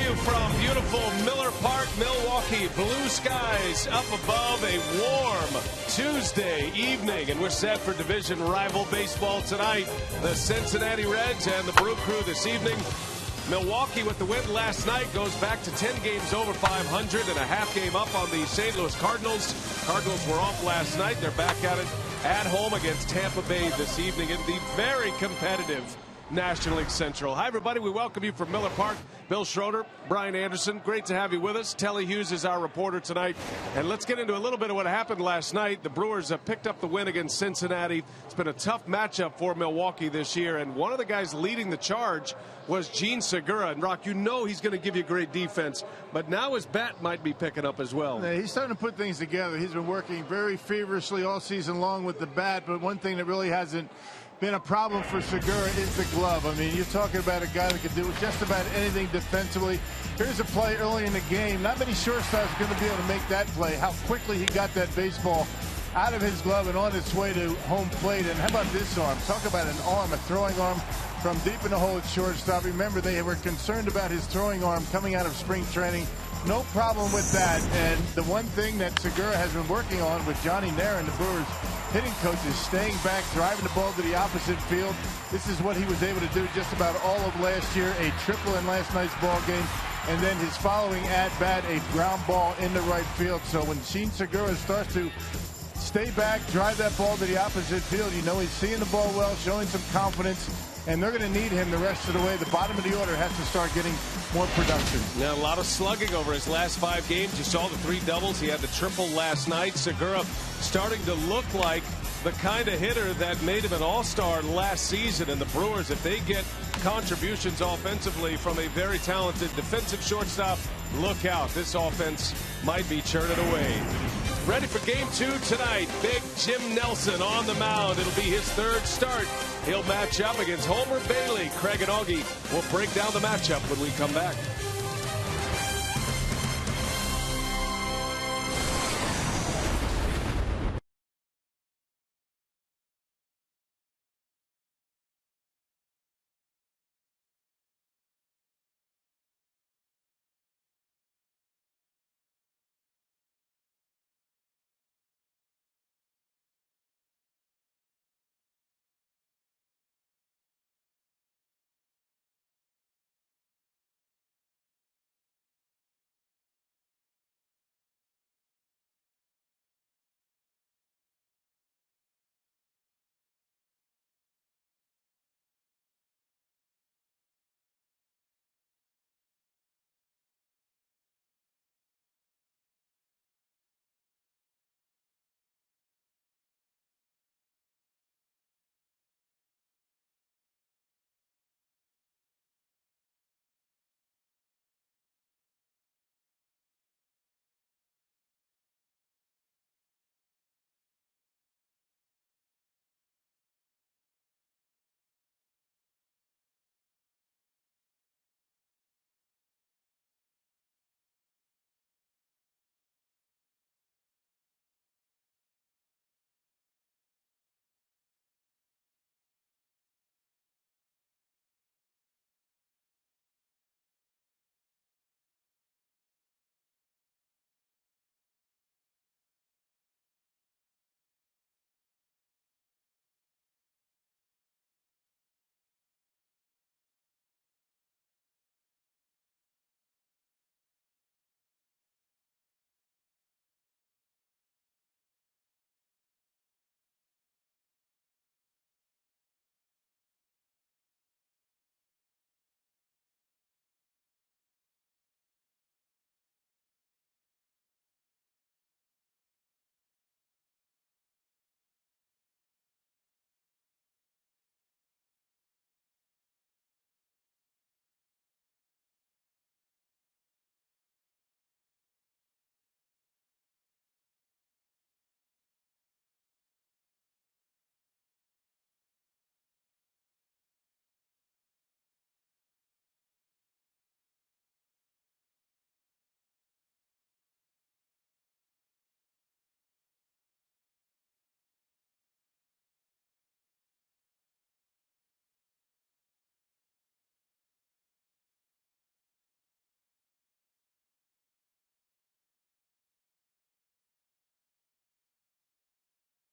you from beautiful Miller Park, Milwaukee. Blue skies up above, a warm Tuesday evening, and we're set for division rival baseball tonight. The Cincinnati Reds and the Brew Crew this evening. Milwaukee with the win last night goes back to 10 games over 500 and a half game up on the St. Louis Cardinals. Cardinals were off last night. They're back at it at home against Tampa Bay this evening in the very competitive National League Central. Hi, everybody. We welcome you from Miller Park. Bill Schroeder, Brian Anderson, great to have you with us. Telly Hughes is our reporter tonight. And let's get into a little bit of what happened last night. The Brewers have picked up the win against Cincinnati. It's been a tough matchup for Milwaukee this year. And one of the guys leading the charge was Jean Segura. And, Rock, you know he's going to give you great defense. But now his bat might be picking up as well. Yeah, he's starting to put things together. He's been working very feverishly all season long with the bat. But one thing that really hasn't been a problem for Segura is the glove. I mean, you're talking about a guy that can do just about anything defensively. Here's a play early in the game. Not many shortstops are going to be able to make that play. How quickly he got that baseball out of his glove and on its way to home plate. And how about this arm? Talk about an arm, a throwing arm from deep in the hole at shortstop. Remember, they were concerned about his throwing arm coming out of spring training. No problem with that. And the one thing that Segura has been working on with Johnny Nair and the Brewers hitting coach is staying back, driving the ball to the opposite field. This is what he was able to do just about all of last year. A triple in last night's ball game. And then his following at-bat, a ground ball in the right field. So when Jean Segura starts to stay back, drive that ball to the opposite field, you know he's seeing the ball well, showing some confidence. And they're going to need him the rest of the way. The bottom of the order has to start getting more production. Now, a lot of slugging over his last 5 games. You saw the 3 doubles. He had the triple last night. Segura starting to look like the kind of hitter that made him an all-star last season. And the Brewers, if they get contributions offensively from a very talented defensive shortstop, look out. This offense might be churning away. Ready for game 2 tonight. Big Jim Nelson on the mound. It'll be his 3rd start. He'll match up against Homer Bailey. Craig and Augie will break down the matchup when we come back.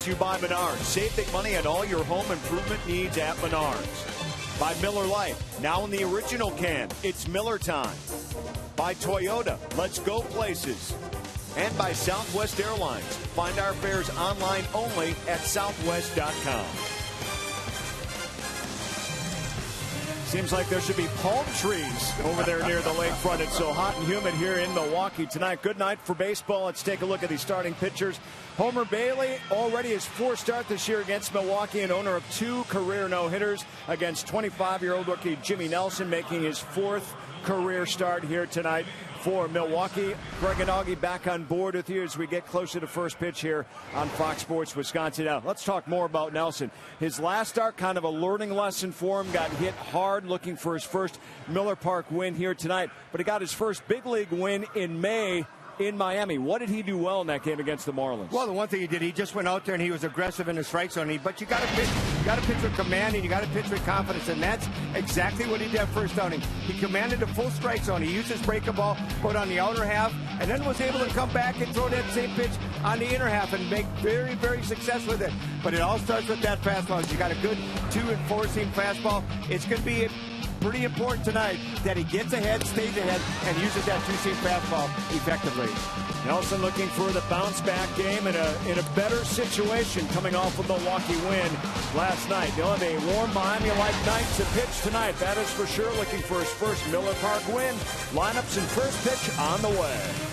to you by Menards. Save big money on all your home improvement needs at Menards. By Miller Lite, now in the original can, it's Miller time. By Toyota, let's go places. And by Southwest Airlines. Find our fares online only at southwest.com. Seems like there should be palm trees over there near the lakefront. It's so hot and humid here in Milwaukee tonight. Good night for baseball. Let's take a look at the starting pitchers. Homer Bailey, already his fourth start this year against Milwaukee, and owner of 2 career no-hitters against 25-year-old rookie Jimmy Nelson, making his 4th career start here tonight for Milwaukee. Greg and Augie back on board with you as we get closer to first pitch here on Fox Sports Wisconsin. Now, let's talk more about Nelson. His last start, kind of a learning lesson for him. Got hit hard looking for his first Miller Park win here tonight, but he got his first big league win in May in Miami. What did he do well in that game against the Marlins? Well, the one thing he did, he just went out there and he was aggressive in the strike zone. But you got to pitch. You got to pitch with command and you got to pitch with confidence, and that's exactly what he did first outing. He commanded a full strike zone. He used his breaking ball, put on the outer half, and then was able to come back and throw that same pitch on the inner half and make very, very successful with it. But it all starts with that fastball. You got a good 2 and 4-seam fastball. It's going to be pretty important tonight that he gets ahead, stays ahead, and uses that 2-seam fastball effectively. Nelson looking for the bounce-back game in a better situation coming off a Milwaukee win last night. They'll have a warm Miami-like night to pitch tonight. That is for sure. Looking for his first Miller Park win. Lineups and first pitch on the way.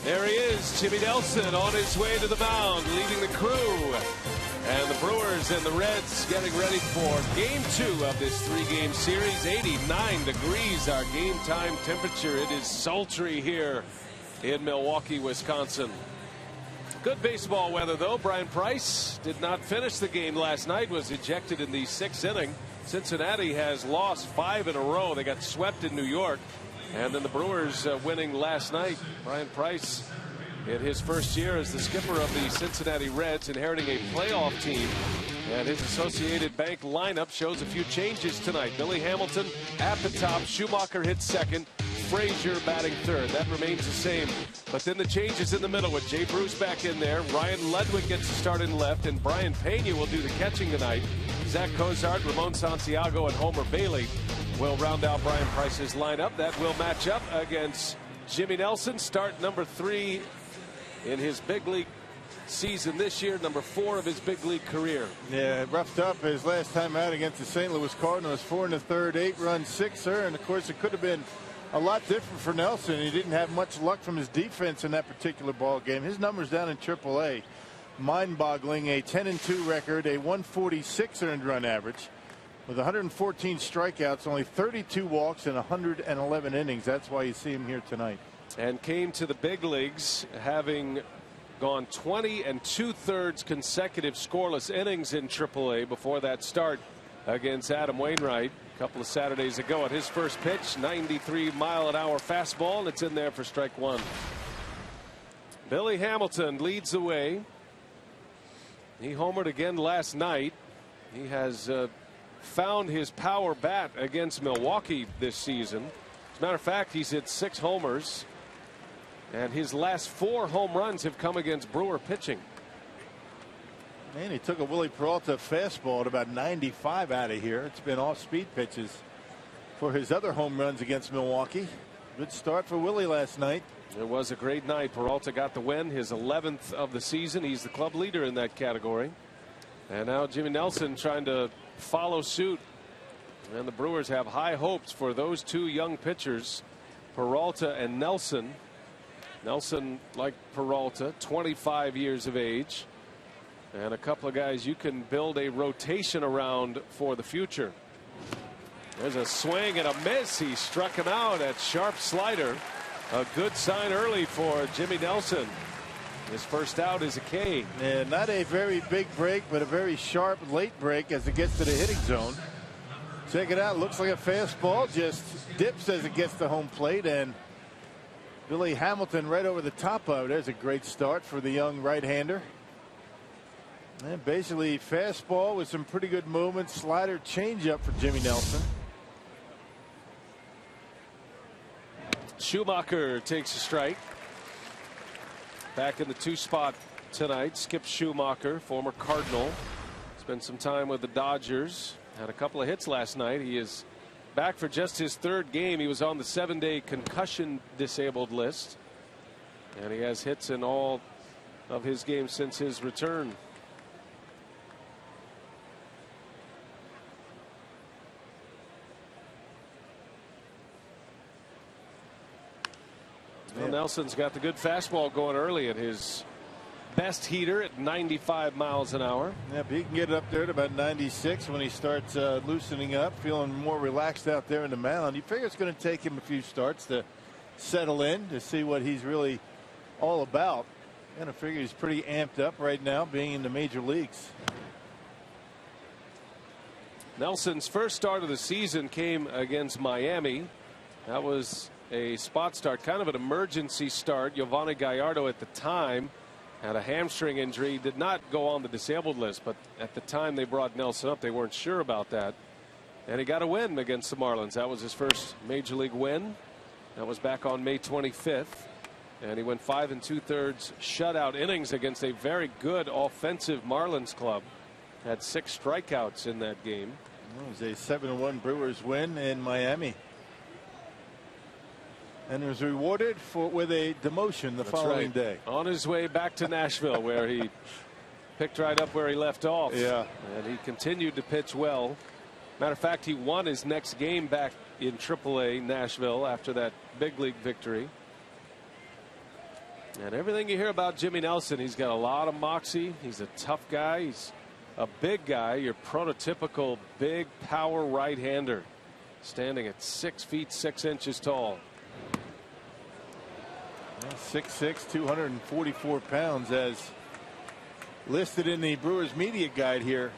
There he is, Jimmy Nelson, on his way to the mound, leading the crew. And the Brewers and the Reds getting ready for Game 2 of this 3-game series. 89 degrees, our game time temperature. It is sultry here in Milwaukee, Wisconsin. Good baseball weather, though. Brian Price did not finish the game last night, was ejected in the 6th inning. Cincinnati has lost 5 in a row. They got swept in New York. And then the Brewers winning last night. Brian Price in his first year as the skipper of the Cincinnati Reds, inheriting a playoff team. And his Associated Bank lineup shows a few changes tonight. Billy Hamilton at the top. Schumacher hits second. Frazier batting third. That remains the same. But then the changes in the middle with Jay Bruce back in there. Ryan Ledwin gets to start in left, and Brian Pena will do the catching tonight. Zach Cozart, Ramon Santiago, and Homer Bailey will round out Brian Price's lineup. That will match up against Jimmy Nelson, start number 3 in his big league season this year, number 4 of his big league career. Yeah, roughed up his last time out against the St. Louis Cardinals. 4 1/3, 8-run sixer, and of course it could have been a lot different for Nelson. He didn't have much luck from his defense in that particular ball game. His numbers down in AAA, mind-boggling. A 10-2 record, a 146 earned run average, with 114 strikeouts, only 32 walks, and 111 innings. That's why you see him here tonight. And came to the big leagues having gone 20 2/3 consecutive scoreless innings in AAA before that start against Adam Wainwright a couple of Saturdays ago. At his first pitch, 93-mile-an-hour fastball, and it's in there for strike 1. Billy Hamilton leads the way. He homered again last night. He has found his power bat against Milwaukee this season. As a matter of fact, he's hit 6 homers, and his last 4 home runs have come against Brewer pitching. And he took a Willie Peralta fastball at about 95 out of here. It's been off-speed pitches for his other home runs against Milwaukee. Good start for Willie last night. It was a great night. Peralta got the win, his 11th of the season. He's the club leader in that category. And now Jimmy Nelson trying to follow suit. And the Brewers have high hopes for those 2 young pitchers, Peralta and Nelson. Nelson, like Peralta, 25 years of age, and a couple of guys you can build a rotation around for the future. There's a swing and a miss. He struck him out at sharp slider. A good sign early for Jimmy Nelson. His first out is a K. Yeah, not a very big break, but a very sharp late break as it gets to the hitting zone. Check it out. Looks like a fastball, just dips as it gets to home plate, and Billy Hamilton right over the top of it. There's a great start for the young right-hander. And basically fastball with some pretty good movement, slider, changeup for Jimmy Nelson. Schumacher takes a strike. Back in the 2 spot tonight, Skip Schumacher, former Cardinal. Spent some time with the Dodgers. Had a couple of hits last night. He is back for just his 3rd game. He was on the 7-day concussion disabled list, and he has hits in all of his games since his return. Well, Nelson's got the good fastball going early, at his best heater at 95 miles an hour. Yeah, he can get it up there at about 96 when he starts loosening up, feeling more relaxed out there in the mound. You figure it's going to take him a few starts to settle in, to see what he's really all about. And I figure he's pretty amped up right now, being in the major leagues. Nelson's first start of the season came against Miami. That was a spot start, kind of an emergency start. Giovanni Gallardo at the time had a hamstring injury, did not go on the disabled list, but at the time they brought Nelson up, they weren't sure about that. And he got a win against the Marlins. That was his first major league win. That was back on May 25th. And he went 5 2/3 shutout innings against a very good offensive Marlins club. Had 6 strikeouts in that game. It was a 7-1 Brewers win in Miami. And was rewarded with a demotion the following day. On his way back to Nashville, where he picked right up where he left off. Yeah. And he continued to pitch well. Matter of fact, he won his next game back in AAA Nashville after that big league victory. And everything you hear about Jimmy Nelson, he's got a lot of moxie. He's a tough guy. He's a big guy, your prototypical big power right-hander, standing at 6 feet 6 inches tall. 6'6", 244 pounds, as listed in the Brewers media guide here.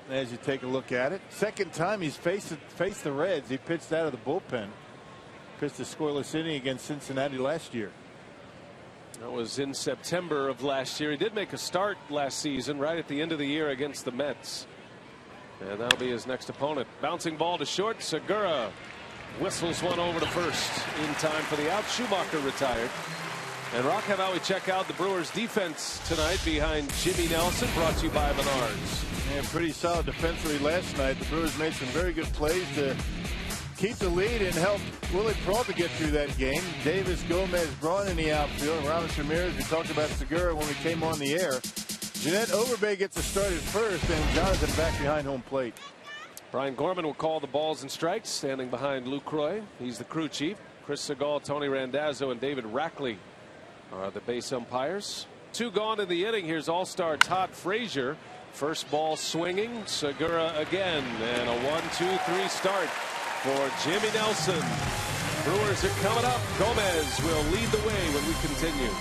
As you take a look at it, second time he's faced the Reds. He pitched out of the bullpen. Pitched a scoreless inning against Cincinnati last year. That was in September of last year. He did make a start last season, right at the end of the year, against the Mets. And that'll be his next opponent. Bouncing ball to short. Segura whistles one over to first in time for the out. Schumacher retired. And Rock, how about we check out the Brewers defense tonight behind Jimmy Nelson, brought to you by Menards. And pretty solid defensively last night. The Brewers made some very good plays to keep the lead and help Willie Peralta get through that game. Davis, Gomez, Braun in the outfield. Ramos Ramirez, we talked about Segura when we came on the air. Jeanette Overbay gets a start at first, and Jonathan back behind home plate. Brian Gorman will call the balls and strikes, standing behind Lucroy. He's the crew chief. Chris Segal, Tony Randazzo, and David Rackley are the base umpires. 2 gone in the inning. Here's all-star Todd Frazier. First ball swinging. Segura again, and a 1-2-3 start for Jimmy Nelson. Brewers are coming up. Gomez will lead the way when we continue.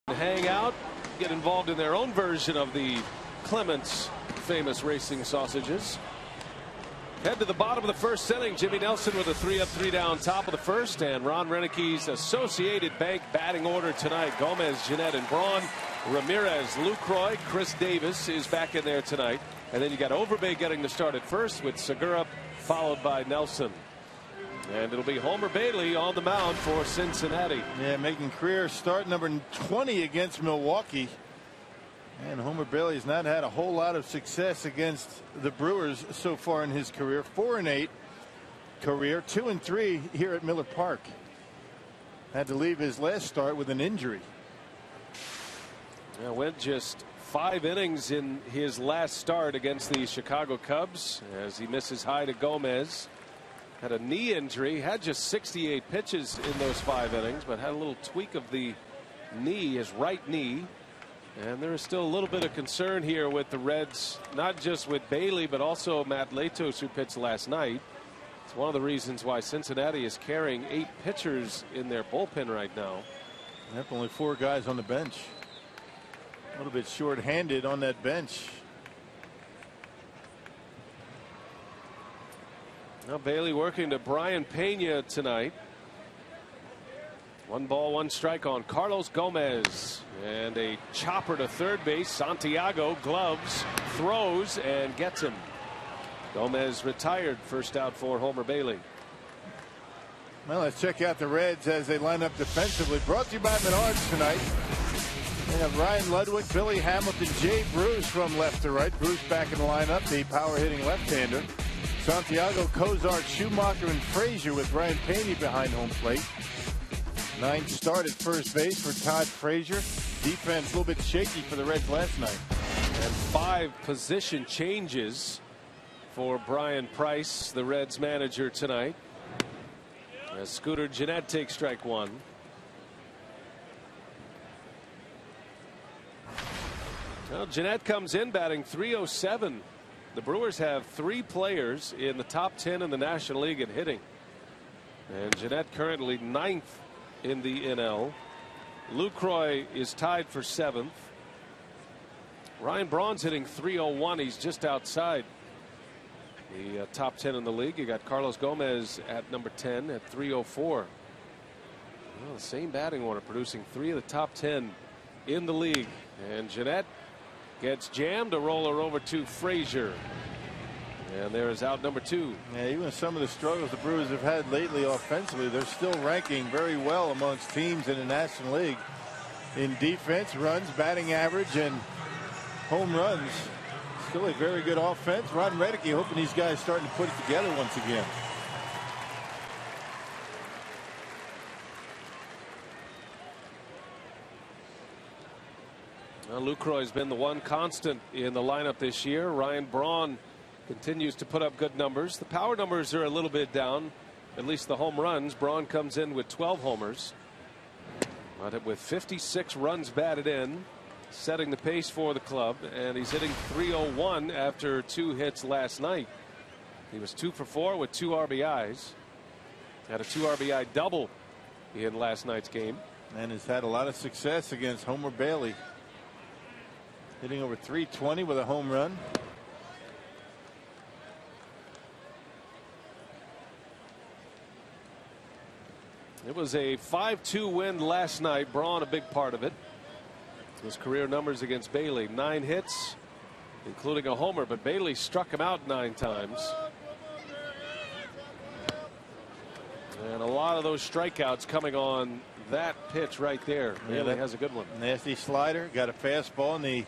Hang out, get involved in their own version of the Clements famous racing sausages. Head to the bottom of the first inning. Jimmy Nelson with a 3-up, 3-down top of the first, and Ron Renicke's Associated Bank batting order tonight. Gomez, Jeanette, and Braun. Ramirez, Lucroy, Chris Davis is back in there tonight, and then you got Overbay getting the start at first with Segura, followed by Nelson. And it'll be Homer Bailey on the mound for Cincinnati. Yeah, making career start number 20 against Milwaukee. And Homer Bailey has not had a whole lot of success against the Brewers so far in his career. 4-8 career, 2-3 here at Miller Park. Had to leave his last start with an injury. Yeah, went just 5 innings in his last start against the Chicago Cubs as he misses high to Gomez. Had a knee injury, had just 68 pitches in those 5 innings, but had a little tweak of the knee, his right knee. And there is still a little bit of concern here with the Reds, not just with Bailey, but also Matt Latos, who pitched last night. It's one of the reasons why Cincinnati is carrying 8 pitchers in their bullpen right now. Yep, only 4 guys on the bench. A little bit short-handed on that bench. Now Bailey working to Brian Pena tonight. 1 ball, 1 strike on Carlos Gomez, and a chopper to third base. Santiago gloves, throws, and gets him. Gomez retired. First out for Homer Bailey. Well, let's check out the Reds as they line up defensively. Brought to you by Menards tonight. They have Ryan Ludwig, Billy Hamilton, Jay Bruce from left to right. Bruce back in the lineup, the power hitting left-hander. Santiago, Cozart, Schumacher, and Frazier with Brian Pena behind home plate. 9th start at first base for Todd Frazier. Defense a little bit shaky for the Reds last night. And 5 position changes for Brian Price, the Reds manager, tonight. As Scooter Gennett takes strike 1. Well, Gennett comes in batting .307. The Brewers have 3 players in the top 10 in the National League in hitting. And Gennett currently 9th in the NL. Lucroy is tied for 7th. Ryan Braun's hitting .301. He's just outside the top 10 in the league. You got Carlos Gomez at number 10 at .304. Well, the same batting order, producing 3 of the top 10 in the league. And Gennett gets jammed. A roller over to Frazier. And there is out number 2. Yeah, even some of the struggles the Brewers have had lately offensively, they're still ranking very well amongst teams in the National League in defense, runs, batting average, and home runs. Still a very good offense. Ron Reddick hoping these guys starting to put it together once again. Well, Lucroy's been the one constant in the lineup this year. Ryan Braun continues to put up good numbers. The power numbers are a little bit down, at least the home runs. Braun comes in with 12 homers, but with 56 runs batted in, setting the pace for the club, and he's hitting .301 after 2 hits last night. He was 2 for 4 with 2 RBIs. Had a 2 RBI double in last night's game. And has had a lot of success against Homer Bailey. Hitting over .320 with a home run. It was a 5-2 win last night. Braun a big part of it. His career numbers against Bailey: 9 hits, including a homer, but Bailey struck him out 9 times. And a lot of those strikeouts coming on that pitch right there. Bailey has a good one. Nasty slider, got a fastball in the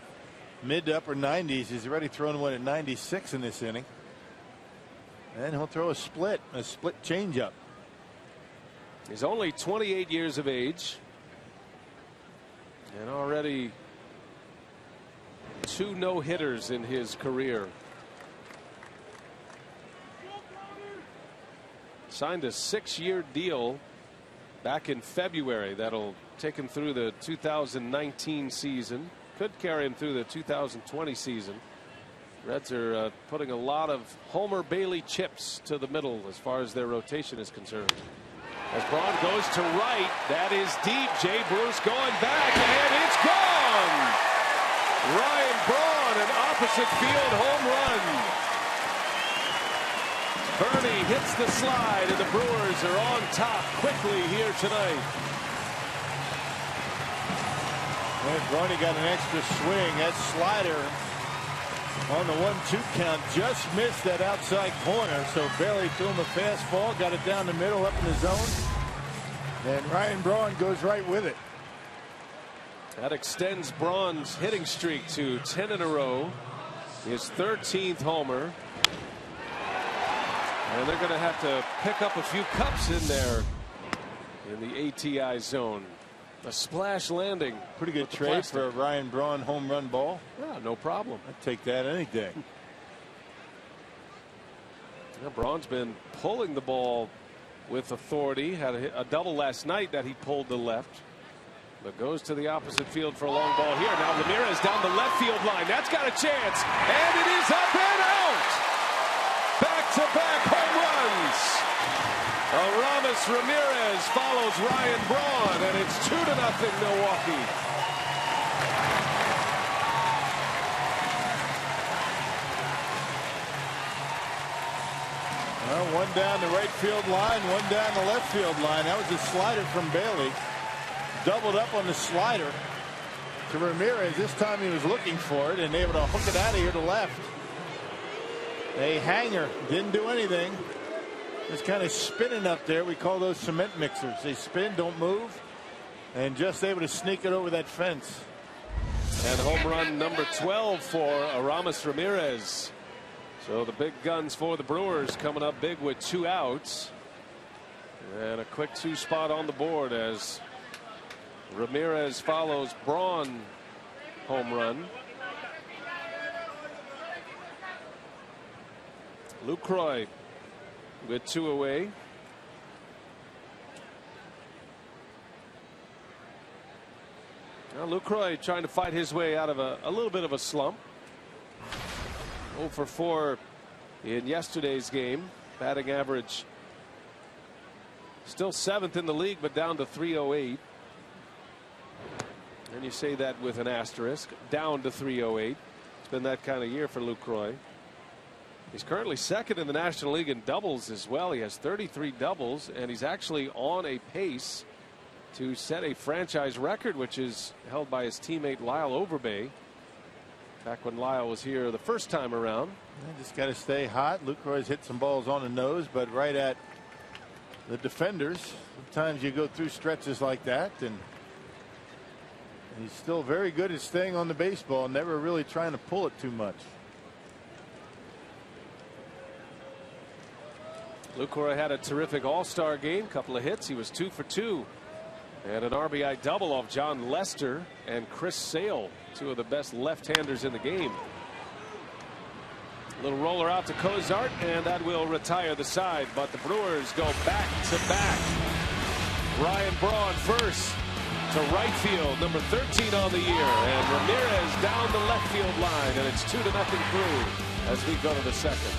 mid to upper 90s. He's already thrown one at 96 in this inning. And he'll throw a split changeup. He's only 28 years of age. And already 2 no-hitters in his career. Signed a 6-year deal back in February. That'll take him through the 2019 season. Could carry him through the 2020 season. Reds are putting a lot of Homer Bailey chips to the middle as far as their rotation is concerned. As Braun goes to right, that is deep. Jay Bruce going back, and it's gone. Ryan Braun, an opposite field home run. Bernie hits the slide, and the Brewers are on top quickly here tonight. And Braun got an extra swing. That slider on the 1-2 count just missed that outside corner. So Bailey threw him a fastball, got it down the middle up in the zone. And Ryan Braun goes right with it. That extends Braun's hitting streak to 10 in a row. His 13th homer. And they're going to have to pick up a few cups in there in the ATI zone. A splash landing. Pretty good trade for a Ryan Braun home run ball. Yeah, no problem. I'd take that any day. Yeah, Braun's been pulling the ball with authority. Had a double last night that he pulled to left. But goes to the opposite field for a long ball here. Now Ramirez down the left field line. That's got a chance. And it is up and out. Back-to-back home runs. Aramis Ramirez follows Ryan Braun, and it's 2-0 Milwaukee. Well, one down the right field line, one down the left field line. That was a slider from Bailey. Doubled up on the slider to Ramirez. This time he was looking for it and able to hook it out of here to left. A hanger, didn't do anything. Just kind of spinning up there. We call those cement mixers. They spin, don't move, and just able to sneak it over that fence. And home run number 12 for Aramis Ramirez. So the big guns for the Brewers coming up big with 2 outs. And a quick 2 spot on the board as Ramirez follows Braun home run. Lucroy with 2 away. Now Lucroy trying to fight his way out of a little bit of a slump. 0 for 4 in yesterday's game. Batting average still 7th in the league, but down to .308. And you say that with an asterisk. Down to .308. It's been that kind of year for Lucroy. He's currently 2nd in the National League in doubles as well. He has 33 doubles, and he's actually on a pace to set a franchise record, which is held by his teammate Lyle Overbay. back when Lyle was here the first time around. Just got to stay hot. Lucroy's hit some balls on the nose, but right at the defenders. Sometimes you go through stretches like that, and he's still very good at staying on the baseball, never really trying to pull it too much. Lucroy had a terrific all-star game, couple of hits. He was 2 for 2. And an RBI double off John Lester and Chris Sale, two of the best left-handers in the game. A little roller out to Cozart, and that will retire the side. But the Brewers go back to back. Ryan Braun first to right field, number 13 on the year, and Ramirez down the left field line, and it's 2-0 Brew as we go to the second.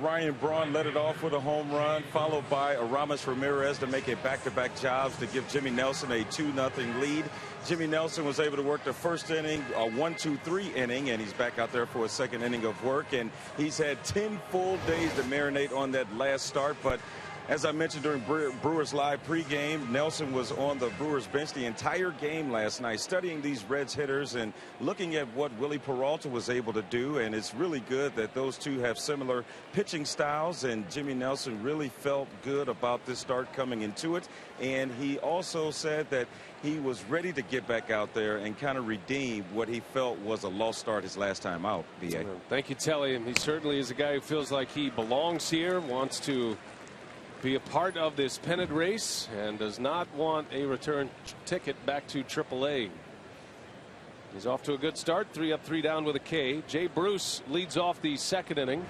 Ryan Braun led it off with a home run, followed by Aramis Ramirez to make it back-to-back jobs to give Jimmy Nelson a 2-0 lead. Jimmy Nelson was able to work the first inning, a 1-2-3 inning, and he's back out there for a second inning of work. And he's had 10 full days to marinate on that last start. But as I mentioned during Brewers Live pregame, Nelson was on the Brewers bench the entire game last night, studying these Reds hitters and looking at what Willie Peralta was able to do. And it's really good that those two have similar pitching styles. And Jimmy Nelson really felt good about this start coming into it. And he also said that he was ready to get back out there and kind of redeem what he felt was a lost start his last time out. B.A. Thank you, Telly. And he certainly is a guy who feels like he belongs here, wants to be a part of this pennant race, and does not want a return ticket back to AAA. He's off to a good start, 3 up 3 down with a K. Jay Bruce leads off the second inning.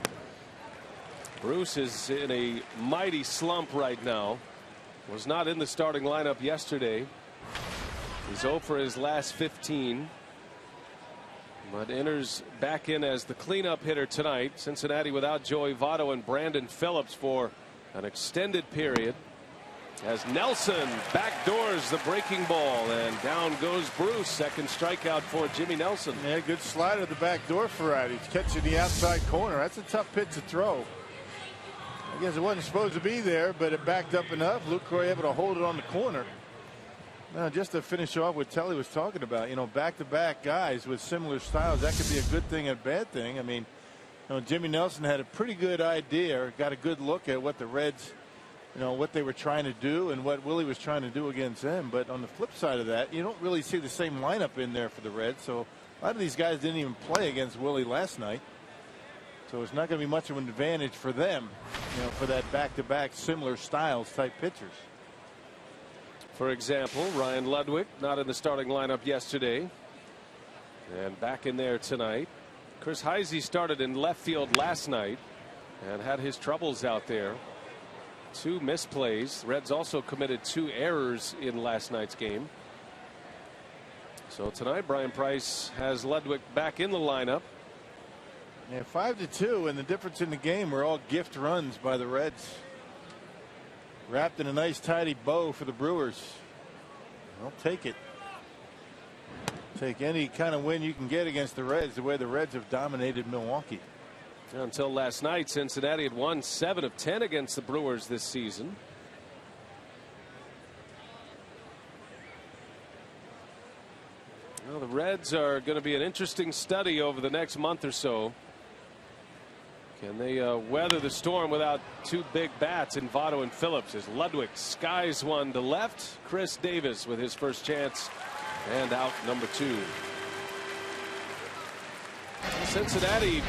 Bruce is in a mighty slump right now. Was not in the starting lineup yesterday. He's 0 for his last 15, but enters back in as the cleanup hitter tonight. Cincinnati without Joey Votto and Brandon Phillips for an extended period, as Nelson backdoors the breaking ball, and down goes Bruce. Second strikeout for Jimmy Nelson. Yeah, good slider at the back door for Rat. He's catching the outside corner. That's a tough pitch to throw. I guess it wasn't supposed to be there, but it backed up enough. Lucroy able to hold it on the corner. Now, just to finish off what Telly was talking about, you know, back-to-back guys with similar styles, that could be a good thing and a bad thing. I mean, you know, Jimmy Nelson had a pretty good idea, or got a good look at what the Reds, you know, what they were trying to do and what Willie was trying to do against them. But on the flip side of that, you don't really see the same lineup in there for the Reds. So a lot of these guys didn't even play against Willie last night. So it's not going to be much of an advantage for them, you know, for that back-to-back similar styles type pitchers. For example, Ryan Ludwig not in the starting lineup yesterday, and back in there tonight. Chris Heisey started in left field last night and had his troubles out there. 2 misplays. The Reds also committed 2 errors in last night's game. So tonight Brian Price has Ludwig back in the lineup. Yeah, 5-2, and the difference in the game were all gift runs by the Reds. Wrapped in a nice tidy bow for the Brewers. I'll take it. Take any kind of win you can get against the Reds, the way the Reds have dominated Milwaukee. Until last night, Cincinnati had won 7 of 10 against the Brewers this season. Well, the Reds are going to be an interesting study over the next month or so. Can they weather the storm without 2 big bats in Votto and Phillips, as Ludwig skies one to left. Chris Davis with his first chance, and out number 2. Cincinnati,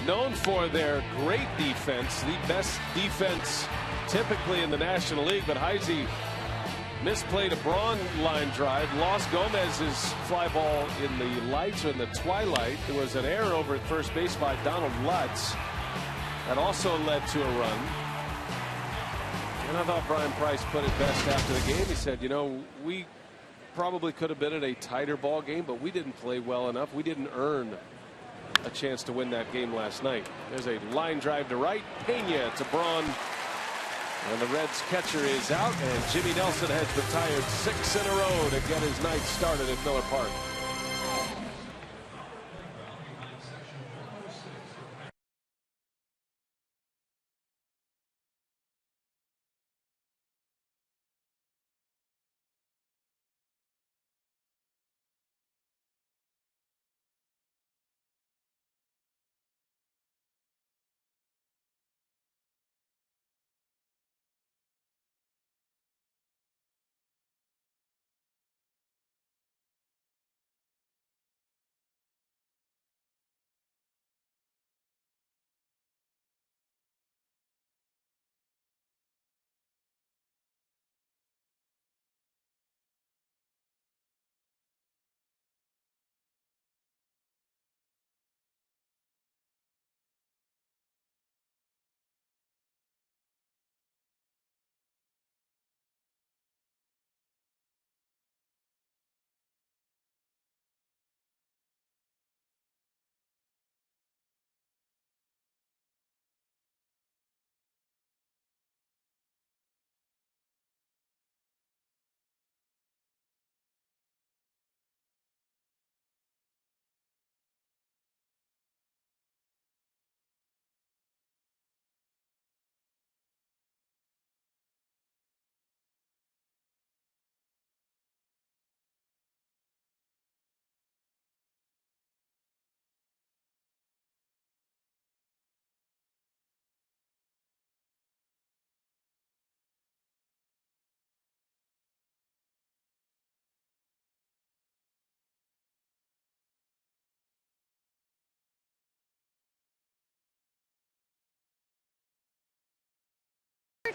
known for their great defense, the best defense typically in the National League, but Heisey misplayed a Braun line drive, lost Gomez's fly ball in the lights, or in the twilight. There was an error over at first base by Donald Lutz that also led to a run. And I thought Brian Price put it best after the game. He said, you know, we probably could have been in a tighter ball game, but we didn't play well enough. We didn't earn a chance to win that game last night. There's a line drive to right. Pena to Braun. And the Reds catcher is out, and Jimmy Nelson has retired 6 in a row to get his night started at Miller Park.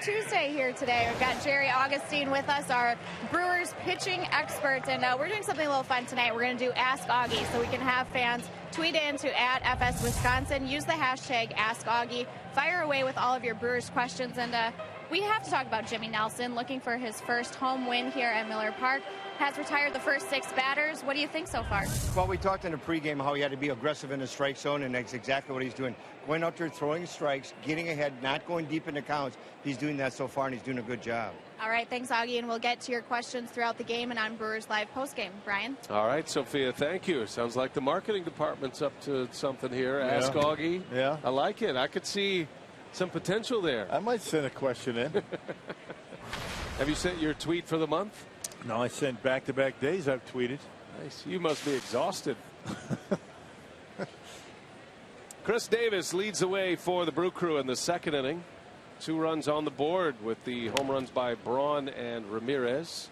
Tuesday here today. We've got Jerry Augustine with us, our Brewers pitching expert, and we're doing something a little fun tonight. We're going to do Ask Augie, so we can have fans tweet in to @FSWisconsin, use the hashtag AskAugie, fire away with all of your Brewers questions, and we have to talk about Jimmy Nelson, looking for his first home win here at Miller Park. Has retired the first 6 batters. What do you think so far? Well, we talked in the pregame how he had to be aggressive in the strike zone, and that's exactly what he's doing. Going out there, throwing strikes, getting ahead, not going deep into counts. He's doing that so far, and he's doing a good job. All right, thanks, Augie, and we'll get to your questions throughout the game and on Brewers Live postgame. Brian? All right, Sophia, thank you. Sounds like the marketing department's up to something here. Yeah. Ask Augie. Yeah. I like it. I could see some potential there. I might send a question in. Have you sent your tweet for the month? No, I sent back-to-back days I've tweeted. Nice. You must be exhausted. Chris Davis leads the way for the Brew Crew in the second inning. 2 runs on the board with the home runs by Braun and Ramirez.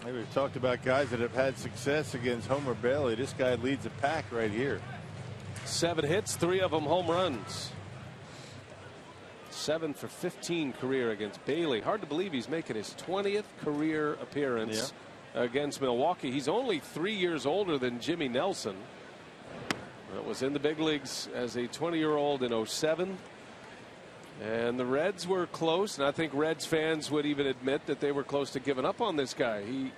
We've talked about guys that have had success against Homer Bailey. This guy leads the pack right here. 7 hits, 3 of them home runs. 7 for 15 career against Bailey. Hard to believe he's making his 20th career appearance against Milwaukee. He's only 3 years older than Jimmy Nelson. That was in the big leagues as a 20-year-old in 07. And the Reds were close, and I think Reds fans would even admit that they were close to giving up on this guy. He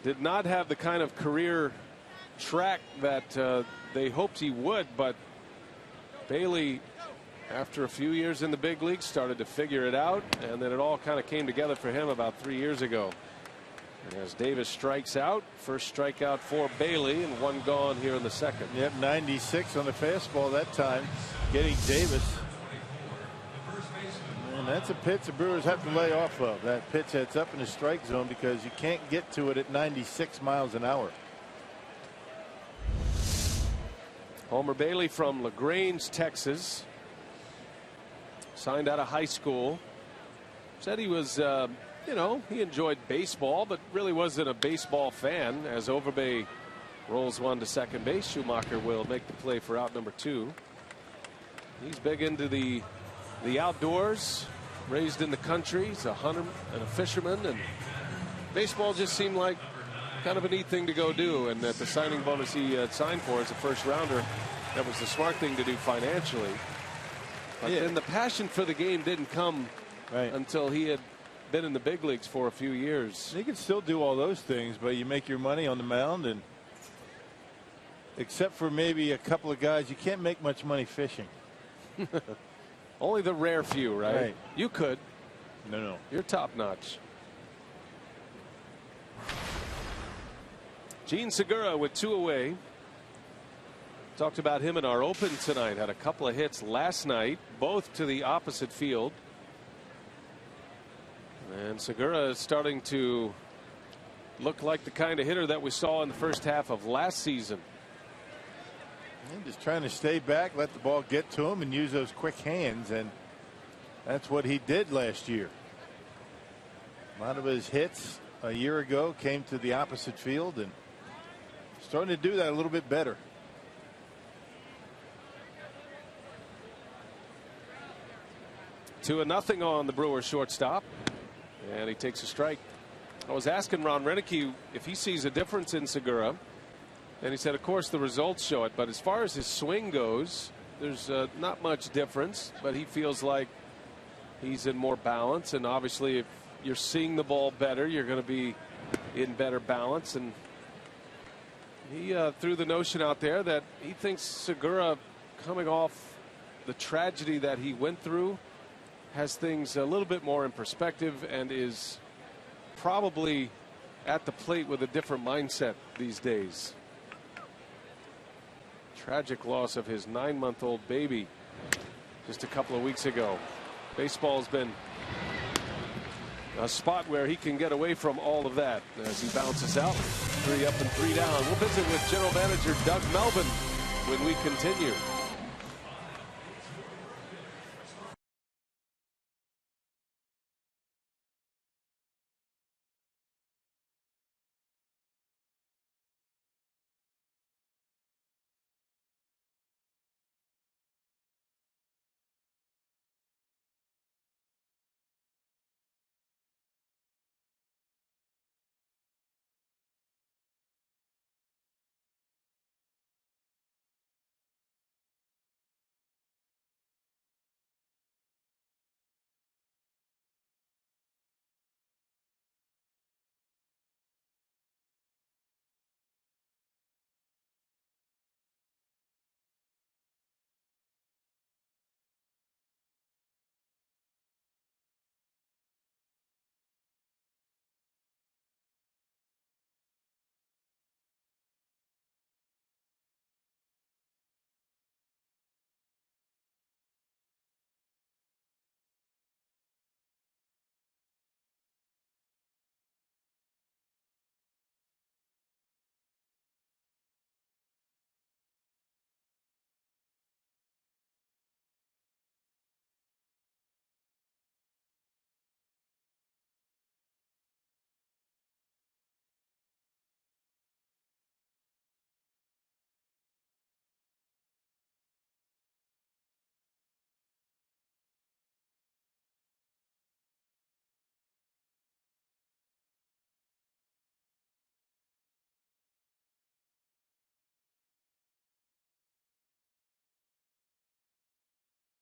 did not have the kind of career track that they hoped he would, but Bailey, after a few years in the big leagues, started to figure it out, and then it all kind of came together for him about 3 years ago. And as Davis strikes out, first strikeout for Bailey, and one gone here in the second. Yep, 96 on the fastball that time, getting Davis. And that's a pitch the Brewers have to lay off of. That pitch that's up in the strike zone because you can't get to it at 96 miles an hour. Homer Bailey from LaGrange, Texas. Signed out of high school. Said he was, you know, he enjoyed baseball, but really wasn't a baseball fan. As Overbay rolls one to second base, Schumacher will make the play for out number 2. He's big into the outdoors, raised in the country. He's a hunter and a fisherman, and baseball just seemed like kind of a neat thing to go do. And at the signing bonus he signed for as a first rounder, that was the smart thing to do financially. But then the passion for the game didn't come until he had been in the big leagues for a few years. You can still do all those things, but you make your money on the mound, and except for maybe a couple of guys, you can't make much money fishing. Only the rare few, right? You could. No. You're top notch. Gene Segura with 2 away. Talked about him in our open tonight. Had a couple of hits last night, both to the opposite field. And Segura is starting to look like the kind of hitter that we saw in the first half of last season. And just trying to stay back, let the ball get to him, and use those quick hands, and that's what he did last year. A lot of his hits a year ago came to the opposite field, and starting to do that a little bit better. Two and nothing on the Brewers shortstop, and he takes a strike. I was asking Ron Renicky if he sees a difference in Segura, and he said of course the results show it, but as far as his swing goes, there's not much difference, but he feels like he's in more balance, and obviously if you're seeing the ball better, you're going to be in better balance. And he threw the notion out there that he thinks Segura, coming off the tragedy that he went through, has things a little bit more in perspective and is probably at the plate with a different mindset these days. Tragic loss of his 9-month-old baby just a couple of weeks ago. Baseball's been a spot where he can get away from all of that as he bounces out. 3 up and 3 down. We'll visit with General Manager Doug Melvin when we continue.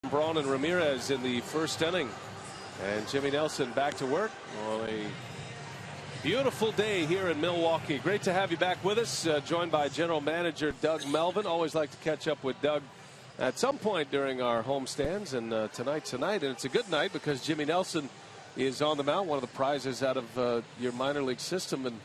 Braun and Ramirez in the first inning, and Jimmy Nelson back to work on a beautiful day here in Milwaukee. Great to have you back with us, joined by General Manager Doug Melvin. Always like to catch up with Doug at some point during our homestands, and tonight's a night, and it's a good night because Jimmy Nelson is on the mound, one of the prizes out of your minor league system. And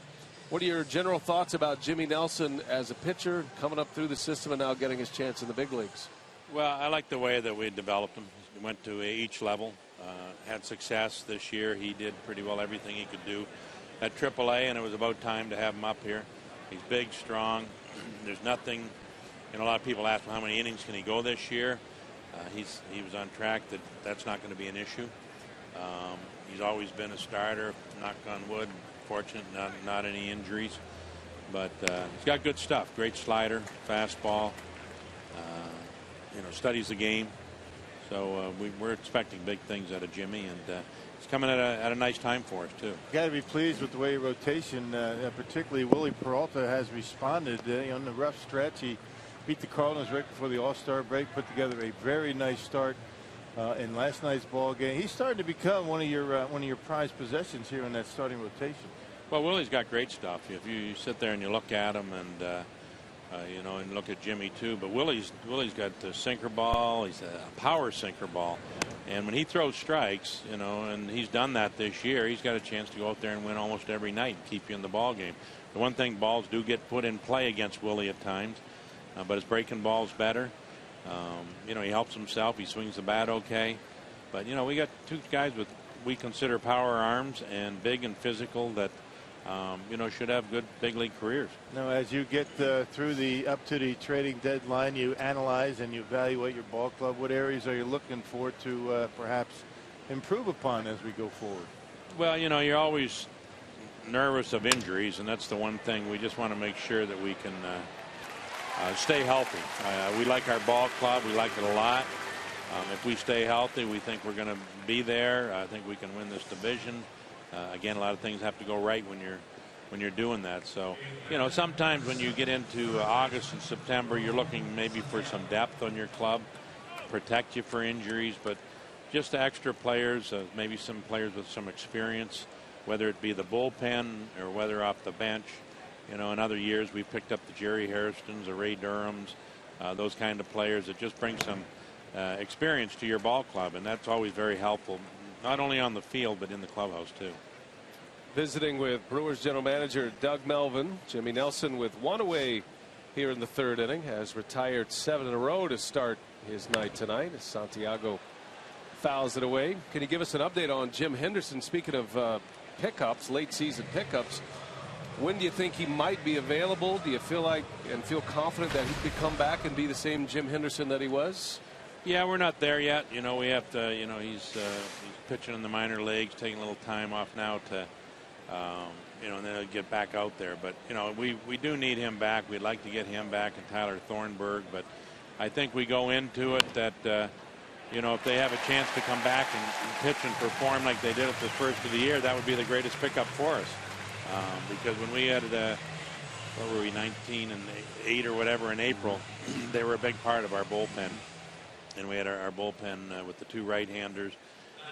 what are your general thoughts about Jimmy Nelson as a pitcher coming up through the system and now getting his chance in the big leagues? Well, I like the way that we developed him. He went to each level, had success this year. He did pretty well everything he could do at AAA, and it was about time to have him up here. He's big, strong. There's nothing, a lot of people ask him how many innings can he go this year. He was on track that's not going to be an issue. He's always been a starter, knock on wood, fortunate, not any injuries. But he's got good stuff, great slider, fastball, studies the game. So we're expecting big things out of Jimmy, and he's coming at a nice time for us, too. You got to be pleased with the way rotation, particularly Willie Peralta, has responded. On the rough stretch, he beat the Cardinals right before the All-Star break, put together a very nice start in last night's ball game. He's starting to become one of your prized possessions here in that starting rotation. Well, Willie's got great stuff. If you sit there and you look at him, and and look at Jimmy too, but Willie's got the sinker ball. He's a power sinker ball, and when he throws strikes, and he's done that this year, he's got a chance to go out there and win almost every night and keep you in the ball game. The one thing, balls do get put in play against Willie at times, but his breaking ball's better. He helps himself. He swings the bat okay, but we got two guys with we consider power arms and big and physical that should have good big league careers. Now, as you get up to the trading deadline, you analyze and you evaluate your ball club. What areas are you looking for to perhaps improve upon as we go forward? Well, you're always nervous of injuries, and that's the one thing we just want to make sure that we can stay healthy. We like our ball club. We like it a lot. If we stay healthy, we think we're going to be there. I think we can win this division. Again, a lot of things have to go right when you're doing that. So, sometimes when you get into August and September, you're looking maybe for some depth on your club, protect you for injuries, but just extra players, maybe some players with some experience, whether it be the bullpen or whether off the bench. In other years, we've picked up the Jerry Harristons, the Ray Durhams, those kind of players that just bring some experience to your ball club, and that's always very helpful, not only on the field but in the clubhouse too. Visiting with Brewers general manager Doug Melvin. Jimmy Nelson with one away here in the third inning has retired 7 in a row to start his night tonight as Santiago fouls it away. Can you give us an update on Jim Henderson? Speaking of pickups, late season pickups, when do you think he might be available? Do you feel confident that he could come back and be the same Jim Henderson that he was? Yeah, we're not there yet. We have to, he's pitching in the minor leagues, taking a little time off now to, and then he'll get back out there. But, we do need him back. We'd like to get him back and Tyler Thornburg. But I think we go into it that, if they have a chance to come back and pitch and perform like they did at the first of the year, that would be the greatest pickup for us. Because when we had, what were we, 19-8 or whatever in April, they were a big part of our bullpen. And we had our bullpen with the two right-handers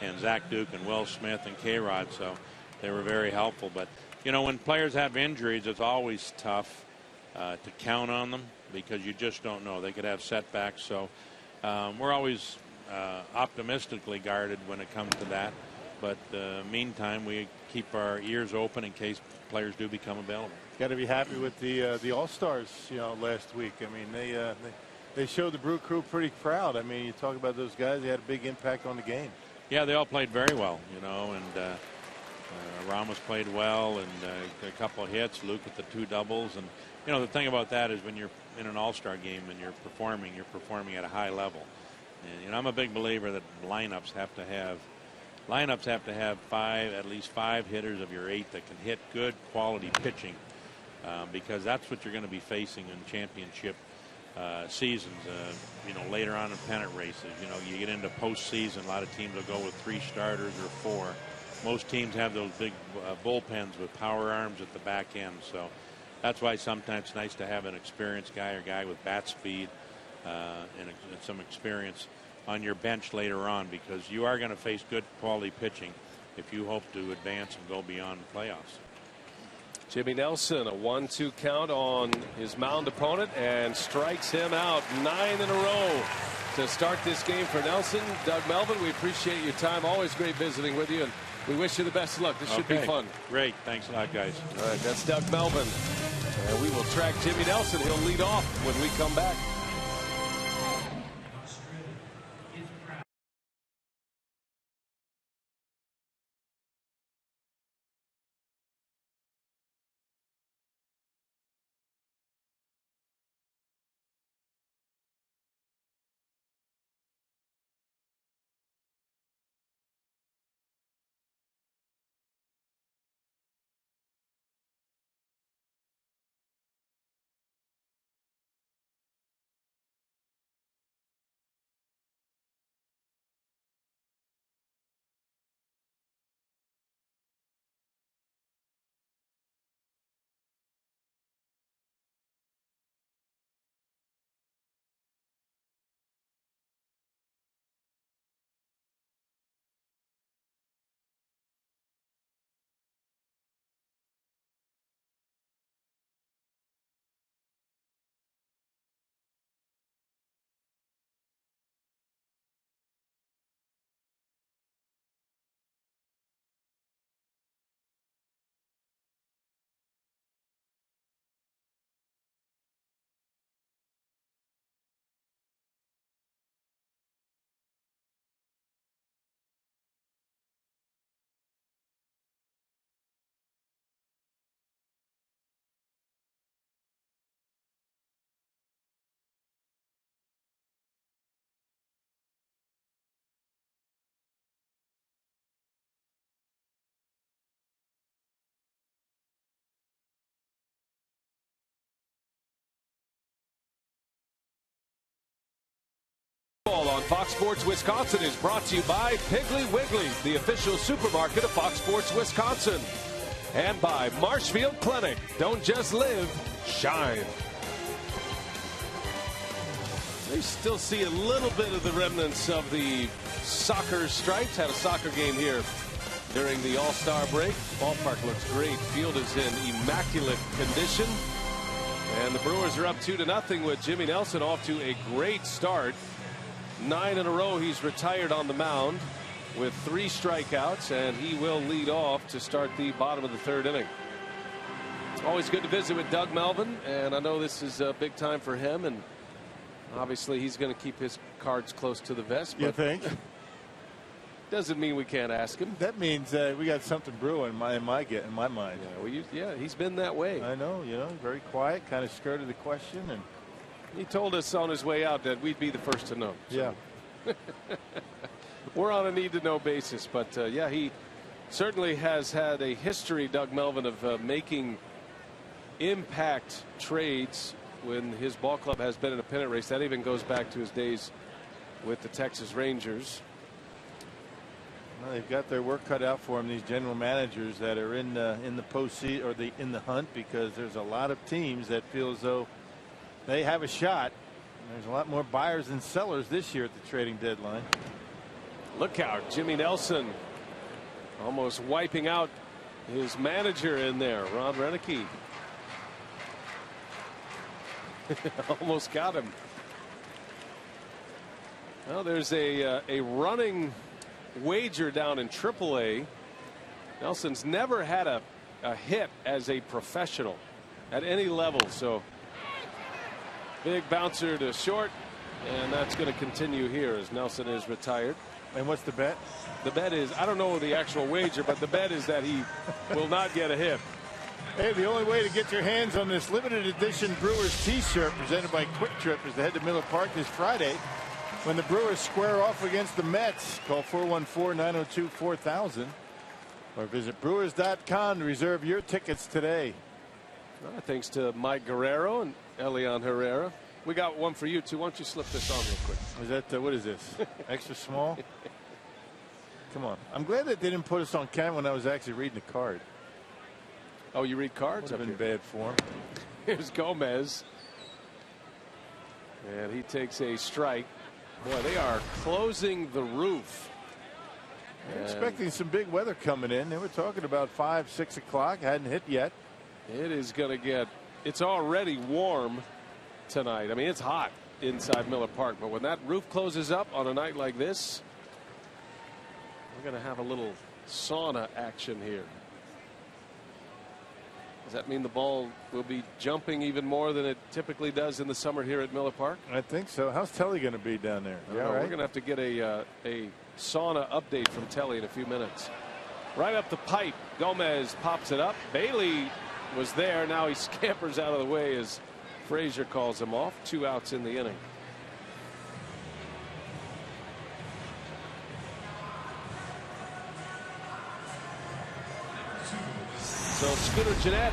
and Zach Duke and Will Smith and K-Rod, so they were very helpful. But, when players have injuries, it's always tough to count on them because you just don't know. They could have setbacks. So we're always optimistically guarded when it comes to that. But meantime, we keep our ears open in case players do become available. Got to be happy with the All-Stars, last week. I mean, they showed the Brew Crew pretty proud. I mean, you talk about those guys, they had a big impact on the game. Yeah, they all played very well, and Ramos played well and a couple of hits, Luke with the 2 doubles. And, the thing about that is when you're in an All-Star game and you're performing at a high level. And, I'm a big believer that lineups have to have at least 5 hitters of your 8 that can hit good quality pitching because that's what you're going to be facing in championship seasons, later on in pennant races. You get into postseason, a lot of teams will go with 3 starters or 4. Most teams have those big bullpens with power arms at the back end. So that's why sometimes it's nice to have an experienced guy or guy with bat speed and some experience on your bench later on, because you are going to face good quality pitching if you hope to advance and go beyond the playoffs. Jimmy Nelson, a 1-2 count on his mound opponent, and strikes him out. 9 in a row to start this game for Nelson. Doug Melvin, we appreciate your time. Always great visiting with you, and we wish you the best of luck. This should be fun. Great. Thanks a lot, guys. All right, that's Doug Melvin. And we will track Jimmy Nelson. He'll lead off when we come back. On Fox Sports Wisconsin is brought to you by Piggly Wiggly, the official supermarket of Fox Sports Wisconsin, and by Marshfield Clinic. Don't just live, shine. They still see a little bit of the remnants of the soccer stripes. Had a soccer game here during the All-Star break. Ballpark looks great. Field is in immaculate condition. And the Brewers are up 2-0 with Jimmy Nelson off to a great start. 9 in a row he's retired on the mound with 3 strikeouts, and he will lead off to start the bottom of the 3rd inning. Always good to visit with Doug Melvin, and I know this is a big time for him, and obviously he's going to keep his cards close to the vest. You think? Doesn't mean we can't ask him. That means we got something brewing in my mind. Yeah, he's been that way. I know, very quiet, kind of skirted the question, and he told us on his way out that we'd be the first to know. So. Yeah. We're on a need-to-know basis, but yeah, he certainly has had a history, Doug Melvin, of making impact trades when his ball club has been in a pennant race. That even goes back to his days with the Texas Rangers. Well, they've got their work cut out for them, these general managers that are in the postseason or in the hunt, because there's a lot of teams that feel as though they have a shot. There's a lot more buyers than sellers this year at the trading deadline. Look out, Jimmy Nelson almost wiping out his manager in there, Ron Renicky. Almost got him. Well, there's a running wager down in AAA. Nelson's never had a hit as a professional at any level, so big bouncer to short, and that's going to continue here as Nelson is retired. And what's the bet? The bet is, I don't know the actual wager, but the bet is that he will not get a hit. Hey, the only way to get your hands on this limited edition Brewers t-shirt presented by Quick Trip is to head to Miller Park this Friday when the Brewers square off against the Mets. Call 414-902-4000 or visit Brewers.com to reserve your tickets today. Thanks to Mike Guerrero and Elian Herrera. We got one for you too. Why don't you slip this on real quick? Is that what is this? Extra small? Come on. I'm glad that they didn't put us on camera when I was actually reading the card. Oh, you read cards? Would have been bad form. Here's Gomez. And he takes a strike. Boy, they are closing the roof. They're expecting some big weather coming in. They were talking about 5, 6 o'clock. Hadn't hit yet. It is going to get. It's already warm tonight. I mean, it's hot inside Miller Park, but when that roof closes up on a night like this, we're going to have a little sauna action here. Does that mean the ball will be jumping even more than it typically does in the summer here at Miller Park? I think so. How's Telly going to be down there? Yeah, right. We're going to have to get a sauna update from Telly in a few minutes. Right up the pipe, Gomez pops it up. Bailey was there. Now he scampers out of the way as Frazier calls him off. 2 outs in the inning. So Scooter Gennett.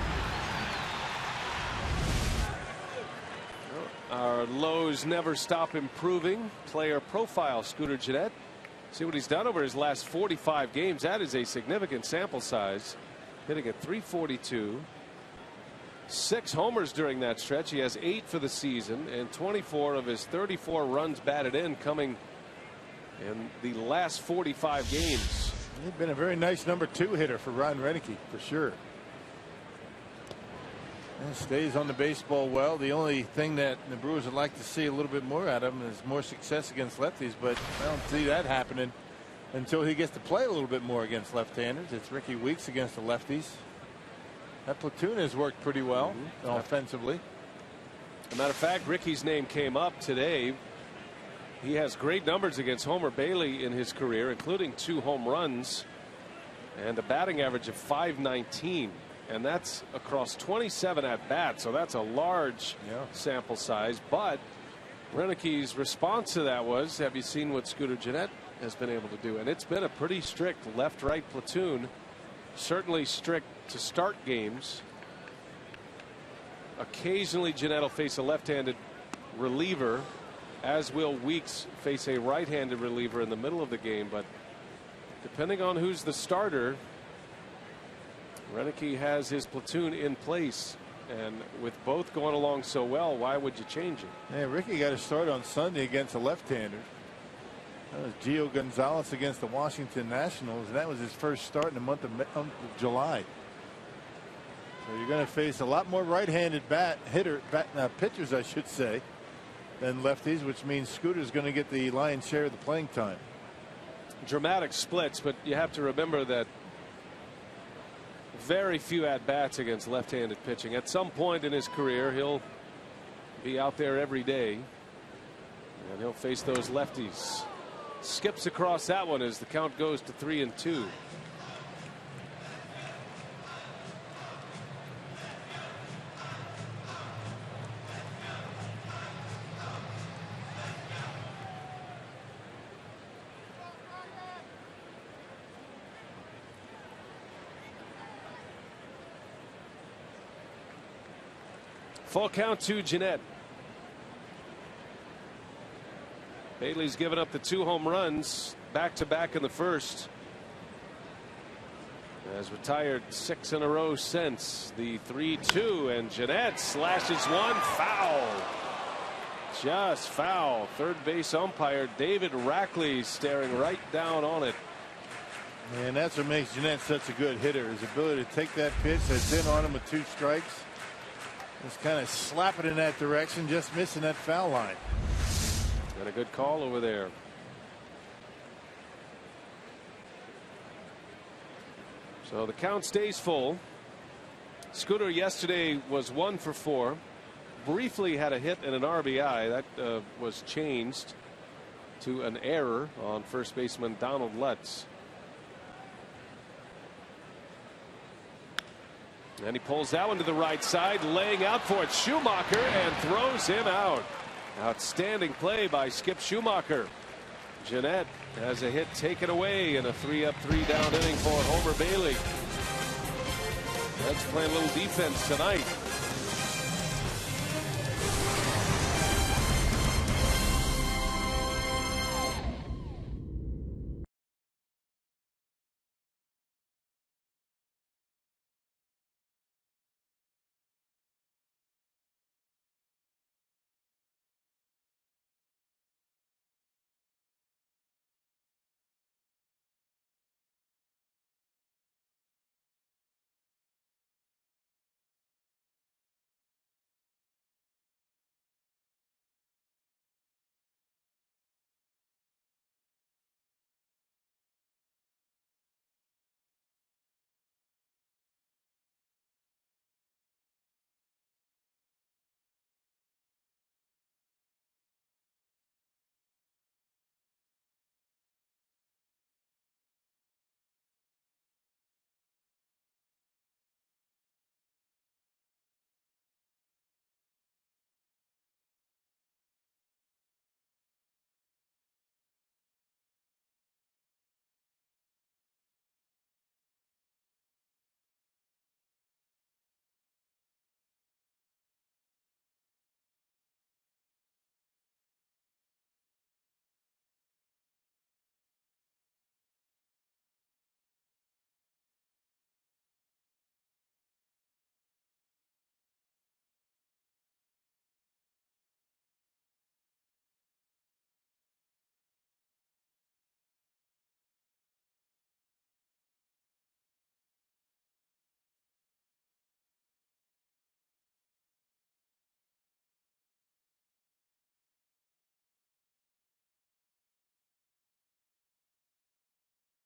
Our lows never stop improving. Player profile, Scooter Gennett. See what he's done over his last 45 games. That is a significant sample size. Hitting at .342. 6 homers during that stretch. He has 8 for the season, and 24 of his 34 runs batted in coming in the last 45 games. He's been a very nice number 2 hitter for Ron Renicky, for sure. And stays on the baseball well. The only thing that the Brewers would like to see a little bit more out of him is more success against lefties, but I don't see that happening until he gets to play a little bit more against left-handers. It's Ricky Weeks against the lefties. That platoon has worked pretty well offensively. As a matter of fact, Ricky's name came up today. He has great numbers against Homer Bailey in his career, including 2 home runs and a batting average of .519. And that's across 27 at bats, so that's a large sample size. But Renicky's response to that was, have you seen what Scooter Gennett has been able to do? And it's been a pretty strict left-right platoon. Certainly strict to start games. Occasionally Gennett will face a left-handed reliever, as will Weeks face a right-handed reliever in the middle of the game. But depending on who's the starter, Renicky has his platoon in place, and with both going along so well, why would you change it? Yeah, Ricky got a start on Sunday against a left-hander. That was Gio Gonzalez against the Washington Nationals, and that was his first start in the month of July. So you're going to face a lot more right-handed pitchers, I should say, than lefties, which means Scooter's going to get the lion's share of the playing time. Dramatic splits, but you have to remember that very few at-bats against left-handed pitching. At some point in his career, he'll be out there every day, and he'll face those lefties. Skips across that one as the count goes to 3-2. Full count to Gennett. Bailey's given up the 2 home runs back-to-back in the first. Has retired 6 in a row since the 3-2, and Gennett slashes one foul. Just foul. Third base umpire David Rackley staring right down on it. And that's what makes Gennett such a good hitter, his ability to take that pitch that's in on him with 2 strikes. Just kind of slap it in that direction, just missing that foul line. Got a good call over there. So the count stays full. Scooter yesterday was 1 for 4. Briefly had a hit and an RBI. That was changed to an error on first baseman Donald Lutz. And he pulls that one to the right side, laying out for it, Schumacher, and throws him out. Outstanding play by Skip Schumacher. Gennett has a hit taken away in a 3-up, 3-down inning for Homer Bailey. Reds playing a little defense tonight.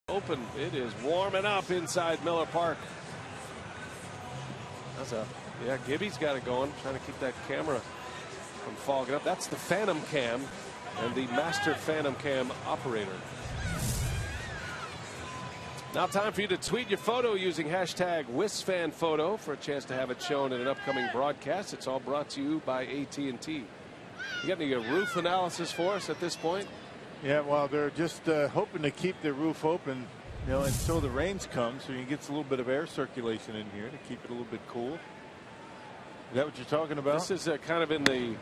Open. It is warming up inside Miller Park. Yeah, Gibby's got it going, trying to keep that camera from fogging up. That's the Phantom Cam and the Master Phantom Cam operator. Now time for you to tweet your photo using hashtag WisFanPhoto for a chance to have it shown in an upcoming broadcast. It's all brought to you by AT&T. You got any roof analysis for us at this point? Yeah, well, they're just hoping to keep the roof open, you know, until the rains come, so you get a little bit of air circulation in here to keep it a little bit cool. Is that what you're talking about? This is kind of in the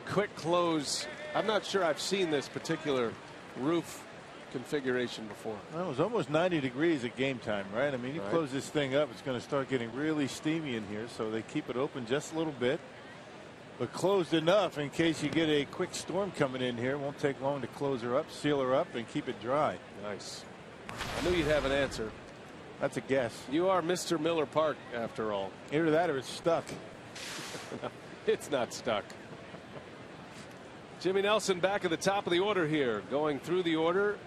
quick close. I'm not sure I've seen this particular roof configuration before. Well, it was almost 90 degrees at game time, right? I mean, you close this thing up, it's going to start getting really steamy in here, so they keep it open just a little bit, but closed enough in case you get a quick storm coming in here. It won't take long to close her up, seal her up, and keep it dry. Nice. I knew you'd have an answer. That's a guess. You are Mr. Miller Park, after all. Either that or it's stuck. It's not stuck. Jimmy Nelson back at the top of the order here, going through the order.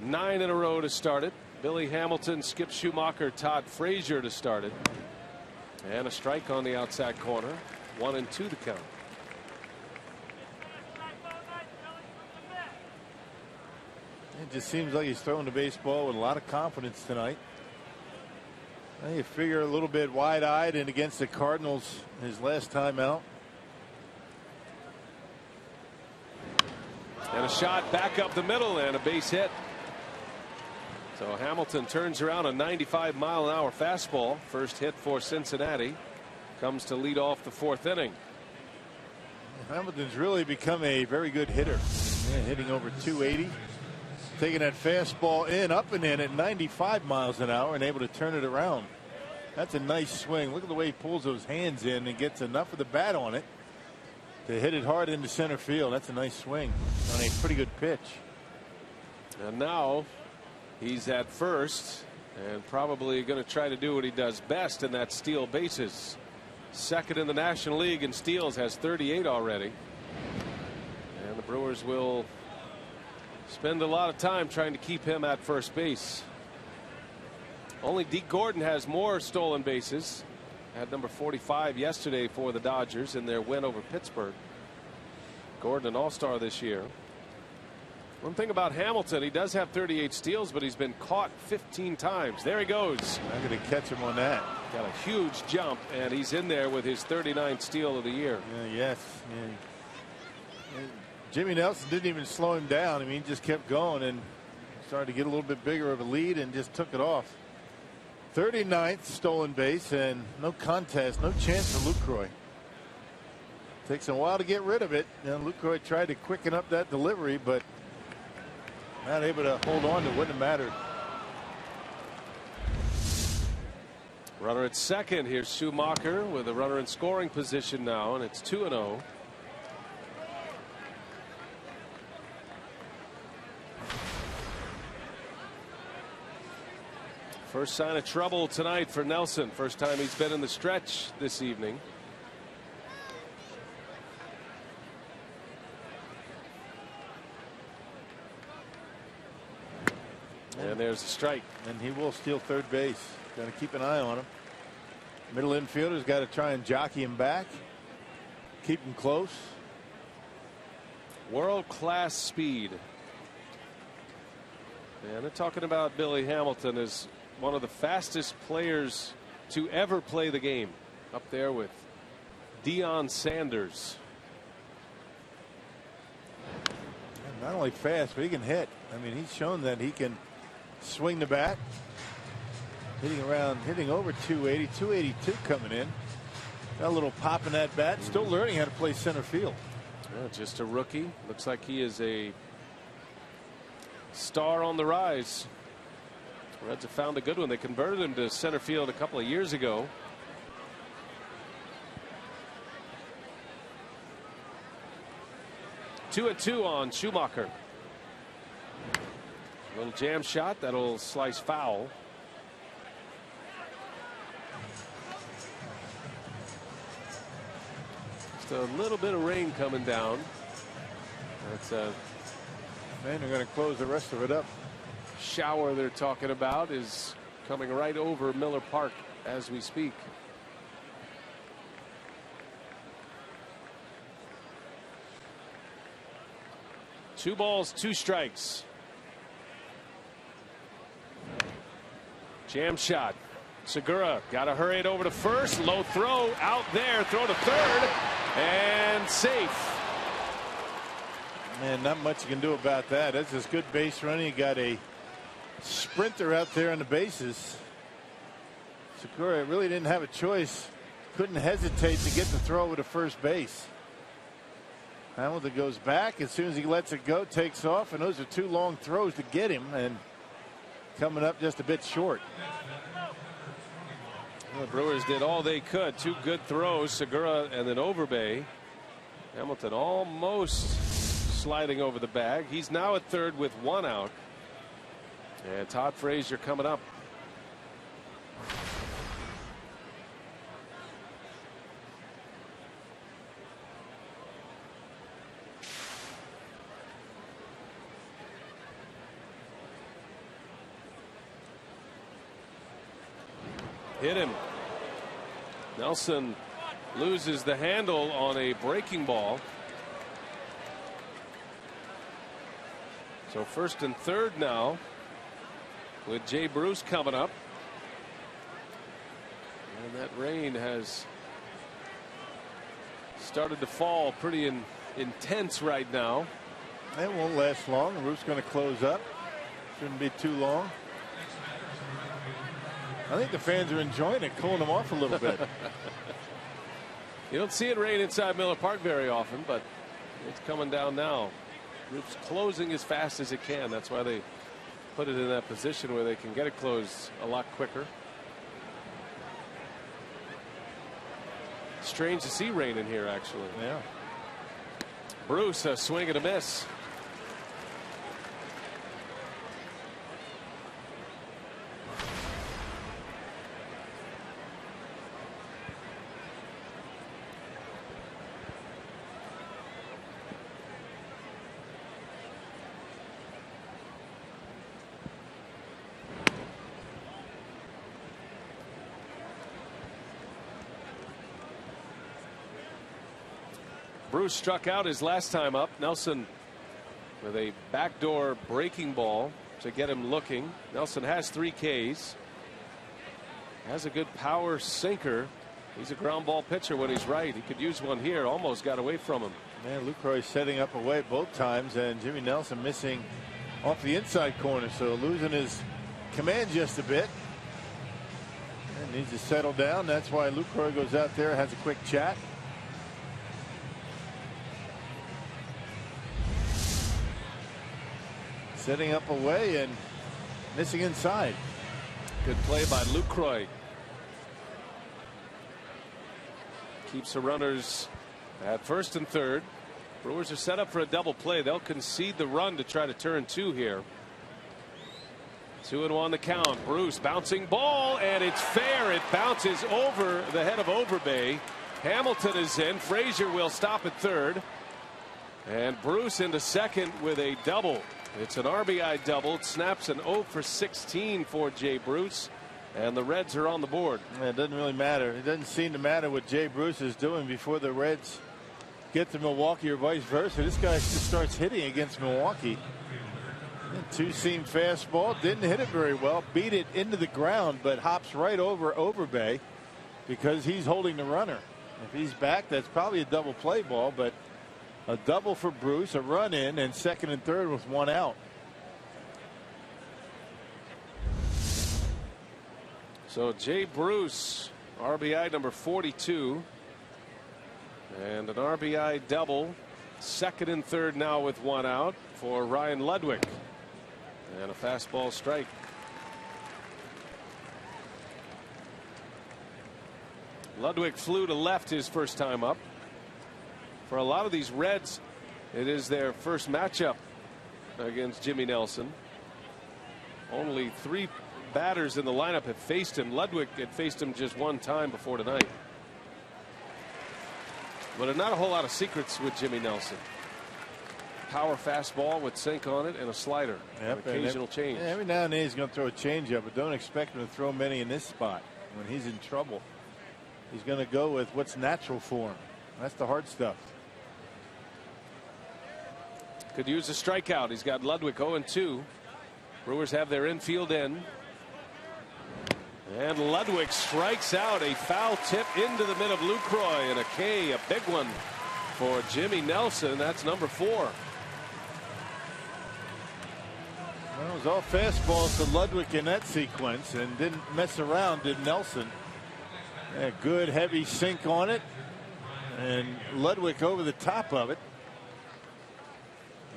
9 in a row to start it. Billy Hamilton, Skip Schumacher, Todd Frazier to start it. And a strike on the outside corner. 1-2 to count. It just seems like he's throwing the baseball with a lot of confidence tonight. You figure a little bit wide-eyed and against the Cardinals his last time out. And a shot back up the middle and a base hit. So Hamilton turns around a 95-mile-an-hour fastball. First hit for Cincinnati. Comes to lead off the 4th inning. Hamilton's really become a very good hitter. Yeah, hitting over 280. Taking that fastball in, up and in at 95 miles an hour and able to turn it around. That's a nice swing. Look at the way he pulls those hands in and gets enough of the bat on it to hit it hard into center field. That's a nice swing on a pretty good pitch. And now he's at first and probably going to try to do what he does best, and that's steal bases. Second in the National League in steals, has 38 already. And the Brewers will spend a lot of time trying to keep him at first base. Only Deke Gordon has more stolen bases. Had number 45 yesterday for the Dodgers in their win over Pittsburgh. Gordon, an all-star this year. One thing about Hamilton, he does have 38 steals, but he's been caught 15 times. There he goes. I'm going to catch him on that. Got a huge jump, and he's in there with his 39th steal of the year. Yes. Jimmy Nelson didn't even slow him down. I mean, he just kept going and started to get a little bit bigger of a lead and just took it off. 39th stolen base, and no contest, no chance for Lucroy. Takes a while to get rid of it. Lucroy tried to quicken up that delivery, but not able to hold on to it. Wouldn't have mattered. Runner at second. Here's Schumacher with a runner in scoring position now, and it's 2-0. First sign of trouble tonight for Nelson. First time he's been in the stretch this evening. And there's the strike. And he will steal third base. Got to keep an eye on him. Middle infielder's got to try and jockey him back. Keep him close. World-class speed. And they're talking about Billy Hamilton as one of the fastest players to ever play the game. Up there with Deion Sanders. Not only fast, but he can hit. I mean, he's shown that he can swing the bat. Hitting over 280, 282 coming in. Got a little pop in that bat. Still learning how to play center field. Yeah, just a rookie. Looks like he is a star on the rise. Reds have found a good one. They converted him to center field a couple of years ago. Two and two on Schumacher. A little jam shot that'll slice foul. Just a little bit of rain coming down. That's and they're going to close the rest of it up. shower they're talking about is coming right over Miller Park as we speak. Two balls, two strikes. Jam shot. Segura got to hurry it over to first. Low throw out there. Throw to third. And safe. Man, not much you can do about that. That's just good base running. You got a sprinter out there on the bases. Segura really didn't have a choice. Couldn't hesitate to get the throw over to first base. Hamilton goes back as soon as he lets it go, takes off, and those are two long throws to get him, and coming up just a bit short. Well, the Brewers did all they could. Two good throws, Segura and then Overbay. Hamilton almost sliding over the bag. He's now at third with one out. And Todd Frazier coming up. Hit him. Nelson loses the handle on a breaking ball. So first and third now with Jay Bruce coming up. And that rain has started to fall pretty intense right now. It won't last long. The roof's going to close up. Shouldn't be too long. I think the fans are enjoying it, cooling them off a little bit. You don't see it rain inside Miller Park very often, but it's coming down now. Roof's closing as fast as it can. That's why they put it in that position where they can get it closed a lot quicker. Strange to see rain in here, actually. Yeah. Bruce, a swing and a miss. Bruce struck out his last time up. Nelson with a backdoor breaking ball to get him looking. Nelson has 3 Ks. Has a good power sinker. He's a ground ball pitcher when he's right. He could use one here. Almost got away from him. Man, Lucroy setting up away both times, and Jimmy Nelson missing off the inside corner, so losing his command just a bit. And needs to settle down. That's why Lucroy goes out there, has a quick chat. Setting up away and missing inside. Good play by Lucroy. Keeps the runners at first and third. Brewers are set up for a double play. They'll concede the run to try to turn 2 here. 2-1 the count. Bruce bouncing ball, and it's fair. It bounces over the head of Overbay. Hamilton is in. Frazier will stop at third. And Bruce into second with a double. It's an RBI double. It snaps an 0 for 16 for Jay Bruce. And the Reds are on the board. It doesn't really matter. It doesn't seem to matter what Jay Bruce is doing before the Reds get to Milwaukee or vice versa. This guy just starts hitting against Milwaukee. Two-seam fastball. Didn't hit it very well. Beat it into the ground, but hops right over Overbay because he's holding the runner. If he's back, that's probably a double play ball, but a double for Bruce, a run in, and second and third with one out. So Jay Bruce, RBI number 42. And an RBI double. Second and third now with one out for Ryan Ludwig. And a fastball strike. Ludwig flew to left his first time up. For a lot of these Reds, it is their first matchup against Jimmy Nelson. Only 3 batters in the lineup have faced him. Ludwig had faced him just one time before tonight. But not a whole lot of secrets with Jimmy Nelson. power fastball with sink on it and a slider. Yep, An occasional change. Every now and then he's going to throw a changeup, but don't expect him to throw many in this spot. When he's in trouble, he's going to go with what's natural for him. That's the hard stuff. Could use a strikeout. He's got Ludwig 0-2. Brewers have their infield in. And Ludwig strikes out. A foul tip into the mid of Lucroy, and a K, a big one for Jimmy Nelson. That's number 4. Well, it was all fastballs to Ludwig in that sequence, and didn't mess around, did Nelson. Yeah, good heavy sink on it, and Ludwig over the top of it.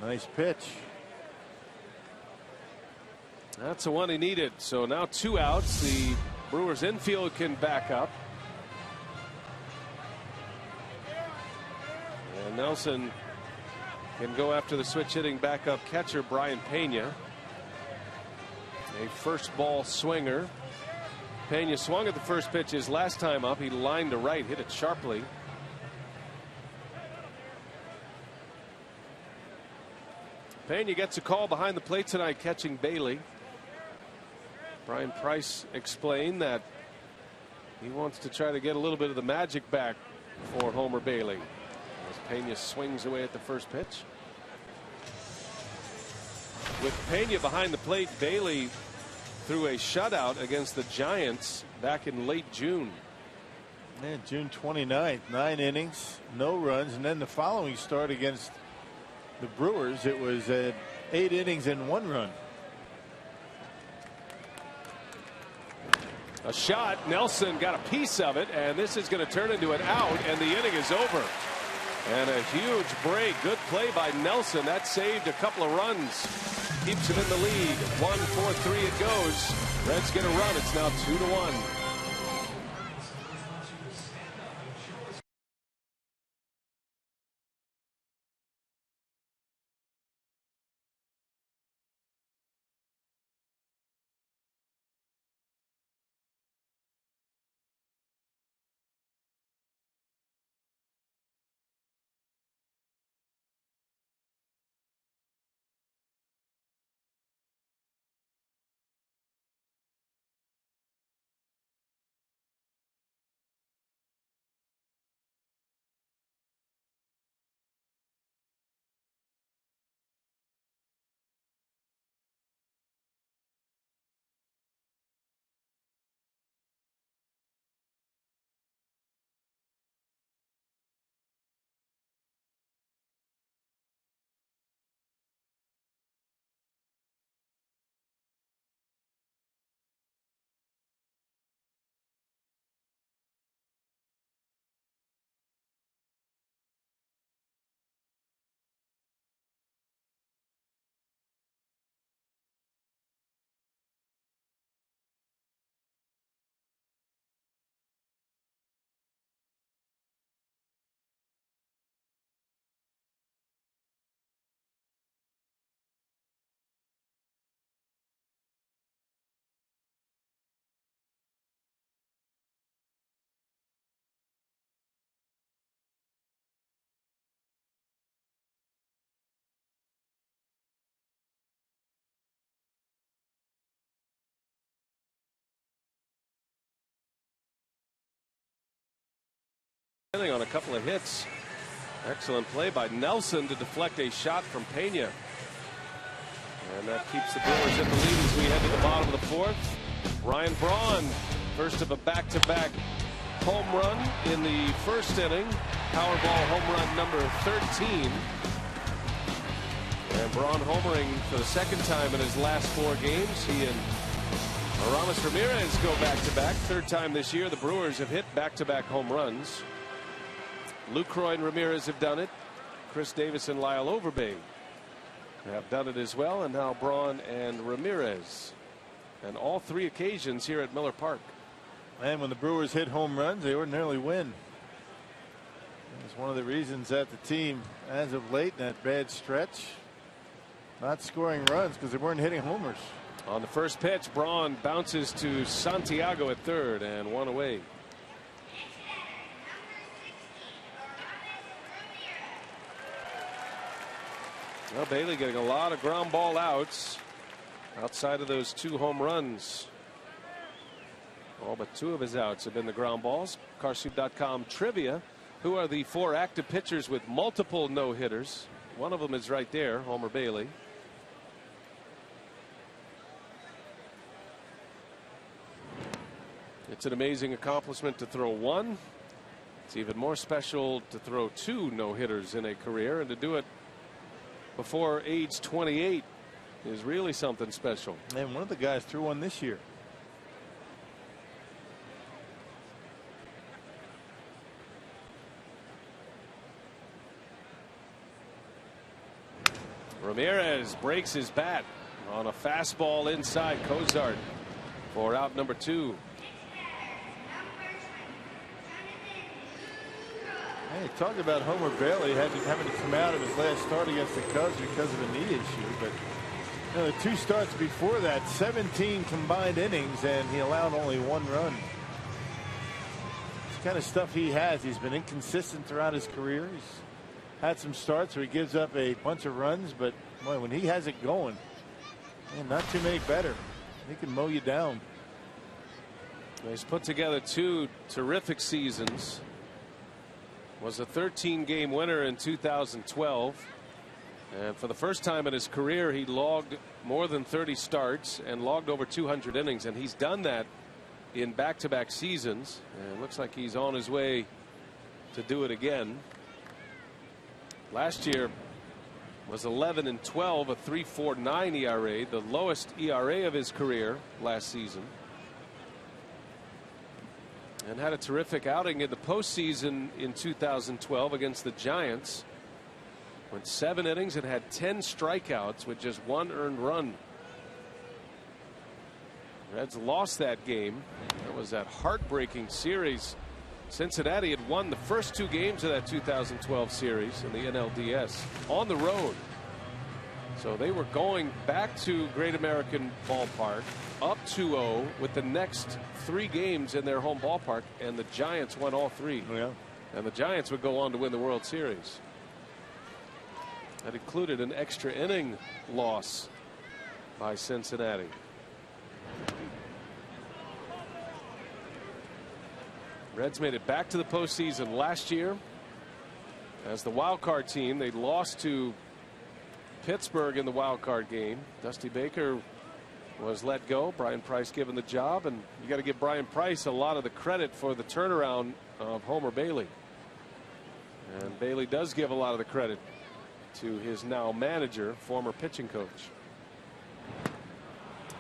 Nice pitch. That's the one he needed. So now 2 outs. The Brewers infield can back up. And Nelson can go after the switch hitting backup catcher Brian Pena. A first ball swinger. Pena swung at the first pitch his last time up. He lined to right, hit it sharply. Pena gets a call behind the plate tonight, catching Bailey. Brian Price explained that he wants to try to get a little bit of the magic back for Homer Bailey as Pena swings away at the first pitch. With Pena behind the plate, Bailey threw a shutout against the Giants back in late June. Yeah, June 29th, 9 innings, no runs, and then the following start against the Brewers, it was 8 innings and 1 run. A shot. Nelson got a piece of it, and this is going to turn into an out, and the inning is over. And a huge break. Good play by Nelson. That saved a couple of runs. Keeps him in the lead. 1-4-3 it goes. Reds get a run. It's now 2-1. On a couple of hits. Excellent play by Nelson to deflect a shot from Pena. And that keeps the Brewers in the lead as we head to the bottom of the 4th. Ryan Braun, first of a back-to-back home run in the first inning. Powerball home run number 13. And Braun homering for the second time in his last 4 games. He and Aramis Ramirez go back-to-back. Third time this year the Brewers have hit back-to-back home runs. Lucroy and Ramirez have done it. Chris Davis and Lyle Overbay have done it as well. And now Braun and Ramirez. And all 3 occasions here at Miller Park. And when the Brewers hit home runs, they ordinarily win. It's one of the reasons that the team, as of late, in that bad stretch, not scoring runs because they weren't hitting homers. On the first pitch, Braun bounces to Santiago at third and 1 away. Well, Bailey getting a lot of ground ball outs outside of those 2 home runs. All but 2 of his outs have been the ground balls. Carsoup.com trivia. Who are the 4 active pitchers with multiple no-hitters? One of them is right there, Homer Bailey. It's an amazing accomplishment to throw 1. It's even more special to throw 2 no-hitters in a career, and to do it before age 28 is really something special. And one of the guys threw 1 this year. Ramirez breaks his bat on a fastball inside Cozart for out number 2. Hey, talk about Homer Bailey having to come out of his last start against the Cubs because of a knee issue. But the 2 starts before that, 17 combined innings, and he allowed only 1 run. It's the kind of stuff he has. He's been inconsistent throughout his career. He's had some starts where he gives up a bunch of runs, but boy, when he has it going, man, not too many better. He can mow you down. He's put together 2 terrific seasons. Was a 13-game winner in 2012. And for the first time in his career, he logged more than 30 starts and logged over 200 innings. And he's done that in back-to-back seasons. And it looks like he's on his way to do it again. Last year was 11-12, a 3.49 ERA, the lowest ERA of his career last season. And had a terrific outing in the postseason in 2012 against the Giants. Went 7 innings and had 10 strikeouts with just 1 earned run. Reds lost that game. That was that heartbreaking series. Cincinnati had won the first 2 games of that 2012 series in the NLDS on the road. So they were going back to Great American Ballpark up 2-0 with the next 3 games in their home ballpark, and the Giants won all 3. Yeah. And the Giants would go on to win the World Series. That included an extra inning loss by Cincinnati. Reds made it back to the postseason last year as the wild card team. They lost to Pittsburgh in the wild card game. Dusty Baker was let go. Brian Price given the job, and you got to give Brian Price a lot of the credit for the turnaround of Homer Bailey. And Bailey does give a lot of the credit to his now manager, former pitching coach.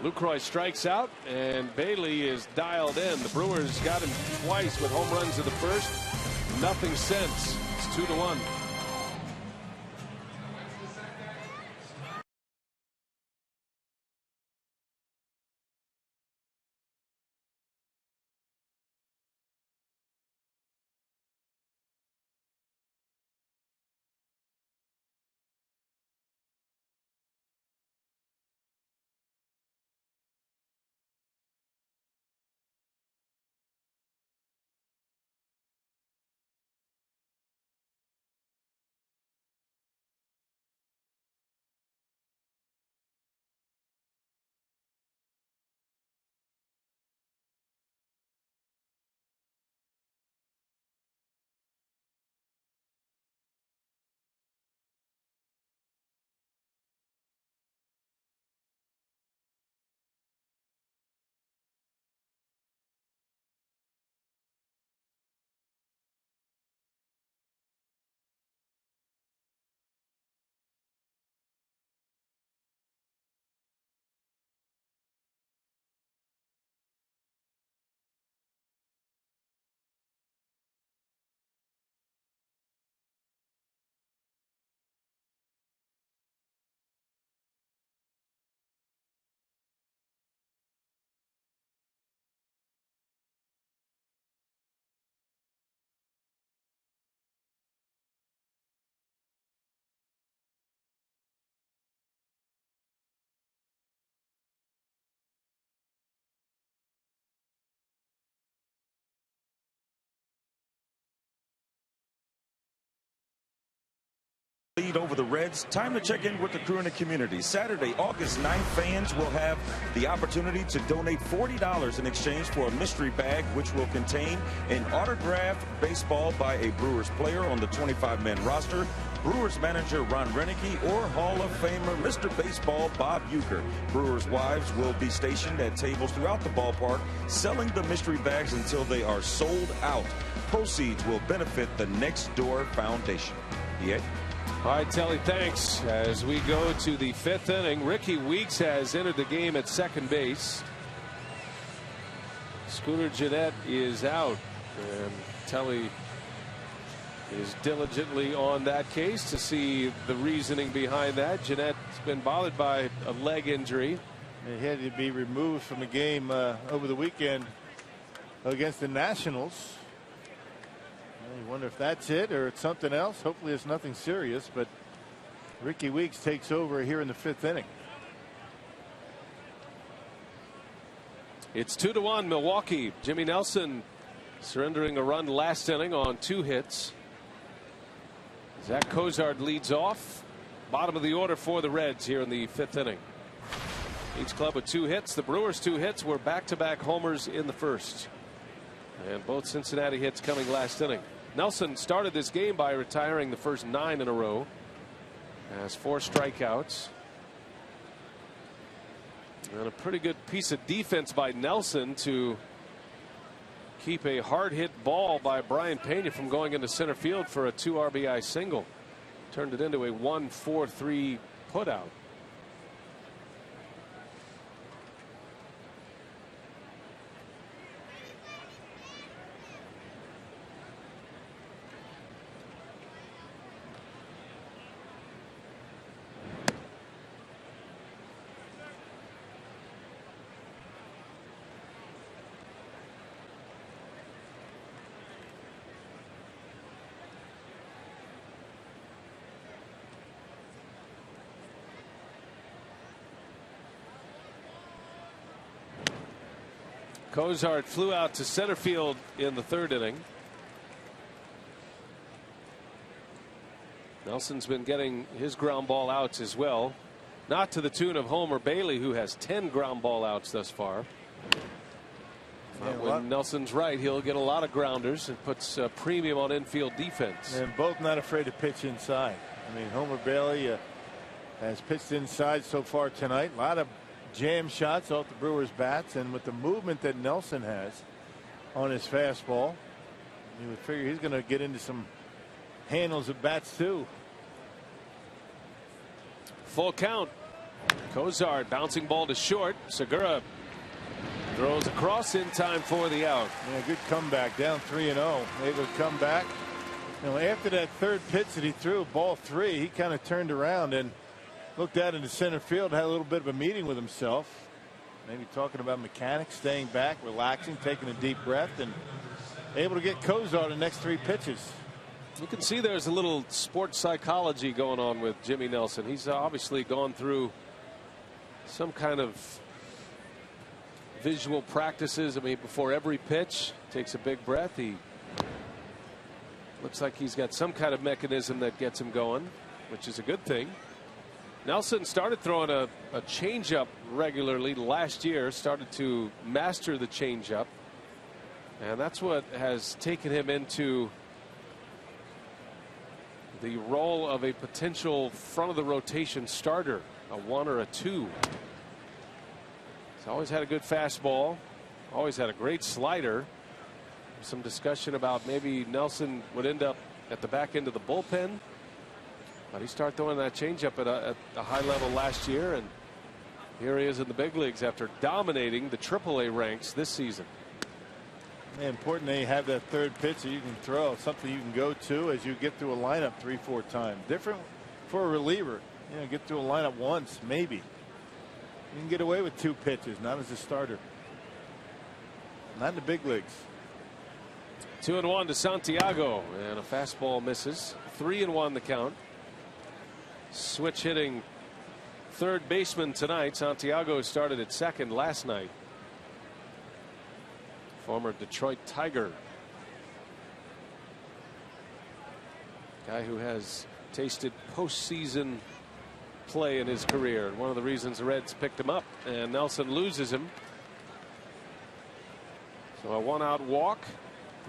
Lucroy strikes out, and Bailey is dialed in. The Brewers got him twice with home runs in the first. Nothing since. It's 2-1. lead over the Reds. Time to check in with the crew in the community. Saturday, August 9th, fans will have the opportunity to donate $40 in exchange for a mystery bag, which will contain an autographed baseball by a Brewers player on the 25-man roster, Brewers manager Ron Renicky, or Hall of Famer Mr. Baseball Bob Uecker. Brewers wives will be stationed at tables throughout the ballpark, selling the mystery bags until they are sold out. Proceeds will benefit the Next Door Foundation. Yeah. All right, Telly, thanks. As we go to the 5th inning, Ricky Weeks has entered the game at second base. Scooter Gennett is out, and Telly is diligently on that case to see the reasoning behind that. Gennett's been bothered by a leg injury. He had to be removed from the game over the weekend against the Nationals. You wonder if that's it or it's something else. Hopefully it's nothing serious, but Ricky Weeks takes over here in the 5th inning. It's 2-1 Milwaukee. Jimmy Nelson surrendering a run last inning on 2 hits. Zach Cozart leads off. Bottom of the order for the Reds here in the 5th inning. Each club with 2 hits. The Brewers' 2 hits were back-to-back homers in the first. And both Cincinnati hits coming last inning. Nelson started this game by retiring the first 9 in a row. Has 4 strikeouts. And a pretty good piece of defense by Nelson to keep a hard hit ball by Brian Pena from going into center field for a 2 RBI single. Turned it into a 1-4-3 putout. Cozart flew out to center field in the 3rd inning. Nelson's been getting his ground ball outs as well. Not to the tune of Homer Bailey, who has 10 ground ball outs thus far. When Nelson's right, he'll get a lot of grounders and puts a premium on infield defense. And both not afraid to pitch inside. I mean, Homer Bailey has pitched inside so far tonight. A lot of jam shots off the Brewers bats, and with the movement that Nelson has on his fastball, you would figure he's going to get into some handles of bats too. Full count. Cozart bouncing ball to short. Segura throws across in time for the out. Yeah, good comeback, down 3-0, able to come back. You know, after that 3rd pitch that he threw, ball 3, he kind of turned around and looked out into center field, had a little bit of a meeting with himself, maybe talking about mechanics, staying back, relaxing, taking a deep breath, and able to get Cozart the next 3 pitches. You can see there's a little sports psychology going on with Jimmy Nelson. He's obviously gone through some kind of visual practices. I mean, before every pitch, takes a big breath. He looks like he's got some kind of mechanism that gets him going, which is a good thing. Nelson started throwing a changeup regularly last year, started to master the changeup, and that's what has taken him into the role of a potential front of the rotation starter, a 1 or a 2. He's always had a good fastball, always had a great slider. Some discussion about maybe Nelson would end up at the back end of the bullpen. But he started throwing that changeup at a high level last year, and here he is in the big leagues after dominating the AAA ranks this season. Important that you have that 3rd pitch that you can throw, something you can go to as you get through a lineup 3-4 times. Different for a reliever. You know, get through a lineup once, maybe. You can get away with 2 pitches, not as a starter. Not in the big leagues. 2-1 to Santiago, and a fastball misses. 3-1 the count. Switch hitting 3rd baseman tonight. Santiago started at 2nd last night. Former Detroit Tiger. Guy who has tasted postseason play in his career. One of the reasons the Reds picked him up, and Nelson loses him. So a 1-out walk.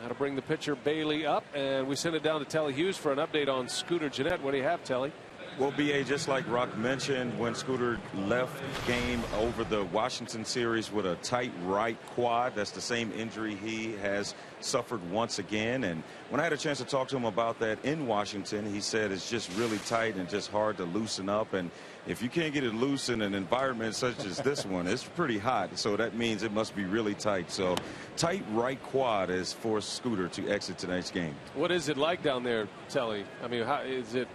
Now to bring the pitcher Bailey up, and we send it down to Telly Hughes for an update on Scooter Gennett. What do you have, Telly? Well, BA, just like Rock mentioned, when Scooter left game over the Washington series with a tight right quad, that's the same injury he has suffered once again. And when I had a chance to talk to him about that in Washington, he said it's just really tight and just hard to loosen up. And if you can't get it loose in an environment such as this one, it's pretty hot. So that means it must be really tight. So tight right quad has forced Scooter to exit tonight's game. What is it like down there, Telly? I mean, how is it?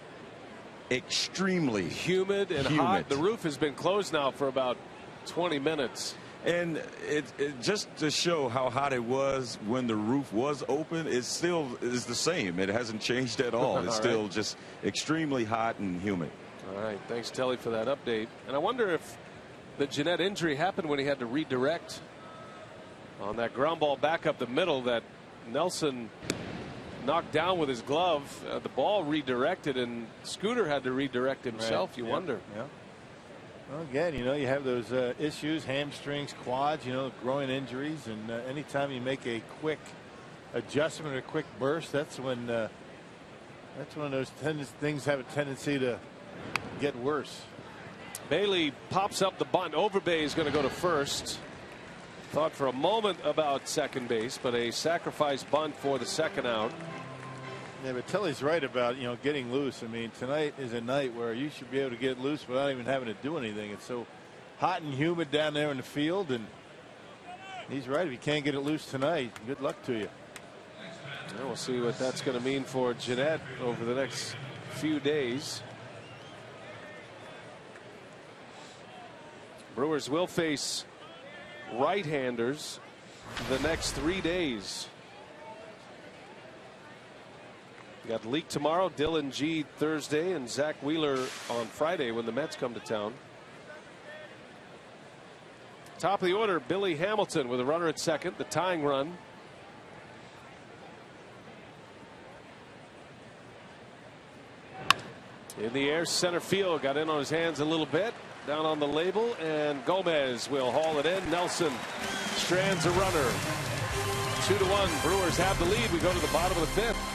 Extremely humid and hot. The roof has been closed now for about 20 minutes. And it just to show how hot it was when the roof was open, it still is the same. It hasn't changed at all. It's still just extremely hot and humid. All right. Thanks, Telly, for that update. And I wonder if the Gennett injury happened when he had to redirect on that ground ball back up the middle that Nelson knocked down with his glove. The ball redirected, and Scooter had to redirect himself. You wonder. Yeah. Well, again, you know, you have those issues, hamstrings, quads, you know, groin injuries, and anytime you make a quick adjustment or a quick burst, that's when those things have a tendency to get worse. Bailey pops up the bunt. Overbay is going to go to first. Thought for a moment about second base, but a sacrifice bunt for the second out. Yeah, but Telly's right about, you know, getting loose. I mean, tonight is a night where you should be able to get loose without even having to do anything. It's so hot and humid down there in the field, and he's right. If you can't get it loose tonight, good luck to you. Well, we'll see what that's going to mean for Gennett over the next few days. Brewers will face right-handers the next 3 days. You got Leake tomorrow, Dylan G Thursday, and Zach Wheeler on Friday when the Mets come to town. Top of the order, Billy Hamilton with a runner at second, the tying run. In the air, center field, got in on his hands a little bit. Down on the label, and Gomez will haul it in. Nelson strands a runner. 2-1. Brewers have the lead. We go to the bottom of the fifth.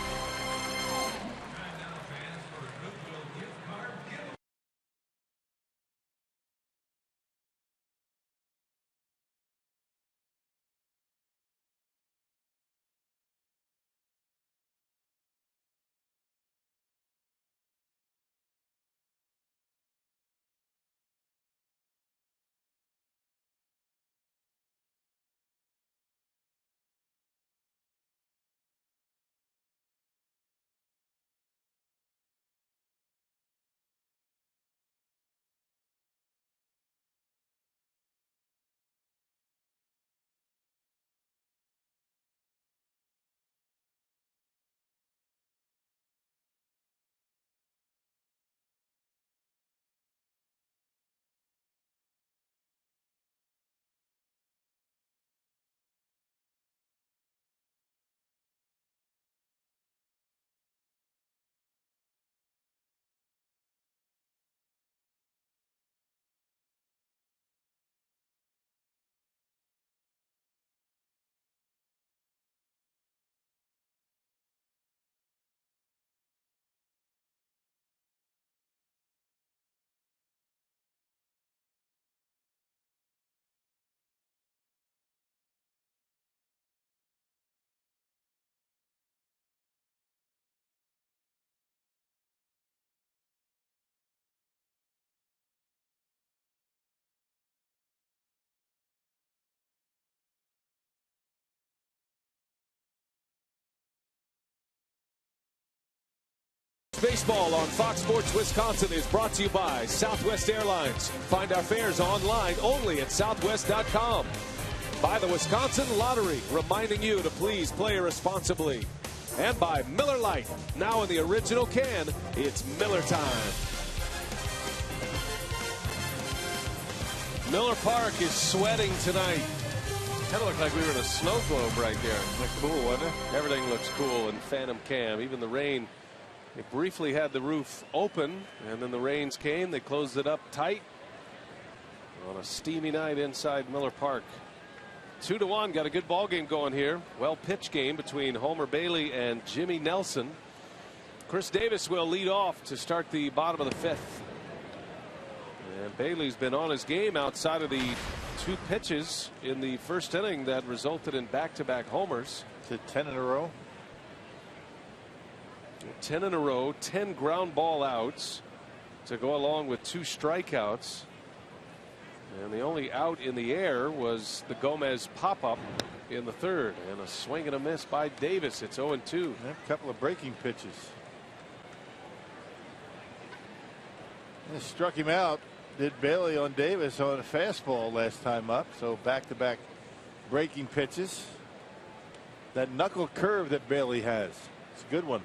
Baseball on Fox Sports Wisconsin is brought to you by Southwest Airlines. Find our fares online only at southwest.com. By the Wisconsin Lottery, reminding you to please play responsibly. And by Miller Lite, now in the original can, it's Miller time. Miller Park is sweating tonight. Kind of looked like we were in a snow globe right there. Looked cool, wasn't it? Everything looks cool in Phantom Cam. Even the rain They briefly had the roof open, and then the rains came. They closed it up tight on a steamy night inside Miller Park. 2-1. Got a good ball game going here. Well pitched game between Homer Bailey and Jimmy Nelson. Chris Davis will lead off to start the bottom of the 5th. And Bailey's been on his game outside of the 2 pitches in the first inning that resulted in back-to-back homers. To 10 in a row. 10 in a row, 10 ground ball outs to go along with 2 strikeouts. And the only out in the air was the Gomez pop-up in the 3rd, and a swing and a miss by Davis. It's 0-2. A couple of breaking pitches. And struck him out. Did Bailey on Davis on a fastball last time up. So back-to-back breaking pitches. That knuckle curve that Bailey has. It's a good one.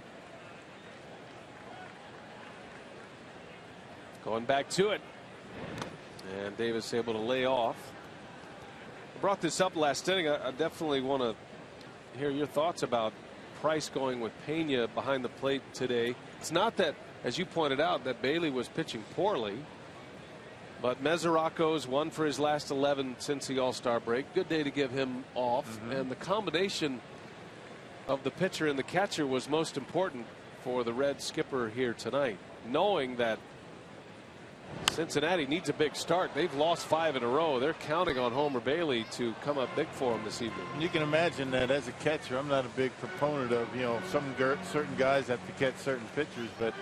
Going back to it. And Davis able to lay off. I brought this up last inning. I definitely want to hear your thoughts about Price going with Pena behind the plate today. It's not that, as you pointed out, that Bailey was pitching poorly. But Mesoraco's won for his last 11 since the All-Star break. Good day to give him off. And the combination of the pitcher and the catcher was most important for the Red skipper here tonight. Knowing that Cincinnati needs a big start. They've lost 5 in a row. They're counting on Homer Bailey to come up big for them this evening. You can imagine that as a catcher, I'm not a big proponent of, certain guys have to catch certain pitchers, but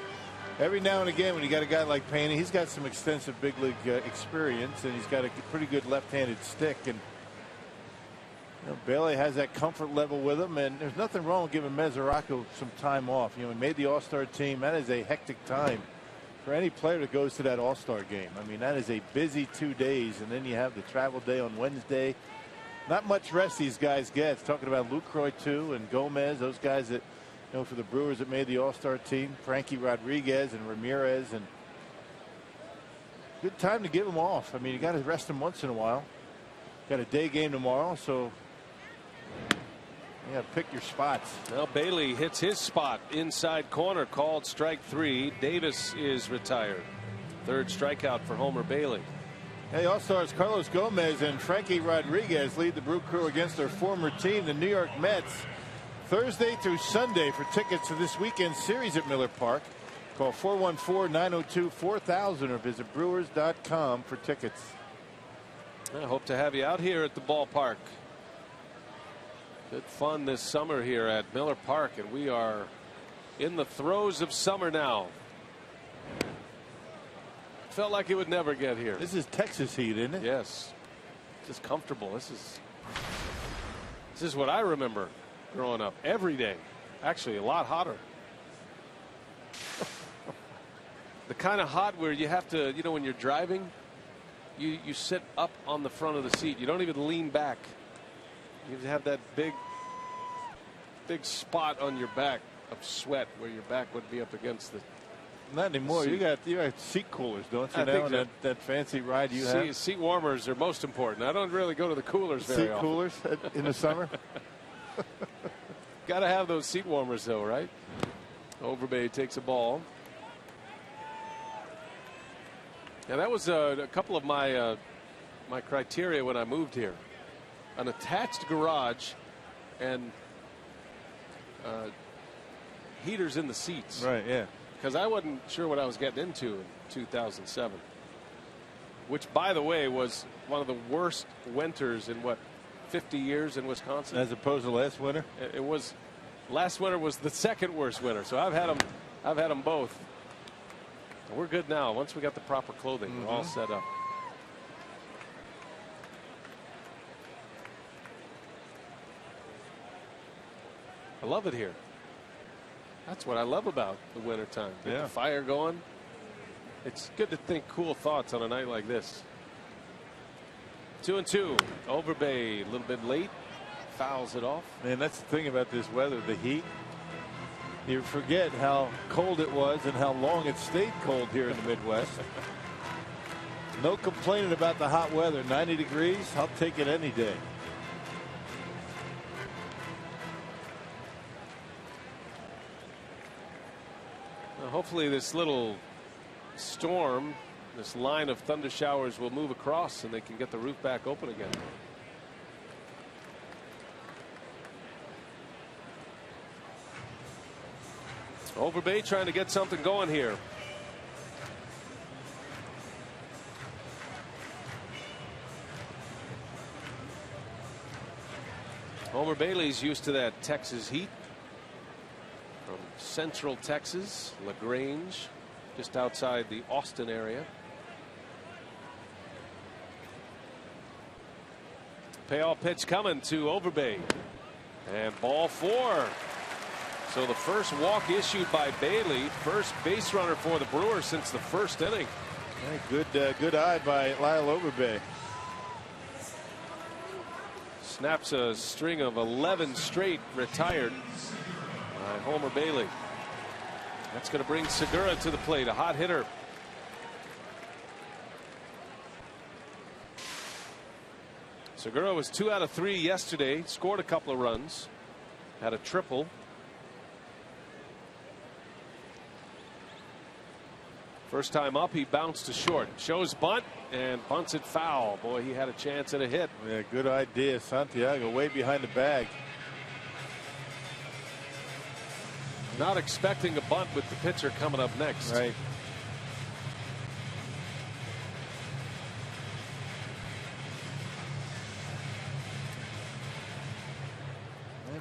every now and again when you got a guy like Pena, he's got some extensive big league experience, and he's got a pretty good left-handed stick, and Bailey has that comfort level with him, and there's nothing wrong with giving Mesoraco some time off. He made the All-Star team. That is a hectic time for any player that goes to that All-Star game. I mean, that is a busy 2 days, and then you have the travel day on Wednesday. Not much rest these guys get. Talking about Lucroy too, and Gomez, those guys that, for the Brewers that made the All-Star team, Frankie Rodriguez and Ramirez, and good time to give them off. I mean, you got to rest them once in a while. Got a day game tomorrow, so you got to pick your spots. Well, Bailey hits his spot inside corner, called strike 3. Davis is retired. 3rd strikeout for Homer Bailey. Hey, All-Stars Carlos Gomez and Frankie Rodriguez lead the Brew Crew against their former team, the New York Mets, Thursday through Sunday. For tickets to this weekend series at Miller Park, call 414-902-4000 or visit brewers.com for tickets. I hope to have you out here at the ballpark. Good fun this summer here at Miller Park, and we are in the throes of summer now. Felt like it would never get here. This is Texas heat, isn't it? Yes. Just comfortable. This is what I remember growing up every day. Actually, a lot hotter. The kind of hot where you have to, when you're driving, you sit up on the front of the seat. You don't even lean back. You have that big spot on your back of sweat where your back would be up against the. Not anymore. Seat. You got seat coolers, don't you? I think that fancy ride you have. Seat warmers are most important. I don't really go to the coolers very often. Seat coolers in the summer. Got to have those seat warmers, though, right? Overbay takes a ball. Yeah, that was a couple of my my criteria when I moved here. An attached garage and heaters in the seats. Right, yeah. Because I wasn't sure what I was getting into in 2007. Which, by the way, was one of the worst winters in, 50 years in Wisconsin? As opposed to last winter? It was. Last winter was the second worst winter. So I've had them both. We're good now. Once we got the proper clothing, we're all set up. I love it here. That's what I love about the wintertime. Get the fire going. It's good to think cool thoughts on a night like this. 2-2. Overbay a little bit late. Fouls it off. Man, that's the thing about this weather, the heat. You forget how cold it was and how long it stayed cold here in the Midwest. No complaining about the hot weather. 90 degrees. I'll take it any day. hopefully this little storm, this line of thunder showers, will move across and they can get the roof back open again. Overbay trying to get something going here. Homer Bailey's used to that Texas heat from Central Texas, LaGrange, just outside the Austin area. Payoff pitch coming to Overbay, and ball 4. So the first walk issued by Bailey, first base runner for the Brewers since the first inning. Good eye by Lyle Overbay. Snaps a string of 11 straight retired by Homer Bailey. That's going to bring Segura to the plate, a hot hitter. Segura was 2 out of 3 yesterday, scored a couple of runs, had a triple. First time up, he bounced to short, shows bunt, and bunts it foul. Boy, he had a chance at a hit. Yeah, good idea. Santiago way behind the bag. Not expecting a bunt with the pitcher coming up next. Right.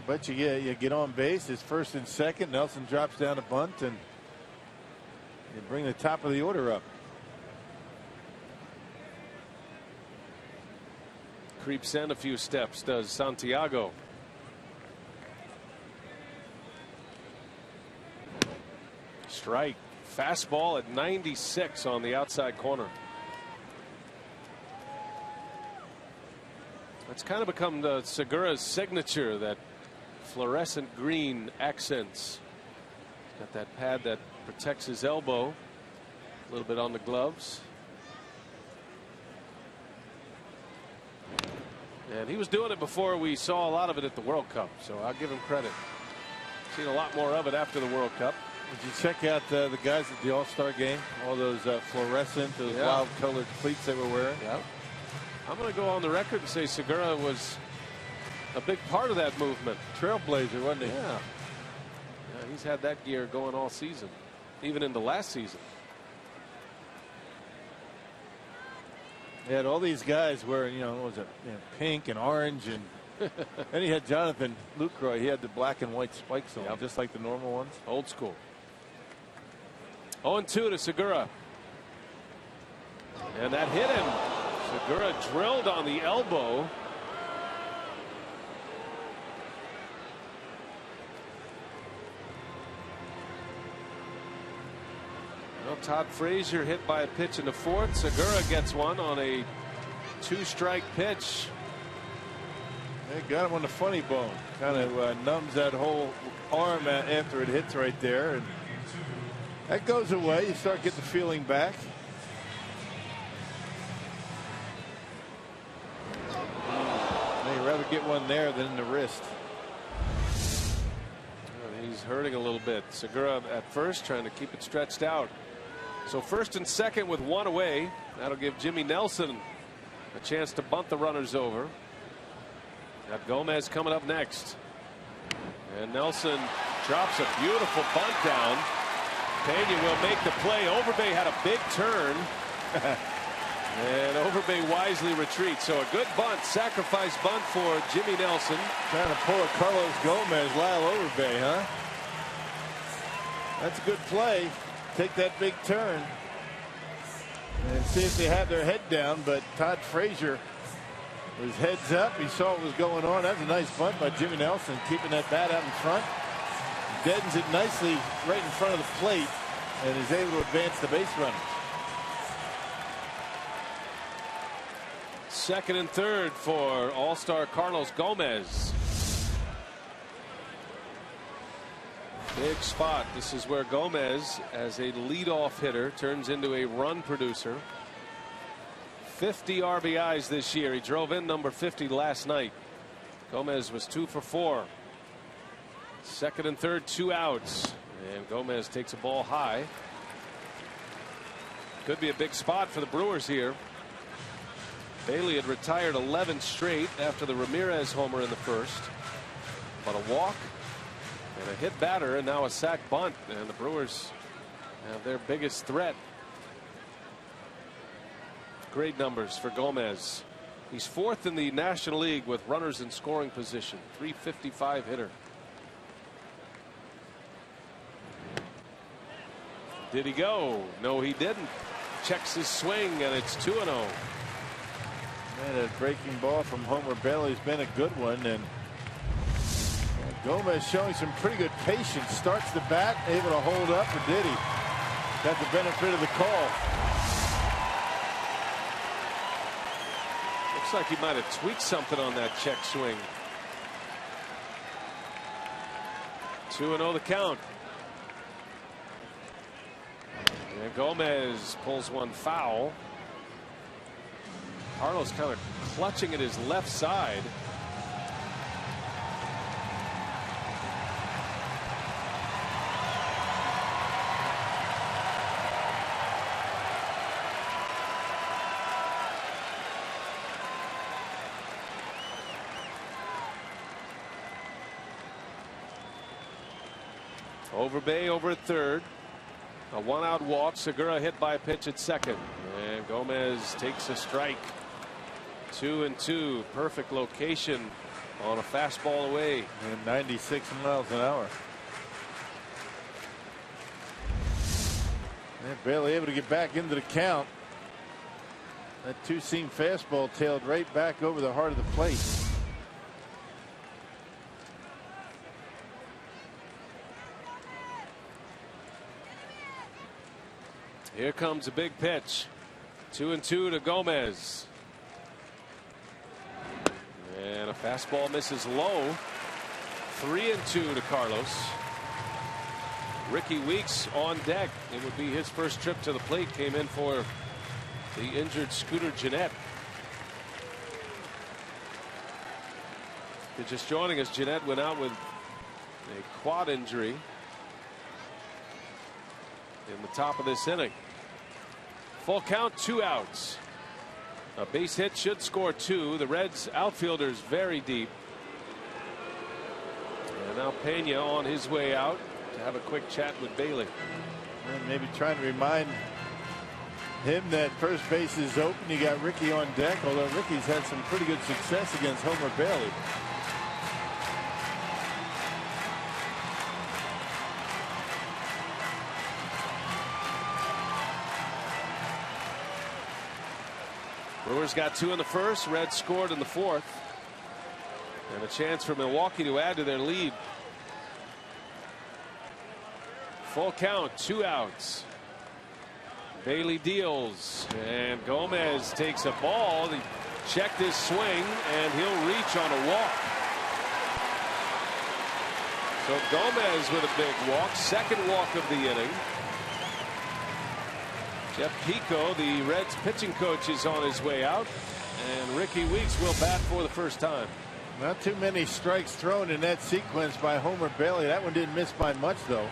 But you get on base. It's first and second. Nelson drops down a bunt, and you bring the top of the order up. Creeps in a few steps, does Santiago. Strike. Fastball at 96 on the outside corner. That's kind of become the Segura's signature, that fluorescent green accents. Got that pad that protects his elbow, a little bit on the gloves. And he was doing it before we saw a lot of it at the World Cup, so I'll give him credit. Seen a lot more of it after the World Cup. Did you check out the guys at the All-Star game? All those fluorescent, those wild colored cleats they were wearing? Yeah. I'm going to go on the record and say Segura was a big part of that movement. Trailblazer, wasn't he? Yeah. He's had that gear going all season, even in the last season. He had all these guys wearing, what was it, pink and orange, and then he had Jonathan Lucroy. He had the black and white spikes on, just like the normal ones. Old school. 0-2 to Segura. And that hit him. Segura drilled on the elbow. Well, Todd Frazier hit by a pitch in the fourth. Segura gets one on a 2-strike pitch. They got him on the funny bone. Kind of numbs that whole arm after it hits right there. And that goes away. You start getting the feeling back. You'd rather get one there than in the wrist. He's hurting a little bit. Segura at first trying to keep it stretched out. So first and second with one away. That'll give Jimmy Nelson a chance to bunt the runners over. Got Gomez coming up next. And Nelson drops a beautiful bunt down. Pena will make the play. Overbay had a big turn. And Overbay wisely retreats. So a good bunt, sacrifice bunt for Jimmy Nelson. Trying to pull a Carlos Gomez, Lyle Overbay, huh? That's a good play. Take that big turn. And see if they have their head down, but Todd Frazier was heads up. He saw what was going on. That's a nice bunt by Jimmy Nelson, keeping that bat out in front. Deadens it nicely right in front of the plate and is able to advance the base runner. Second and third for All-Star Carlos Gomez. Big spot. This is where Gomez, as a leadoff hitter, turns into a run producer. 50 RBIs this year. He drove in number 50 last night. Gomez was 2 for 4. Second and third, 2 outs. And Gomez takes a ball high. Could be a big spot for the Brewers here. Bailey had retired 11 straight after the Ramirez homer in the first. But a walk and a hit batter and now a sac bunt. And the Brewers have their biggest threat. Great numbers for Gomez. He's 4th in the National League with runners in scoring position. .355 hitter. Did he go? No, he didn't. Checks his swing, and it's 2-0. Man, that breaking ball from Homer Bailey's been a good one, and Gomez showing some pretty good patience. Starts the bat, able to hold up, or did he? Got the benefit of the call. Looks like he might have tweaked something on that check swing. 2-0 the count. And Gomez pulls one foul. Carlos kind of clutching at his left side. Overbay over at third. A 1-out walk. Segura hit by a pitch at second. And Gomez takes a strike. 2-2. Perfect location on a fastball away. And 96 miles an hour. And barely able to get back into the count. That two-seam fastball tailed right back over the heart of the plate. Here comes a big pitch. 2-2 to Gomez. And a fastball misses low. 3-2 to Carlos. Ricky Weeks on deck. It would be his first trip to the plate. Came in for the injured Scooter Gennett. If you're just joining us, Gennett went out with a quad injury in the top of this inning. Full count, 2 outs. A base hit should score 2. The Reds outfielders very deep. And now Pena on his way out to have a quick chat with Bailey. And maybe trying to remind him that first base is open. You got Ricky on deck, although Ricky's had some pretty good success against Homer Bailey. Brewers got 2 in the first. Reds scored in the 4th. And a chance for Milwaukee to add to their lead. Full count, 2 outs. Bailey deals, and Gomez takes a ball. He checked his swing, and he'll reach on a walk. So Gomez with a big walk, 2nd walk of the inning. Jeff Pico, the Reds pitching coach, is on his way out, and Ricky Weeks will bat for the first time. Not too many strikes thrown in that sequence by Homer Bailey. That one didn't miss by much, though.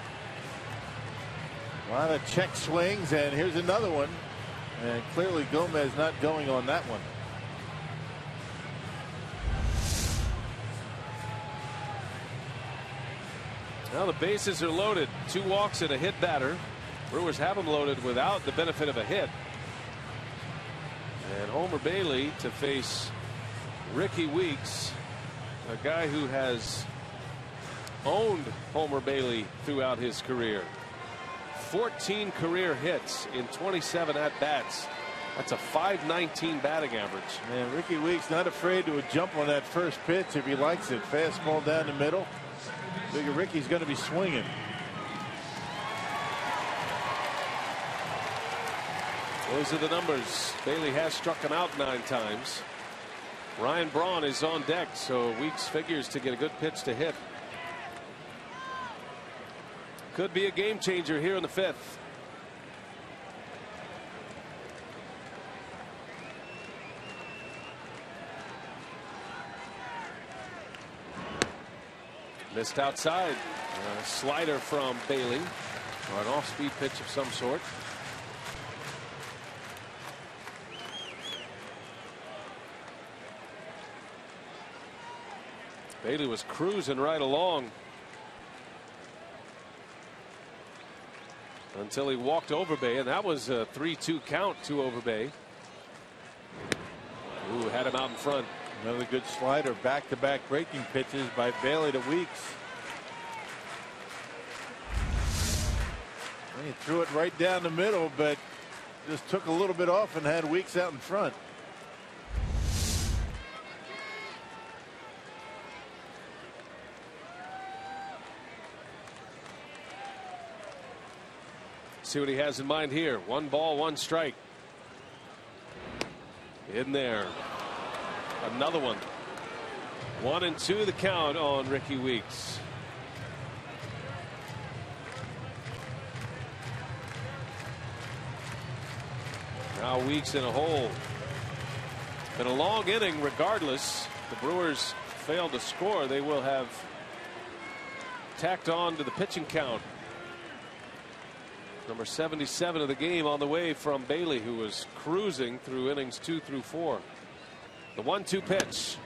A lot of check swings, and here's another one. And clearly Gomez not going on that one. Now the bases are loaded. 2 walks and a hit batter. Brewers have them loaded without the benefit of a hit. And Homer Bailey to face Ricky Weeks, a guy who has owned Homer Bailey throughout his career. 14 career hits in 27 at-bats. That's a .519 batting average. Man, Ricky Weeks not afraid to jump on that first pitch if he likes it. Fastball down the middle. Figure Ricky's going to be swinging. Those are the numbers. Bailey has struck him out 9 times. Ryan Braun is on deck, so Weeks figures to get a good pitch to hit. Could be a game changer here in the 5th. Missed outside, Slider from Bailey, or an off-speed pitch of some sort. Bailey was cruising right along until he walked Overbay, and that was a 3-2 count to Overbay. Ooh, had him out in front. Another good slider. Back-to-back breaking pitches by Bailey to Weeks. And he threw it right down the middle, but just took a little bit off and had Weeks out in front. See what he has in mind here. 1 ball, 1 strike. In there. Another one. 1-2 the count on Ricky Weeks. Now Weeks in a hole. Been a long inning regardless. The Brewers fail to score. They will have tacked on to the pitching count. Number 77 of the game on the way from Bailey, who was cruising through innings 2 through 4. The 1-2 pitch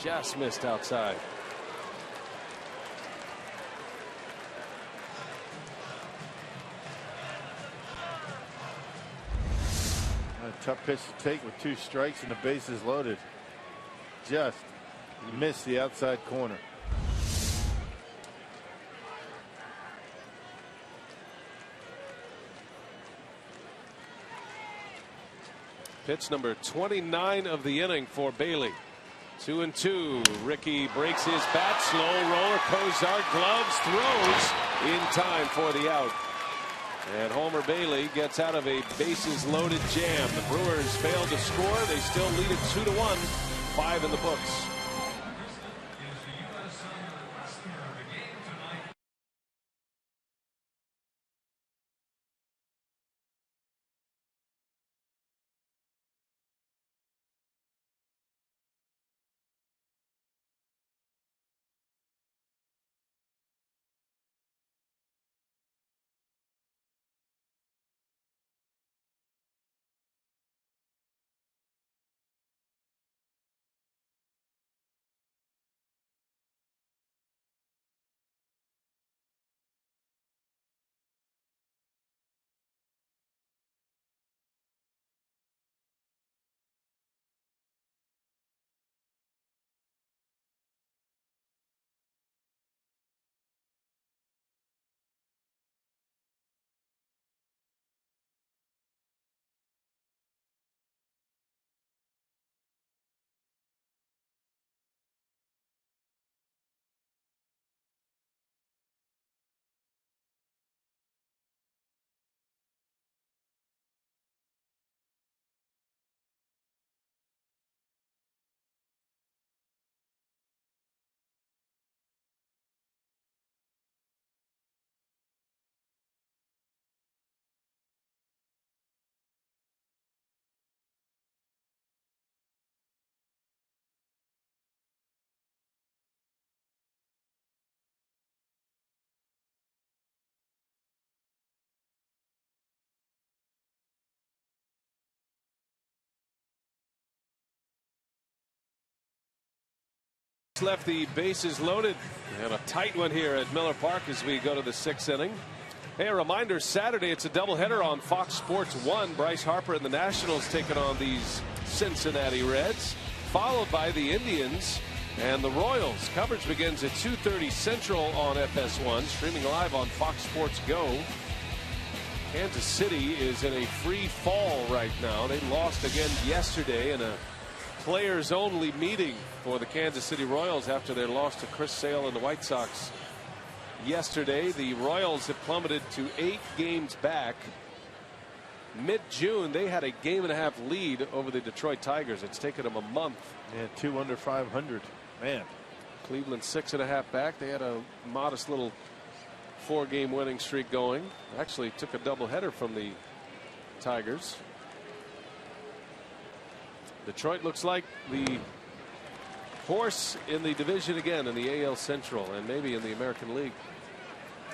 just missed outside. A tough pitch to take with 2 strikes and the bases loaded. Just missed the outside corner. Pitch number 29 of the inning for Bailey. 2-2. Ricky breaks his bat. Slow roller. Cozart gloves. Throws in time for the out. And Homer Bailey gets out of a bases loaded jam. The Brewers fail to score. They still lead it 2-1. 5 in the books. Left the bases loaded, and a tight one here at Miller Park as we go to the 6th inning. Hey, a reminder, Saturday it's a doubleheader on Fox Sports 1. Bryce Harper and the Nationals taking on these Cincinnati Reds, followed by the Indians and the Royals. Coverage begins at 2:30 Central on FS1, streaming live on Fox Sports Go. Kansas City is in a free fall right now. They lost again yesterday in a players only meeting for the Kansas City Royals after their loss to Chris Sale and the White Sox yesterday. The Royals have plummeted to 8 games back. Mid-June they had a 1.5 game lead over the Detroit Tigers. It's taken them a month. Yeah, 2 under 500. Man. Cleveland 6.5 back. They had a modest little 4-game winning streak going. Actually took a doubleheader from the Tigers. Detroit looks like the horse in the division again in the AL Central and maybe in the American League.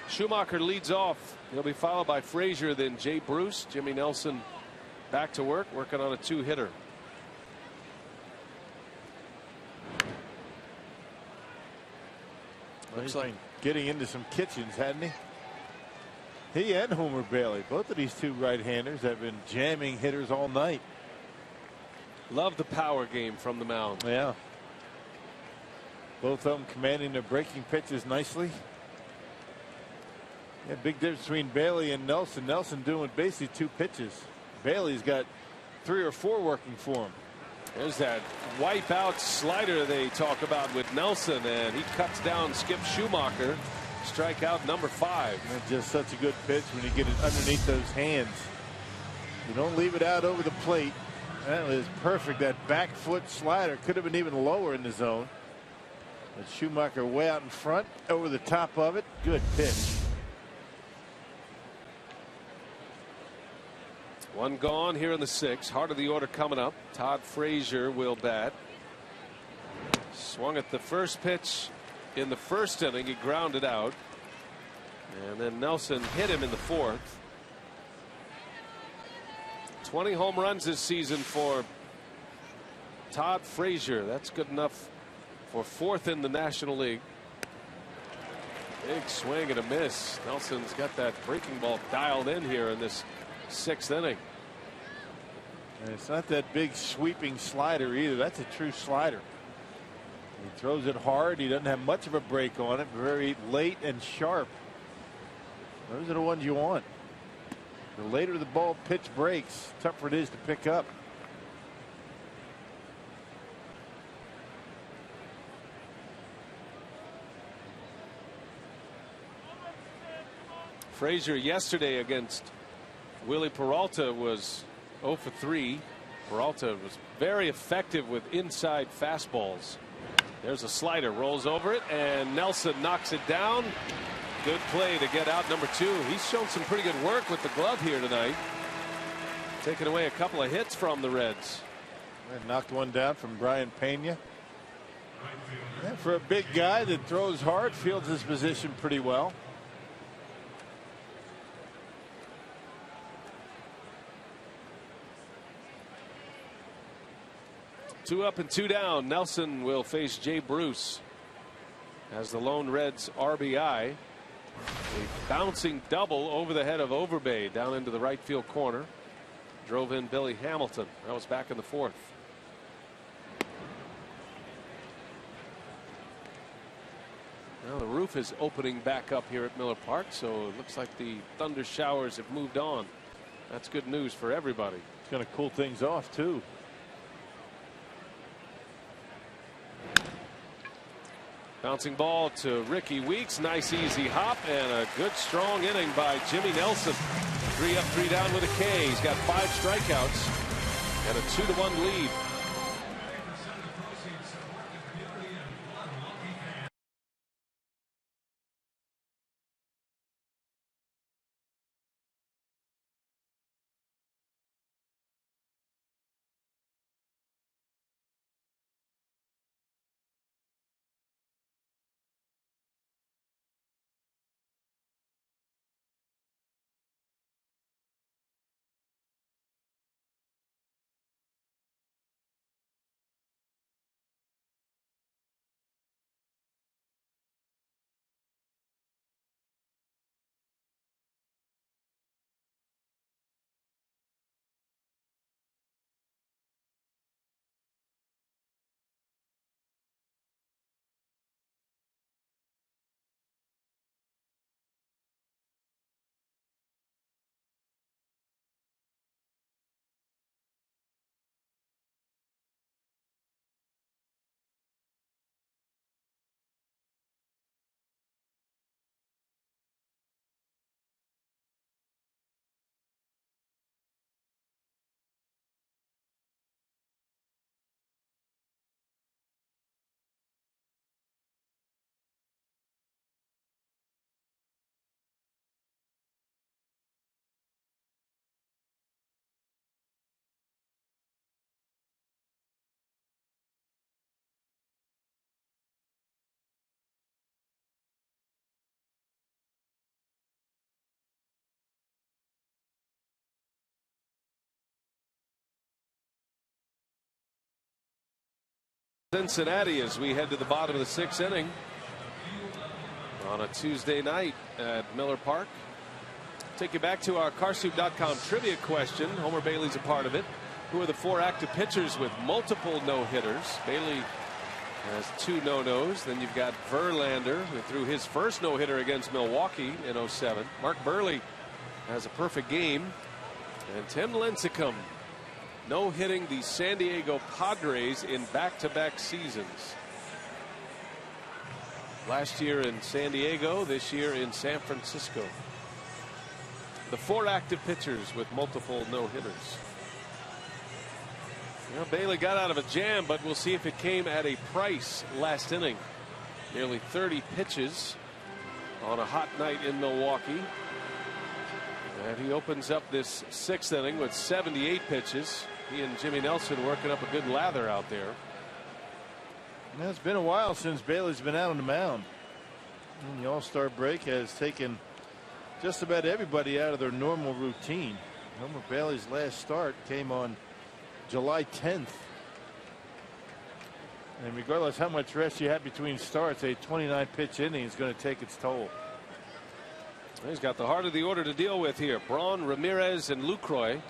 Schumacher leads off. He'll be followed by Frazier, then Jay Bruce. Jimmy Nelson back to work, working on a 2-hitter. Looks like getting into some kitchens, hadn't he? He and Homer Bailey, both of these two right-handers, have been jamming hitters all night. Love the power game from the mound. Yeah. Both of them commanding their breaking pitches nicely. Yeah, big difference between Bailey and Nelson. Nelson doing basically 2 pitches. Bailey's got 3 or 4 working for him. There's that wipeout slider they talk about with Nelson, and he cuts down Skip Schumacher. Strikeout number 5. That's just such a good pitch when you get it underneath those hands. You don't leave it out over the plate. That was perfect. That back foot slider could have been even lower in the zone. But Schumacher way out in front, over the top of it. Good pitch. 1 gone here in the 6th. Heart of the order coming up. Todd Frazier will bat. Swung at the first pitch in the 1st inning. He grounded out. And then Nelson hit him in the 4th. 20 home runs this season for Todd Frazier. That's good enough for 4th in the National League. Big swing and a miss. Nelson's got that breaking ball dialed in here in this 6th inning. And it's not that big sweeping slider either. That's a true slider. He throws it hard. He doesn't have much of a break on it. Very late and sharp. Those are the ones you want. The later the ball pitch breaks, the tougher it is to pick up. Frazier yesterday against Willie Peralta was 0 for 3. Peralta was very effective with inside fastballs. There's a slider, rolls over it, and Nelson knocks it down. Good play to get out number 2. He's shown some pretty good work with the glove here tonight. Taking away a couple of hits from the Reds. And knocked one down from Brian Pena. Yeah, for a big guy that throws hard, fields his position pretty well. Two up and 2 down. Nelson will face Jay Bruce as the lone Reds RBI. A bouncing double over the head of Overbay down into the right field corner. Drove in Billy Hamilton. That was back in the 4th. Now the roof is opening back up here at Miller Park, so it looks like the thunder showers have moved on. That's good news for everybody. It's going to cool things off too. Bouncing ball to Ricky Weeks. Nice easy hop and a good strong inning by Jimmy Nelson. 3 up 3 down with a K. He's got 5 strikeouts and a 2-1 lead. Cincinnati as we head to the bottom of the 6th inning on a Tuesday night at Miller Park. Take you back to our Carsoup.com trivia question. Homer Bailey's a part of it. Who are the 4 active pitchers with multiple no-hitters? Bailey has 2 no-nos. Then you've got Verlander, who threw his first no-hitter against Milwaukee in '07. Mark Burley has a perfect game. And Tim Lincecum no-hitting the San Diego Padres in back-to-back seasons. Last year in San Diego, this year in San Francisco. The 4 active pitchers with multiple no-hitters. You know, Bailey got out of a jam, but we'll see if it came at a price last inning. Nearly 30 pitches on a hot night in Milwaukee. And he opens up this 6th inning with 78 pitches. He and Jimmy Nelson working up a good lather out there. Now, it's been a while since Bailey's been out on the mound. And the All-Star break has taken just about everybody out of their normal routine. Homer Bailey's last start came on July 10th. And regardless how much rest you had between starts, a 29-pitch inning is going to take its toll. He's got the heart of the order to deal with here. Braun, Ramirez, and Lucroy.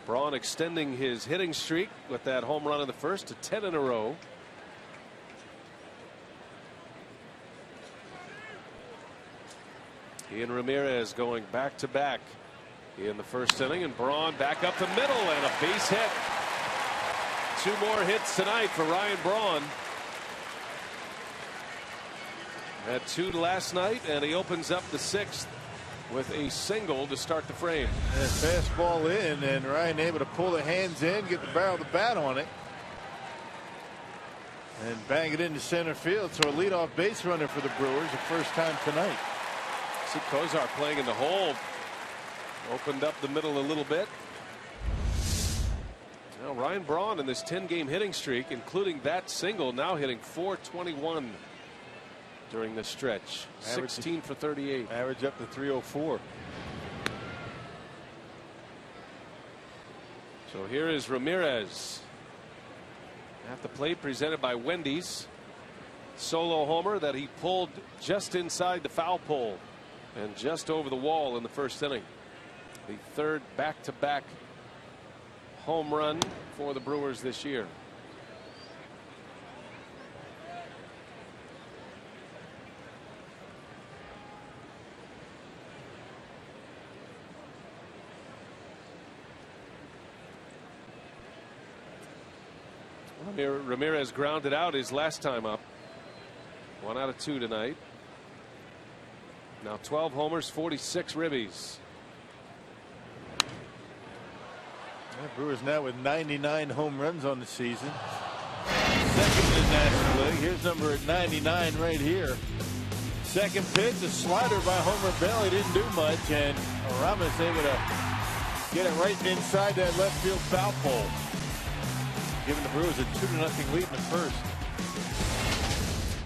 Braun extending his hitting streak with that home run in the first to 10 in a row. He and Ramirez going back to back in the first inning, and Braun back up the middle and a base hit. 2 more hits tonight for Ryan Braun. Had 2 last night, and he opens up the 6th with a single to start the frame. And fastball in, and Ryan able to pull the hands in, get the barrel of the bat on it, and bang it into center field. So a leadoff base runner for the Brewers, the first time tonight. See Kozar playing in the hole. Opened up the middle a little bit. Now Ryan Braun in this 10-game hitting streak, including that single, now hitting .421 during the stretch. 16 for 38. Average up to .304. So here is Ramirez at the plate, presented by Wendy's. Solo homer that he pulled just inside the foul pole and just over the wall in the first inning. The 3rd back-to-back home run for the Brewers this year. Ramirez grounded out his last time up. 1 out of 2 tonight. Now 12 homers, 46 ribbies. Brewers now with 99 home runs on the season. 2nd in the National League. Here's number 99 right here. 2nd pitch, a slider by Homer Bailey, didn't do much, and Ramos able to get it right inside that left field foul pole, giving the Brewers a 2-0 lead in the first.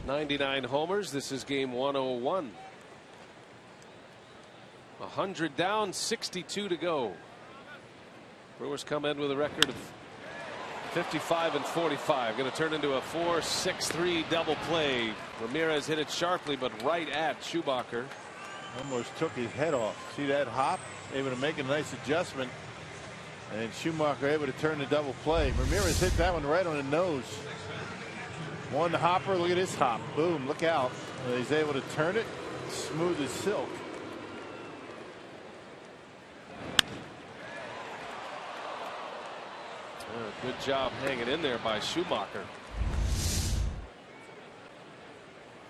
99 homers. This is game 101. 100 down, 62 to go. Brewers come in with a record of 55 and 45. Going to turn into a 4-6-3 double play. Ramirez hit it sharply, but right at Schumacher. Almost took his head off. See that hop? Able to make a nice adjustment. And Schumacher able to turn the double play. Ramirez hit that one right on the nose. One hopper. Look at this hop. Boom. Look out. And he's able to turn it smooth as silk. Good job hanging in there by Schumacher.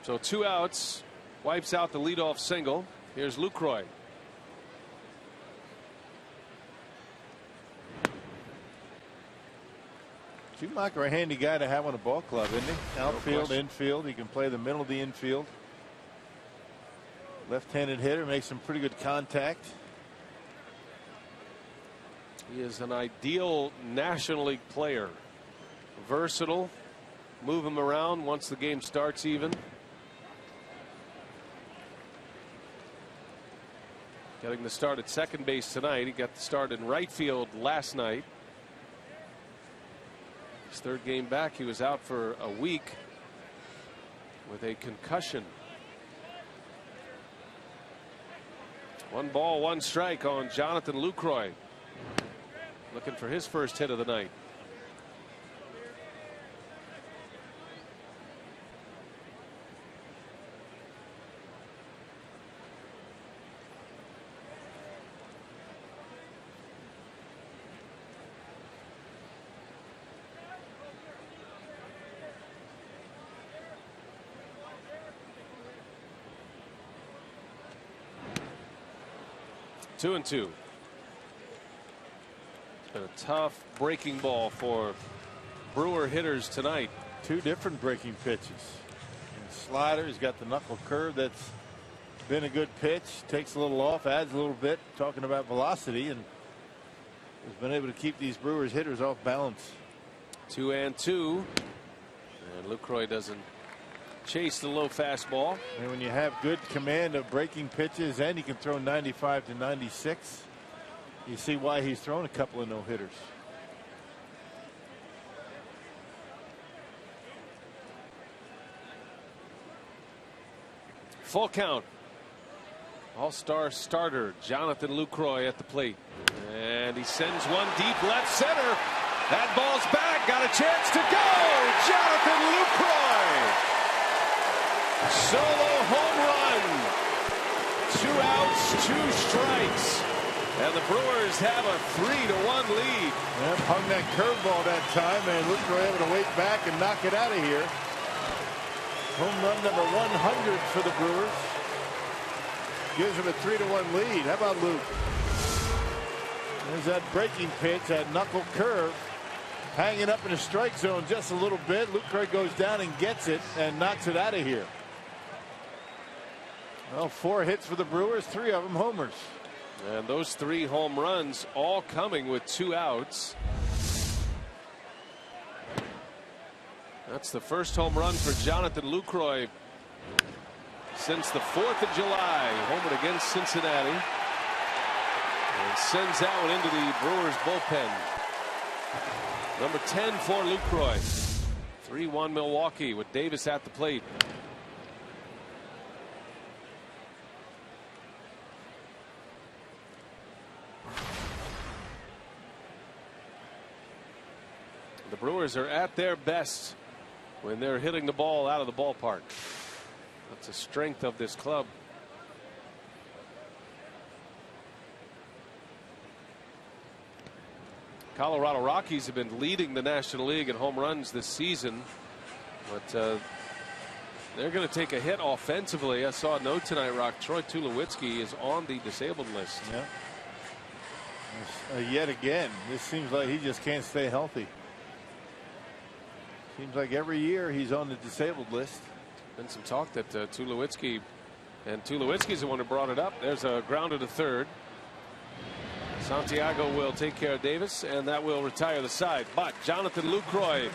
So 2 outs. Wipes out the leadoff single. Here's Lucroy. Schumacher, a handy guy to have on a ball club, isn't he? Outfield, infield. He can play the middle of the infield. Left-handed hitter, makes some pretty good contact. He is an ideal National League player. Versatile, move him around once the game starts even. Getting the start at second base tonight. He got the start in right field last night. His third game back, he was out for a week with a concussion. 1 ball, 1 strike on Jonathan Lucroy. Looking for his first hit of the night. Two and two. It's been a tough breaking ball for Brewer hitters tonight. 2 different breaking pitches. And slider, he's got the knuckle curve that's been a good pitch. Takes a little off, adds a little bit. Talking about velocity, and has been able to keep these Brewers hitters off balance. 2 and 2. And Lucroy doesn't chase the low fastball. And when you have good command of breaking pitches and he can throw 95 to 96, you see why he's thrown a couple of no-hitters. Full count. All-star starter Jonathan Lucroy at the plate. And he sends one deep left center. That ball's back. Got a chance to go. Jonathan Lucroy. Solo home run. 2 outs, 2 strikes. And the Brewers have a 3-1 lead. Yep, hung that curveball that time, and Lucroy able to wait back and knock it out of here. Home run number 100 for the Brewers. Gives him a 3-1 lead. How about Luke? There's that breaking pitch, that knuckle curve. Hanging up in the strike zone just a little bit. Lucroy goes down and gets it and knocks it out of here. Well, 4 hits for the Brewers, 3 of them homers. And those 3 home runs all coming with 2 outs. That's the first home run for Jonathan Lucroy since the 4th of July. Homered against Cincinnati. And sends that one into the Brewers bullpen. Number 10 for Lucroy. 3-1 Milwaukee with Davis at the plate. The Brewers are at their best when they're hitting the ball out of the ballpark. That's the strength of this club. Colorado Rockies have been leading the National League in home runs this season, but they're going to take a hit offensively. I saw a note tonight, Rock. Troy Tulowitzki is on the disabled list. Yeah. Yet again, this seems like he just can't stay healthy. Seems like every year he's on the disabled list. Been some talk that Tulowitzki, and Tulowitzki's the one who brought it up. There's a grounder to third. Santiago will take care of Davis, and that will retire the side. But Jonathan Lucroy,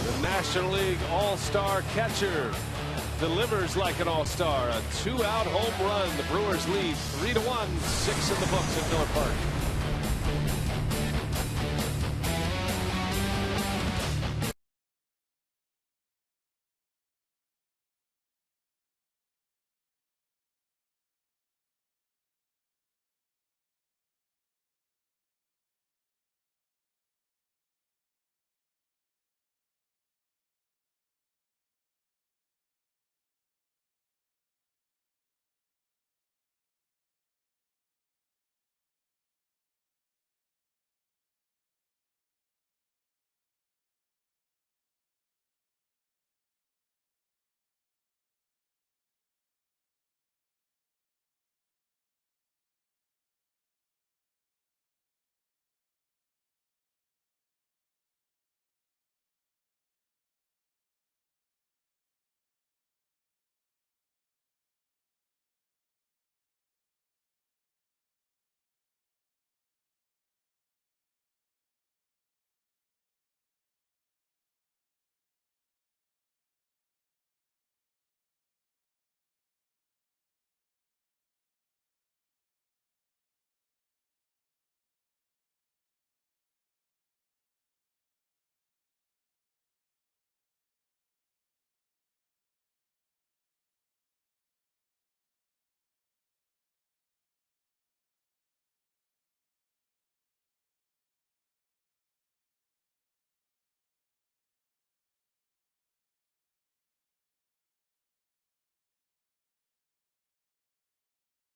the National League All-Star catcher, delivers like an all-star. A 2-out home run. The Brewers lead 3-1. 6 in the books at Miller Park.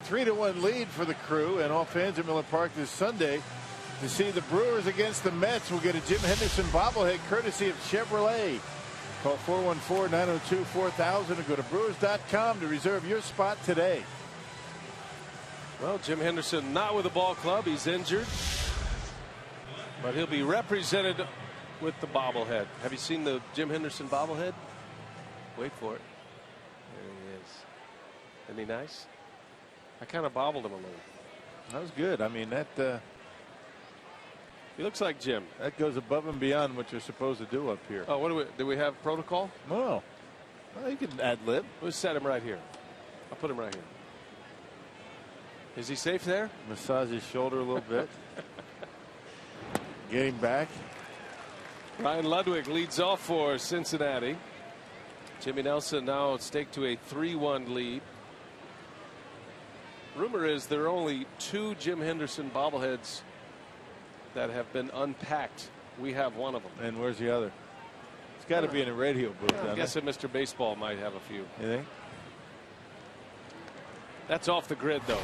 3-1 lead for the Crew, and all fans at Miller Park this Sunday to see the Brewers against the Mets. We'll get a Jim Henderson bobblehead courtesy of Chevrolet. Call 414-902-4000 or go to Brewers.com to reserve your spot today. Well, Jim Henderson not with the ball club. He's injured. But he'll be represented with the bobblehead. Have you seen the Jim Henderson bobblehead? Wait for it. There he is. Isn't he nice? I kind of bobbled him a little. That was good. I mean, that he looks like Jim. that goes above and beyond what you're supposed to do up here. Oh, do we have protocol? No. Well, you can ad lib. We'll set him right here. I'll put him right here. Is he safe there? Massage his shoulder a little bit. Getting back. Ryan Ludwig leads off for Cincinnati. Jimmy Nelson now staked to a 3-1 lead. Rumor is there are only 2 Jim Henderson bobbleheads that have been unpacked. We have one of them. And where's the other? It's got to be in a radio booth. I guess that Mr. Baseball might have a few. You think? That's off the grid, though.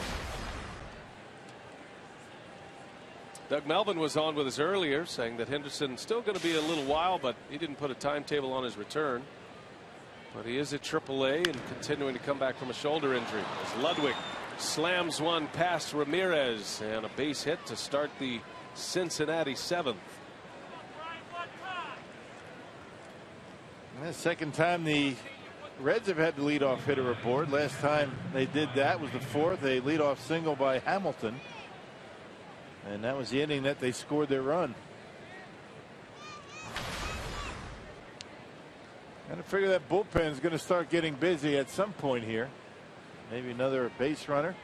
Doug Melvin was on with us earlier saying that Henderson's still going to be a little while, but he didn't put a timetable on his return. But he is at AAA and continuing to come back from a shoulder injury. As Ludwig slams one past Ramirez, and a base hit to start the Cincinnati 7th. And the second time the Reds have had the leadoff hitter aboard. Last time they did that was the 4th, a leadoff single by Hamilton. And that was the inning that they scored their run. And I figure that bullpen is going to start getting busy at some point here. Maybe another base runner.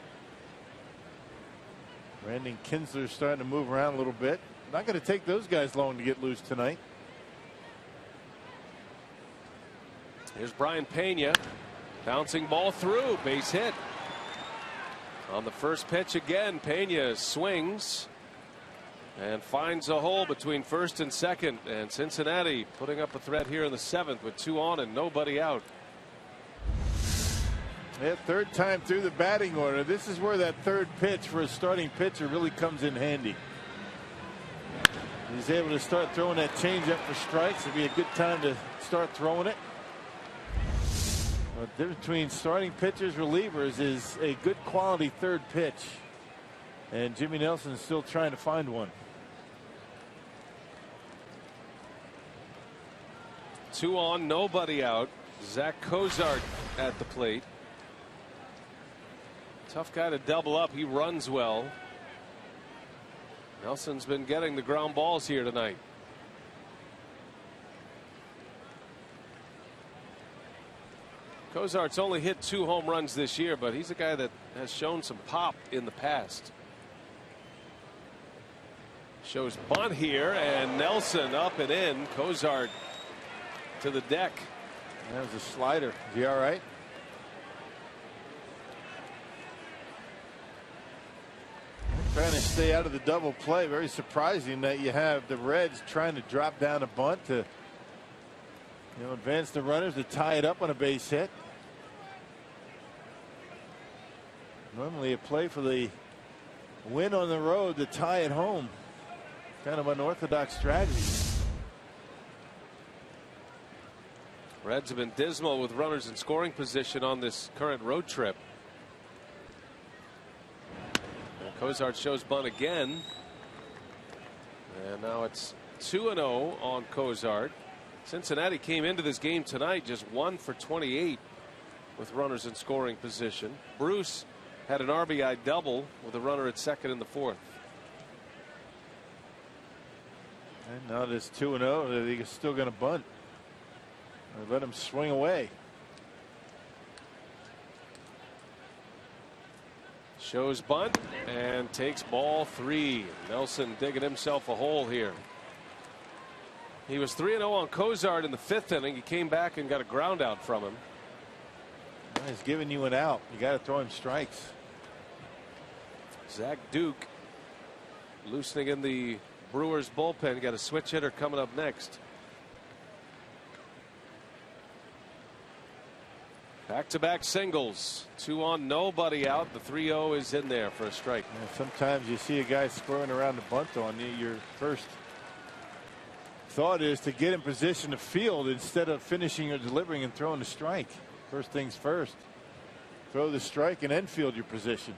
Brandon Kinsler's starting to move around a little bit. Not going to take those guys long to get loose tonight. Here's Brian Pena. Bouncing ball through. Base hit. On the first pitch again, Pena swings and finds a hole between first and second. And Cincinnati putting up a threat here in the 7th with 2 on and nobody out. Yeah, 3rd time through the batting order. This is where that 3rd pitch for a starting pitcher really comes in handy. He's able to start throwing that changeup for strikes. It'd be a good time to start throwing it. The difference between starting pitchers, relievers, is a good quality 3rd pitch. And Jimmy Nelson is still trying to find one. 2 on, nobody out. Zach Cozart at the plate. Tough guy to double up. He runs well. Nelson's been getting the ground balls here tonight. Cozart's only hit 2 home runs this year, but he's a guy that has shown some pop in the past. Shows bunt here, and Nelson up and in. Cozart to the deck. That was a slider. Is he all right? Trying to stay out of the double play. Very surprising that you have the Reds trying to drop down a bunt to advance the runners to tie it up on a base hit. Normally a play for the win on the road to tie it home. Kind of unorthodox strategy. Reds have been dismal with runners in scoring position on this current road trip. And Cozart shows bunt again. And now it's 2-0 on Cozart. Cincinnati came into this game tonight just 1 for 28 with runners in scoring position. Bruce had an RBI double with a runner at second in the 4th. And now it's 2-0. He's still going to bunt. Or let him swing away. Shows bunt and takes ball 3. Nelson digging himself a hole here. He was 3-0 on Cozart in the 5th inning. He came back and got a ground out from him. He's giving you an out. You got to throw him strikes. Zach Duke loosening in the Brewers bullpen. Got a switch hitter coming up next. Back-to-back singles. 2 on, nobody out. The 3-0 is in there for a strike. Sometimes you see a guy squirming around the bunt on you. Your first thought is to get in position to field instead of finishing or delivering and throwing the strike. First things first. Throw the strike and then field your position.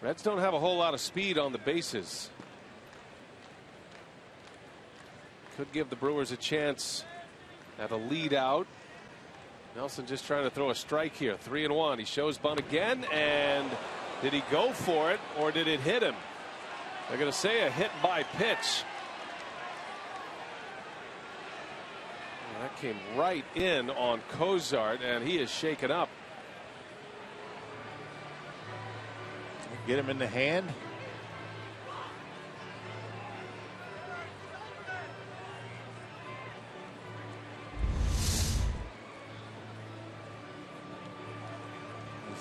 Reds don't have a whole lot of speed on the bases. Could give the Brewers a chance at a lead out. Nelson just trying to throw a strike here. 3-1. He shows bunt again, and did he go for it or did it hit him? They're going to say a hit by pitch. Well, that came right in on Cozart, and he is shaken up. Get him in the hand.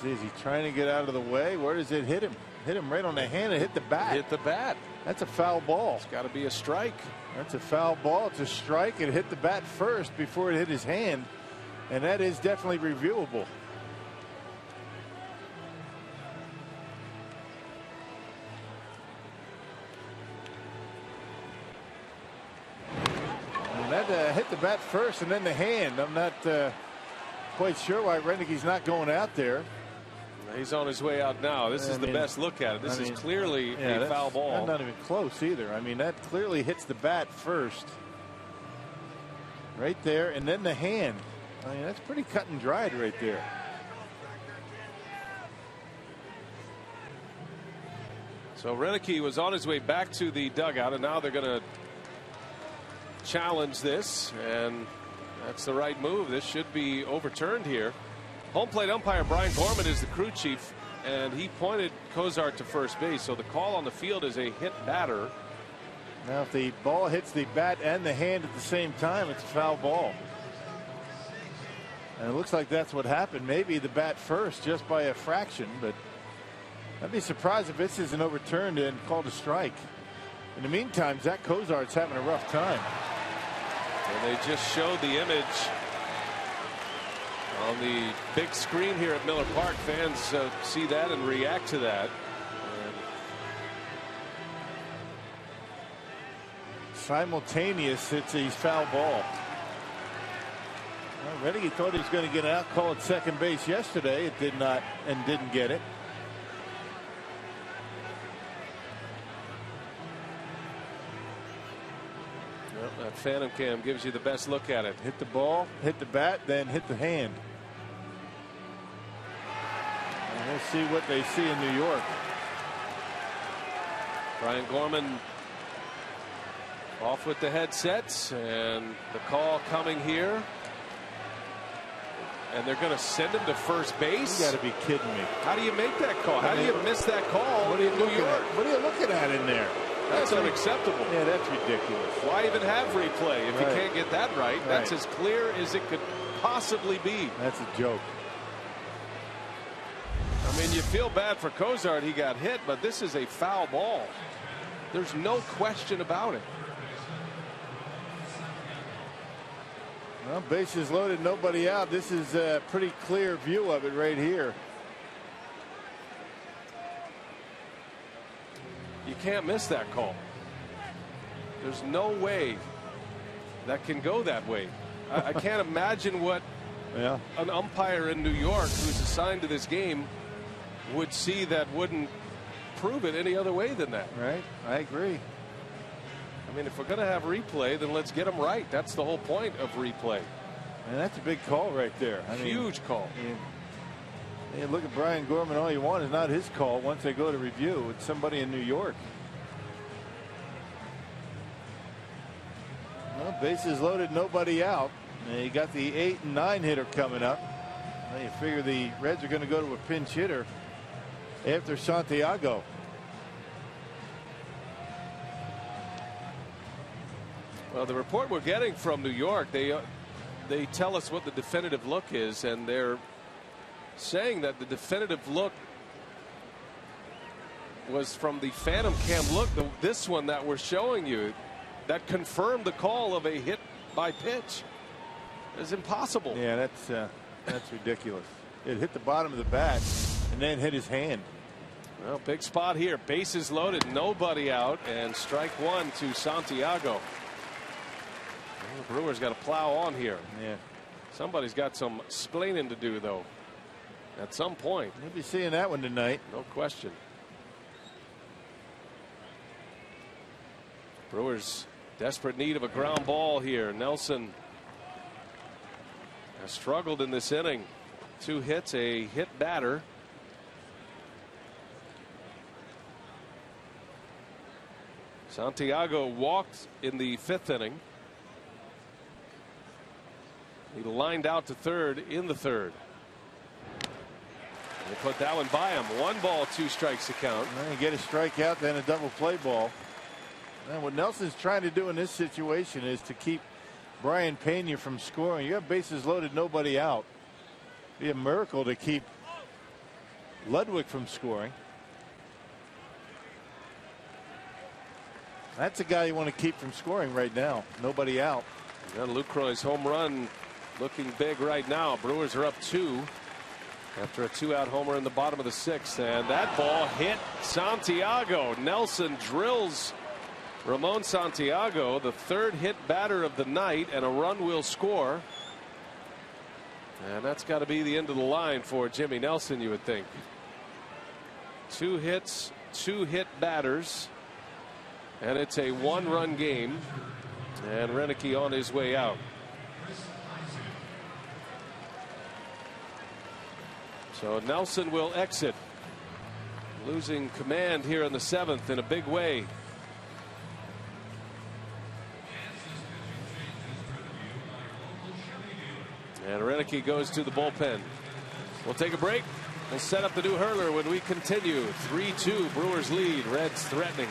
Is he trying to get out of the way? Where does it hit him? Hit him right on the hand and hit the bat. Hit the bat. That's a foul ball. It's got to be a strike. That's a foul ball. It's a strike. It hit the bat first before it hit his hand, and that is definitely reviewable. And that hit the bat first and then the hand. I'm not quite sure why Renneke's not going out there. He's on his way out now. This is the best look at it. This is clearly a foul ball. That's not even close either. I mean, that clearly hits the bat first. Right there, and then the hand. I mean, that's pretty cut and dried right there. So Renneke was on his way back to the dugout, and now they're going to challenge this, and that's the right move. This should be overturned here. Home plate umpire Brian Gorman is the crew chief, and he pointed Cozart to first base. So the call on the field is a hit batter. Now, if the ball hits the bat and the hand at the same time, it's a foul ball. And it looks like that's what happened. Maybe the bat first, just by a fraction, but I'd be surprised if this isn't overturned and called a strike. In the meantime, Zach Cozart's having a rough time. And they just showed the image on the big screen here at Miller Park. Fans see that and react to that. Simultaneous, it's a foul ball. Well, Renneke thought he was going to get an out call at second base yesterday. It did not, and didn't get it. Well, that phantom cam gives you the best look at it. Hit the ball, hit the bat, then hit the hand. And we'll see what they see in New York. Brian Gorman off with the headsets, and the call coming here. And they're going to send him to first base. You got to be kidding me. How do you make that call? How do you miss that call in New York? What are you looking at in there? That's unacceptable. Yeah, that's ridiculous. Why even have replay if you can't get that right? That's as clear as it could possibly be. That's a joke. I mean, you feel bad for Cozart. He got hit, but this is a foul ball. There's no question about it. Well, bases loaded, nobody out. This is a pretty clear view of it right here. You can't miss that call. There's no way that can go that way. I can't imagine what an umpire in New York who's assigned to this game would see that wouldn't prove it any other way than that. Right. I agree. I mean, if we're going to have replay, then let's get them right. That's the whole point of replay. And that's a big call right there. Huge call. You look at Brian Gorman, all you want is not his call once they go to review. It's somebody in New York. Well, bases loaded, nobody out. And you got the 8 and 9 hitter coming up. Well, you figure the Reds are going to go to a pinch hitter after Santiago. Well, the report we're getting from New York, they tell us what the definitive look is, and they're saying that the definitive look was from the phantom cam look, this one that we're showing you, that confirmed the call of a hit by pitch. is impossible. Yeah, that's ridiculous. It hit the bottom of the bat and then hit his hand. Well, big spot here. Bases loaded, nobody out, and strike one to Santiago. Well, the Brewers got to plow on here. Yeah. Somebody's got some splaining to do, though, at some point. We'll be seeing that one tonight. No question. Brewers desperate need of a ground ball here. Nelson has struggled in this inning. 2 hits, a hit batter. Santiago walked in the 5th inning. He lined out to third in the 3rd. They put that one by him. 1 ball, 2 strikes to count. And you get a strikeout, then a double play ball. And what Nelson's trying to do in this situation is to keep Brian Pena from scoring. You have bases loaded, nobody out. It'd be a miracle to keep Ludwig from scoring. That's a guy you want to keep from scoring right now. Nobody out. And Lucroy's home run looking big right now. Brewers are up 2 after a 2-out homer in the bottom of the 6th. And that ball hit Santiago. Nelson drills Ramon Santiago, the 3rd hit batter of the night, and a run will score. And that's got to be the end of the line for Jimmy Nelson, you would think. 2 hits, 2 hit batters, and it's a 1-run game. And Renicky on his way out. So Nelson will exit, losing command here in the 7th in a big way. And Renicky goes to the bullpen. We'll take a break. We'll set up the new hurler when we continue. 3-2 Brewers lead. Reds threatening.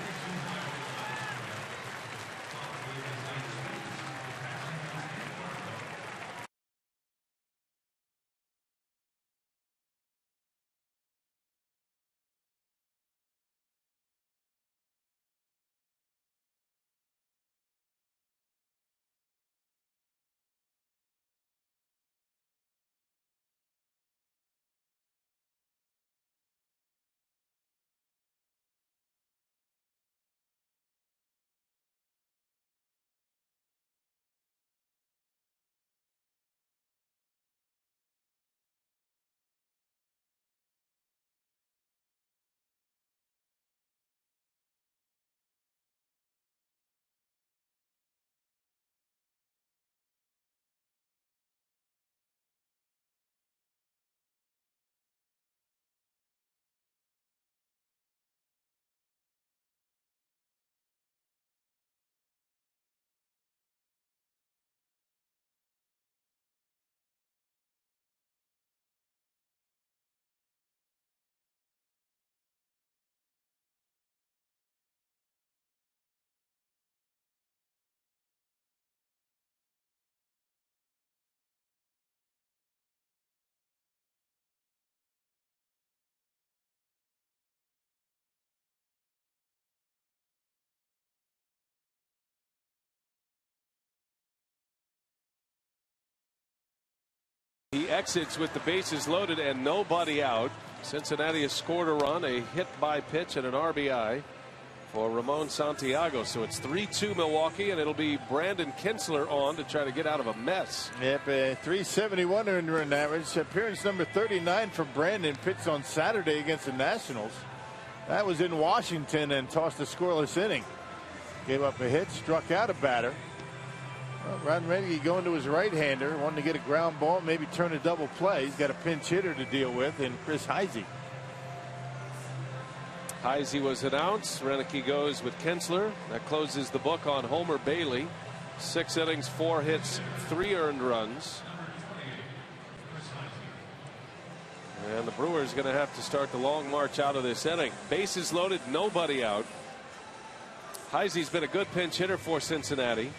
He exits with the bases loaded and nobody out. Cincinnati has scored a run, a hit by pitch, and an RBI for Ramon Santiago. So it's 3-2 Milwaukee, and it'll be Brandon Kinsler on to try to get out of a mess. Yep, 371 earned run average. Appearance number 39 for Brandon. Pitched on Saturday against the Nationals. That was in Washington and tossed a scoreless inning. Gave up a hit, struck out a batter. Well, Ron Renicky going to his right-hander, wanting to get a ground ball, maybe turn a double play. He's got a pinch hitter to deal with in Chris Heisey. Heisey was announced. Renicky goes with Kinsler. That closes the book on Homer Bailey. 6 innings, 4 hits, 3 earned runs. And the Brewers going to have to start the long march out of this inning. Bases loaded, nobody out. Heisey's been a good pinch hitter for Cincinnati.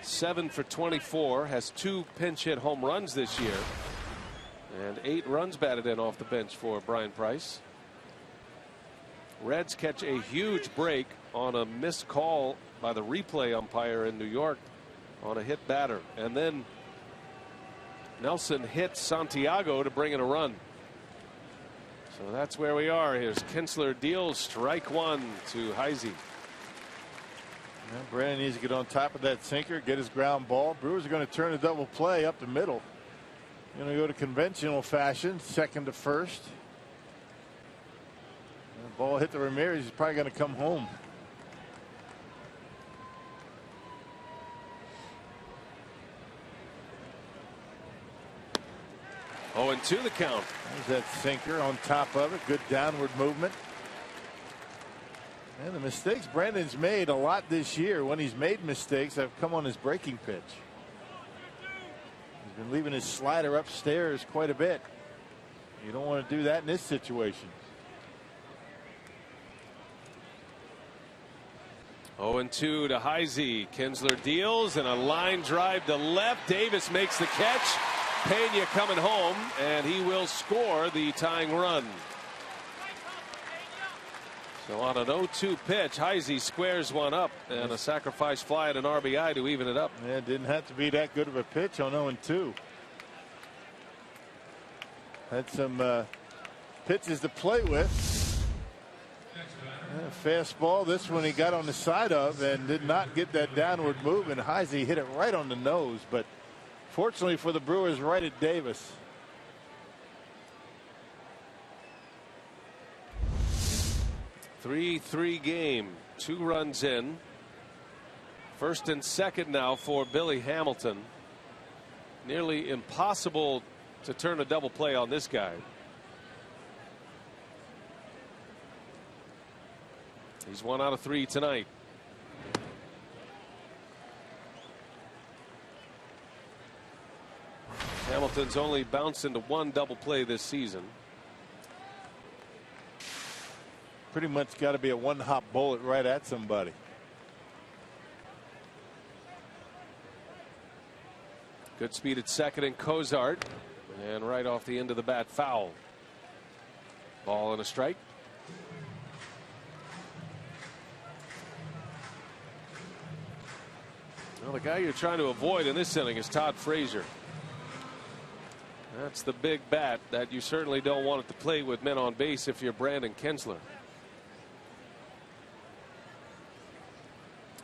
7 for 24, has 2 pinch hit home runs this year, and 8 runs batted in off the bench for Brian Price. Reds catch a huge break on a missed call by the replay umpire in New York on a hit batter. And then Nelson hit Santiago to bring in a run. So that's where we are. Here's Kinsler deals strike one to Heisey. Brandon needs to get on top of that sinker, get his ground ball. Brewers are going to turn a double play up the middle. Going to go to conventional fashion, second to first. The ball hit the Ramirez. He's probably going to come home. Oh, and 2 the count. There's that sinker on top of it. Good downward movement. And the mistakes Brandon's made a lot this year, when he's made mistakes, have come on his breaking pitch. He's been leaving his slider upstairs quite a bit. You don't want to do that in this situation. 0-2 to Heisey. Kinsler deals and a line drive to left. Davis makes the catch. Pena coming home, and he will score the tying run. So on an 0-2 pitch, Heisey squares one up, and a sacrifice fly and an RBI to even it up. Yeah, it didn't have to be that good of a pitch on 0-2. Had some pitches to play with. Fastball. This one he got on the side of and did not get that downward move, and Heisey hit it right on the nose, but fortunately for the Brewers, right at Davis. Three game, 2 runs in. First and second now for Billy Hamilton. Nearly impossible to turn a double play on this guy. He's 1 out of 3 tonight. Hamilton's only bounced into 1 double play this season. Pretty much got to be a one-hop bullet right at somebody. Good speed at second and Cozart, and right off the end of the bat, foul. Ball and a strike. Well, the guy you're trying to avoid in this inning is Todd Frazier. That's the big bat that you certainly don't want it to play with men on base if you're Brandon Kinsler.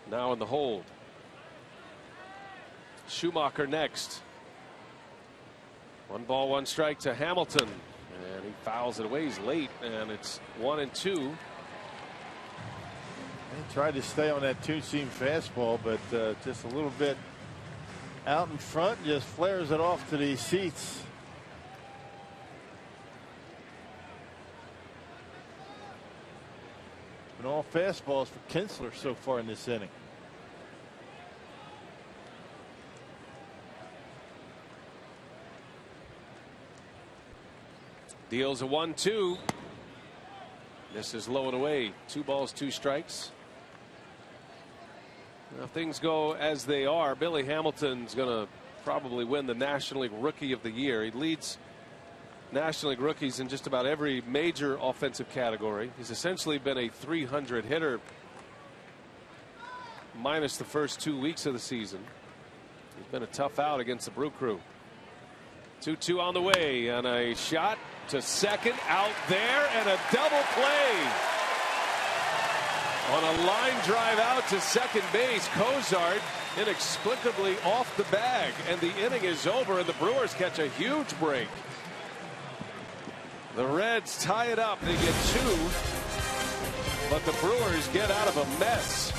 Now in the hold. Schumacher next. 1 ball, 1 strike to Hamilton, and he fouls it away. He's late, and it's 1-2. He tried to stay on that 2-seam fastball, but just a little bit out in front, just flares it off to the seats. Been all fastballs for Kinsler so far in this inning. Deals a 1-2. This is low and away. 2 balls, 2 strikes. Now, if things go as they are, Billy Hamilton's going to probably win the National League Rookie of the Year. He leads National League rookies in just about every major offensive category. He's essentially been a 300 hitter minus the first 2 weeks of the season. He's been a tough out against the Brew Crew. 2-2 on the way, and a shot to second out there, and a double play on a line drive out to second base. Cozart inexplicably off the bag, and the inning is over, and the Brewers catch a huge break. The Reds tie it up. They get 2, but the Brewers get out of a mess.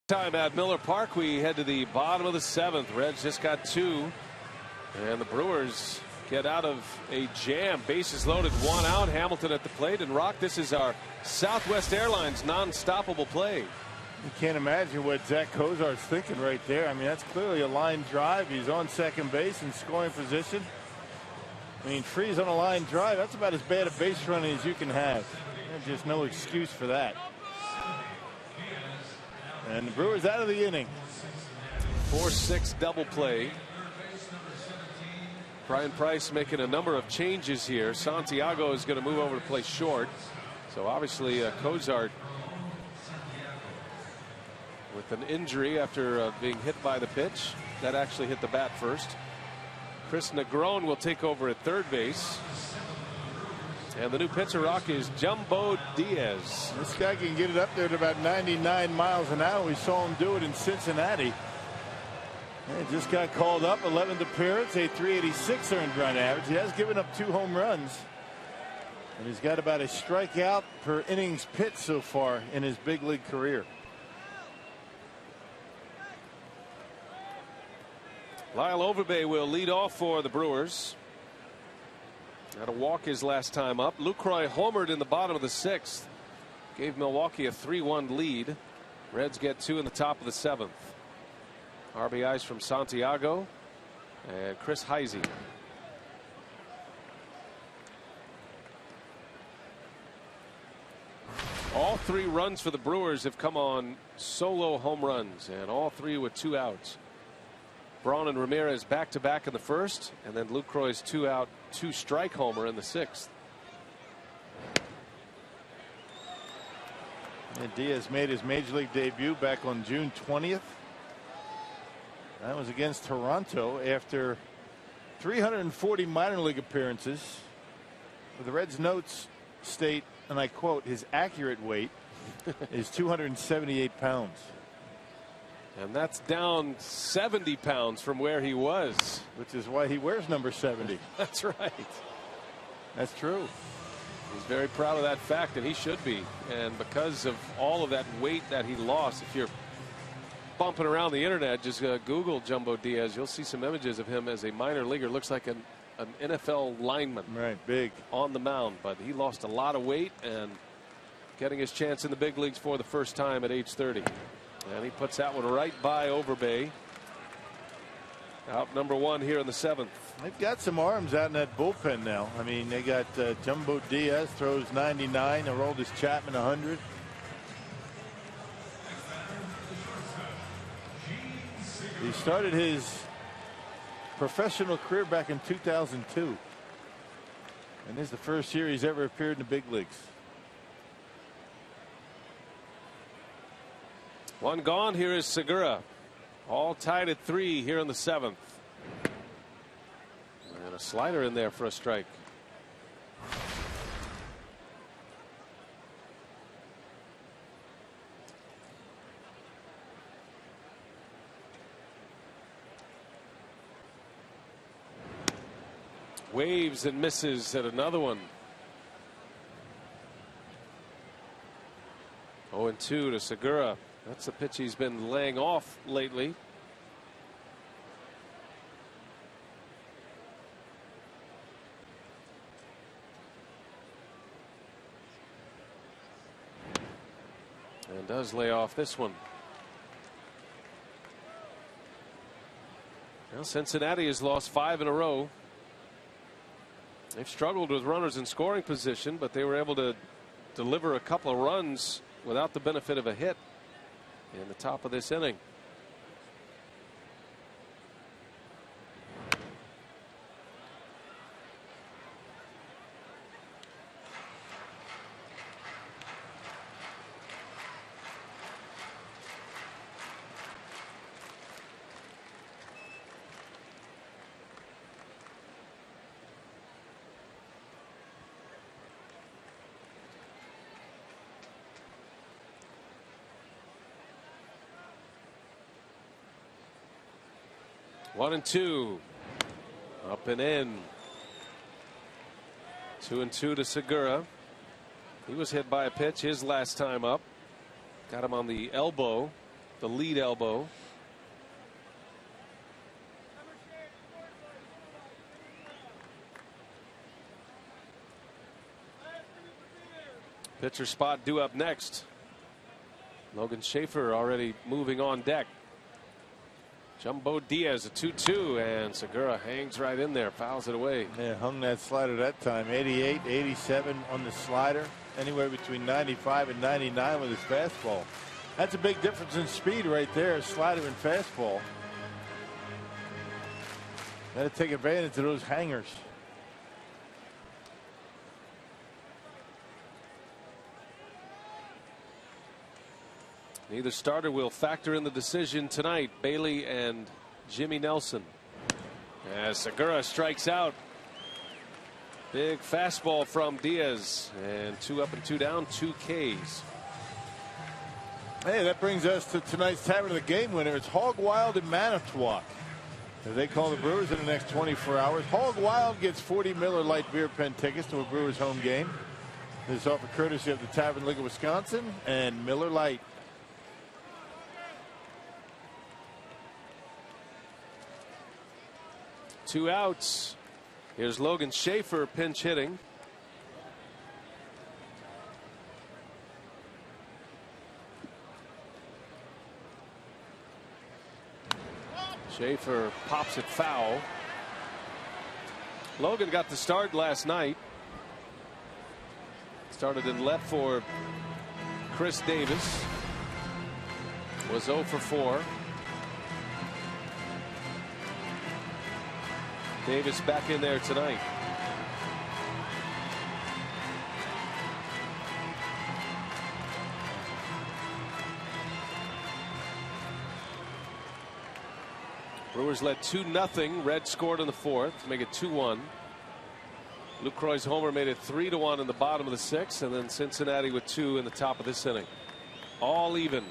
Time at Miller Park. We head to the bottom of the 7th. Reds just got 2, and the Brewers get out of a jam. Bases loaded, 1 out. Hamilton at the plate. And Rock, this is our Southwest Airlines non-stoppable play. You can't imagine what Zach Cozart's thinking right there. I mean, that's clearly a line drive. He's on second base in scoring position. I mean, freeze on a line drive, that's about as bad a base running as you can have. There's just no excuse for that. And the Brewers out of the inning. 4-6 double play. Brian Price making a number of changes here. Santiago is going to move over to play short. So obviously Cozart with an injury after being hit by the pitch. That actually hit the bat first. Chris Negron will take over at third base. And the new pitcher, Rock, is Jumbo Diaz. This guy can get it up there to about 99 miles an hour. We saw him do it in Cincinnati. And just got called up. 11th appearance, a 386 earned run average. He has given up 2 home runs. And he's got about a strikeout per innings pitched so far in his big league career. Lyle Overbay will lead off for the Brewers. Had a walk his last time up. Lucroy homered in the bottom of the 6th. Gave Milwaukee a 3-1 lead. Reds get 2 in the top of the 7th. RBIs from Santiago and Chris Heisey. All 3 runs for the Brewers have come on solo home runs, and all 3 with 2 outs. Braun and Ramirez back-to-back in the 1st, and then Lucroy's 2-out, 2-strike homer in the 6th. And Diaz made his major league debut back on June 20th. That was against Toronto after 340 minor league appearances. The Reds notes state, and I quote, his accurate weight is 278 pounds. And that's down 70 pounds from where he was. Which is why he wears number 70. That's right. That's true. He's very proud of that fact, and he should be. And because of all of that weight that he lost, if you're bumping around the internet, just Google Jumbo Diaz. You'll see some images of him as a minor leaguer. Looks like an NFL lineman. Right, big. On the mound. But he lost a lot of weight and getting his chance in the big leagues for the first time at age 30. And he puts that one right by Overbay. Out number 1 here in the 7th. They've got some arms out in that bullpen now. I mean, they got Jumbo Diaz throws 99. Aroldis Chapman 100. He started his professional career back in 2002. And this is the first year he's ever appeared in the big leagues. 1 gone. Here is Segura. All tied at 3 here in the 7th. And a slider in there for a strike. Waves and misses at another one. 0-2 to Segura. That's the pitch he's been laying off lately. And does lay off this one. Well, Cincinnati has lost 5 in a row. They've struggled with runners in scoring position, but they were able to deliver a couple of runs without the benefit of a hit in the top of this inning. One and two. Up and in. 2-2 to Segura. He was hit by a pitch his last time up. Got him on the elbow. the lead elbow. Pitcher spot due up next. Logan Schaefer already moving on deck. Jumbo Diaz, a 2-2, and Segura hangs right in there, fouls it away. Yeah, hung that slider that time. 88, 87 on the slider. Anywhere between 95 and 99 with his fastball. That's a big difference in speed right there, slider and fastball. Got to take advantage of those hangers. Neither starter will factor in the decision tonight. Bailey and Jimmy Nelson. As Segura strikes out. Big fastball from Diaz, and 2 up and 2 down, 2 Ks. Hey, that brings us to tonight's Tavern of the Game winner. It's Hog Wild in Manitowoc, as they call the Brewers in the next 24 hours. Hog Wild gets 40 Miller Lite beer pen tickets to a Brewers home game. This is offered courtesy of the Tavern League of Wisconsin and Miller Lite. Two outs. Here's Logan Schaefer pinch hitting. Schaefer pops it foul. Logan got the start last night. Started in left for Chris Davis. Was 0 for 4. Davis back in there tonight. Brewers led 2-0. Red scored in the 4th to make it 2-1. Lucroy's homer made it 3-1 in the bottom of the 6th, and then Cincinnati with 2 in the top of this inning. All even.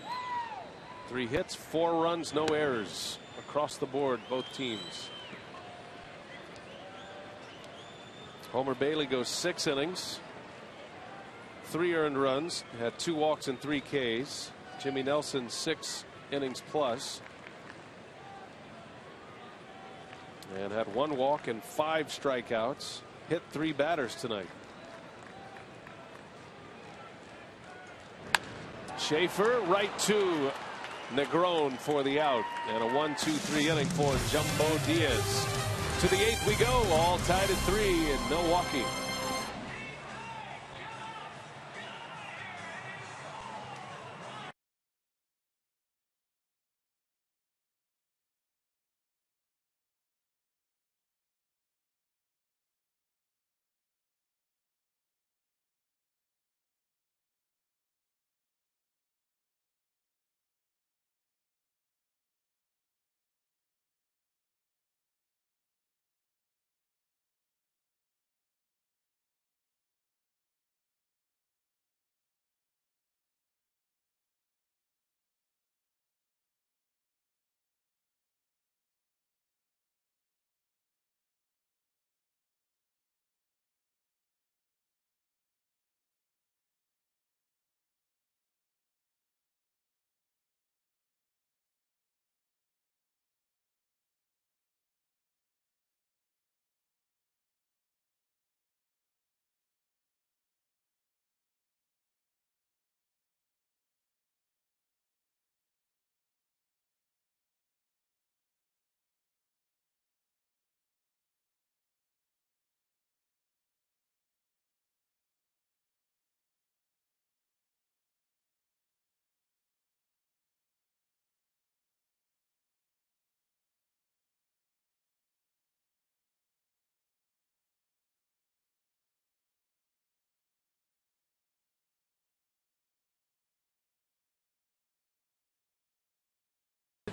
3 hits, 4 runs, no errors across the board, both teams. Homer Bailey goes 6 innings, 3 earned runs, had 2 walks and 3 Ks. Jimmy Nelson 6 innings plus, and had 1 walk and 5 strikeouts. Hit 3 batters tonight. Schaefer right to Negron for the out, and a 1-2-3 inning for Jumbo Diaz. To the 8th we go, all tied at 3 in Milwaukee.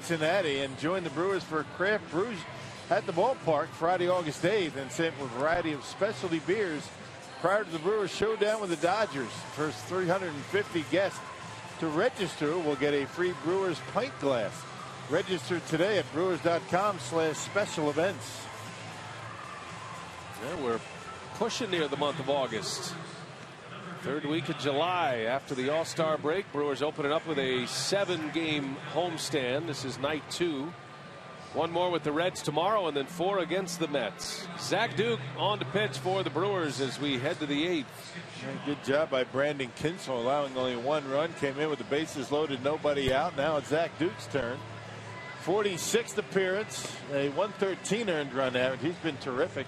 Cincinnati and joined the Brewers for a craft brew at the ballpark Friday, August 8th, and sent with a variety of specialty beers prior to the Brewers showdown with the Dodgers. First 350 guests to register will get a free Brewers pint glass. Register today at brewers.com/special events. Yeah, we're pushing near the month of August. Third week of July after the All-Star break. Brewers opening up with a 7-game homestand. This is night 2. One more with the Reds tomorrow, and then 4 against the Mets. Zach Duke on to pitch for the Brewers as we head to the 8th. Good job by Brandon Kinsel, allowing only 1 run. Came in with the bases loaded, nobody out. Now it's Zach Duke's turn. 46th appearance, a 113 earned run average. He's been terrific.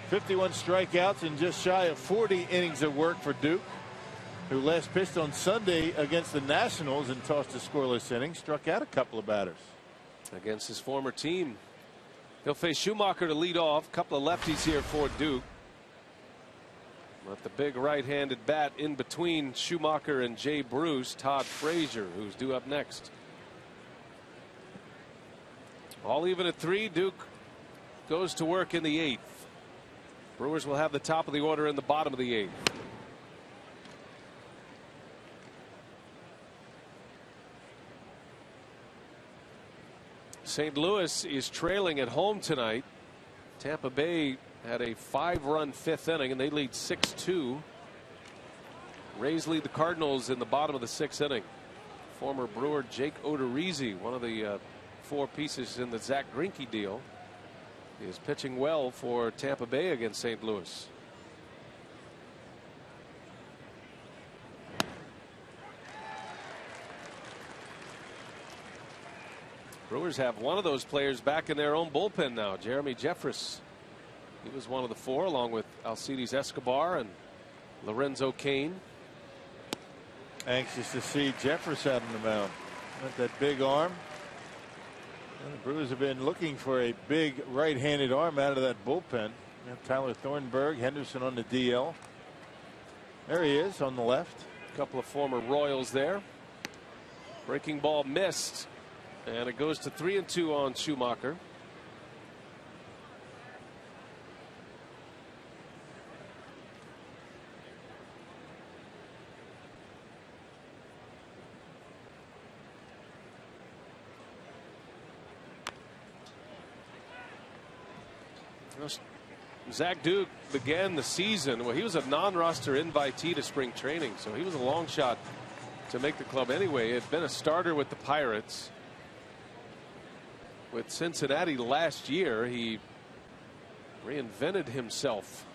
51 strikeouts and just shy of 40 innings of work for Duke, who last pitched on Sunday against the Nationals and tossed a scoreless inning. Struck out a couple of batters. Against his former team. He'll face Schumacher to lead off. Couple of lefties here for Duke. But the big right-handed bat in between Schumacher and Jay Bruce, Todd Frazier, who's due up next. All even at 3. Duke goes to work in the 8th. Brewers will have the top of the order in the bottom of the 8th. St. Louis is trailing at home tonight. Tampa Bay had a 5-run 5th inning and they lead 6-2. Rays lead the Cardinals in the bottom of the 6th inning. Former Brewer Jake Odorizzi, one of the 4 pieces in the Zach Greinke deal, is pitching well for Tampa Bay against St. Louis. Brewers have one of those players back in their own bullpen now, Jeremy Jeffress. He was one of the 4 along with Alcides Escobar and Lorenzo Cain. Anxious to see Jeffress out on the mound. With that big arm. And the Brewers have been looking for a big right-handed arm out of that bullpen. Tyler Thornburg, Henderson on the DL. There he is on the left. A couple of former Royals there. Breaking ball missed. And it goes to 3-2 on Schumacher. Zach Duke began the season. Well, he was a non-roster invitee to spring training, so he was a long shot to make the club anyway. He had been a starter with the Pirates. With Cincinnati last year, he reinvented himself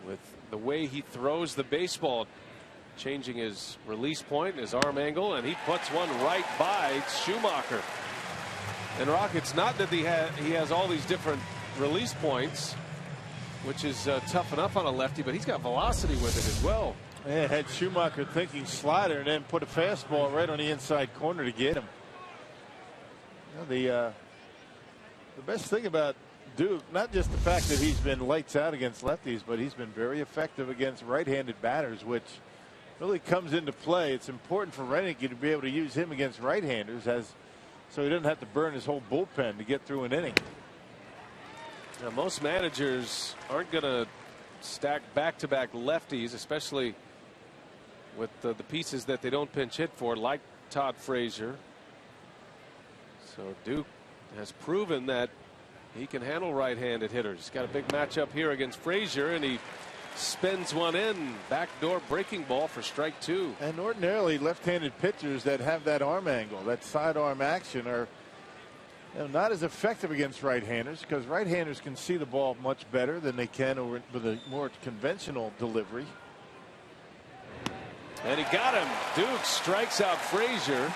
with the way he throws the baseball, changing his release point, his arm angle, and he puts one right by Schumacher. And Rock, it's not that he has all these different release points, which is tough enough on a lefty, but he's got velocity with it as well. Yeah, had Schumacher thinking slider and then put a fastball right on the inside corner to get him. You know, the best thing about Duke, not just the fact that he's been lights out against lefties, but he's been very effective against right-handed batters, which really comes into play. It's important for Reineke to be able to use him against right-handers, so he doesn't have to burn his whole bullpen to get through an inning. Now, most managers aren't going to stack back-to-back lefties, especially with the pieces that they don't pinch hit for, like Todd Frazier. So Duke has proven that he can handle right-handed hitters. He's got a big matchup here against Frazier, and he spins one in. Backdoor breaking ball for strike 2. And ordinarily left-handed pitchers that have that arm angle, that sidearm action, are not as effective against right-handers, because right-handers can see the ball much better than they can with a more conventional delivery. And he got him. Duke strikes out Frazier.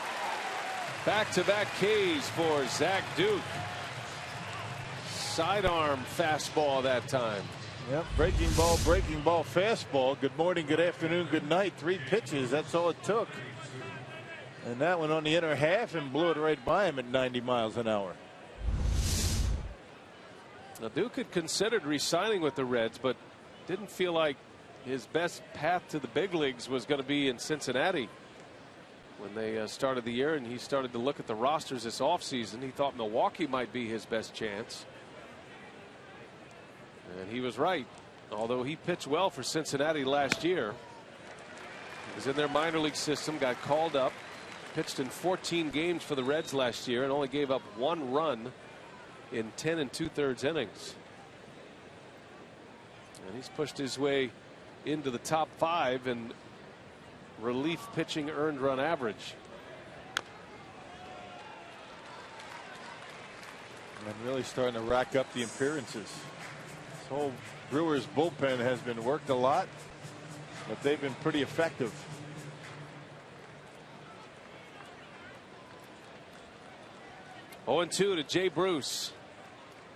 Back-to-back Ks for Zach Duke. Sidearm fastball that time. Yep, breaking ball, fastball. Good morning, good afternoon, good night. 3 pitches, that's all it took. And that one on the inner half and blew it right by him at 90 miles an hour. Now, Duke had considered re-signing with the Reds, but didn't feel like his best path to the big leagues was going to be in Cincinnati. When they started the year and he started to look at the rosters this offseason, he thought Milwaukee might be his best chance. And he was right. Although he pitched well for Cincinnati last year. He was in their minor league system, got called up, pitched in 14 games for the Reds last year and only gave up 1 run in 10 2/3 innings. And he's pushed his way into the top 5 in relief pitching earned run average. And really starting to rack up the appearances. This whole Brewers bullpen has been worked a lot, but they've been pretty effective. Oh, 2 to Jay Bruce.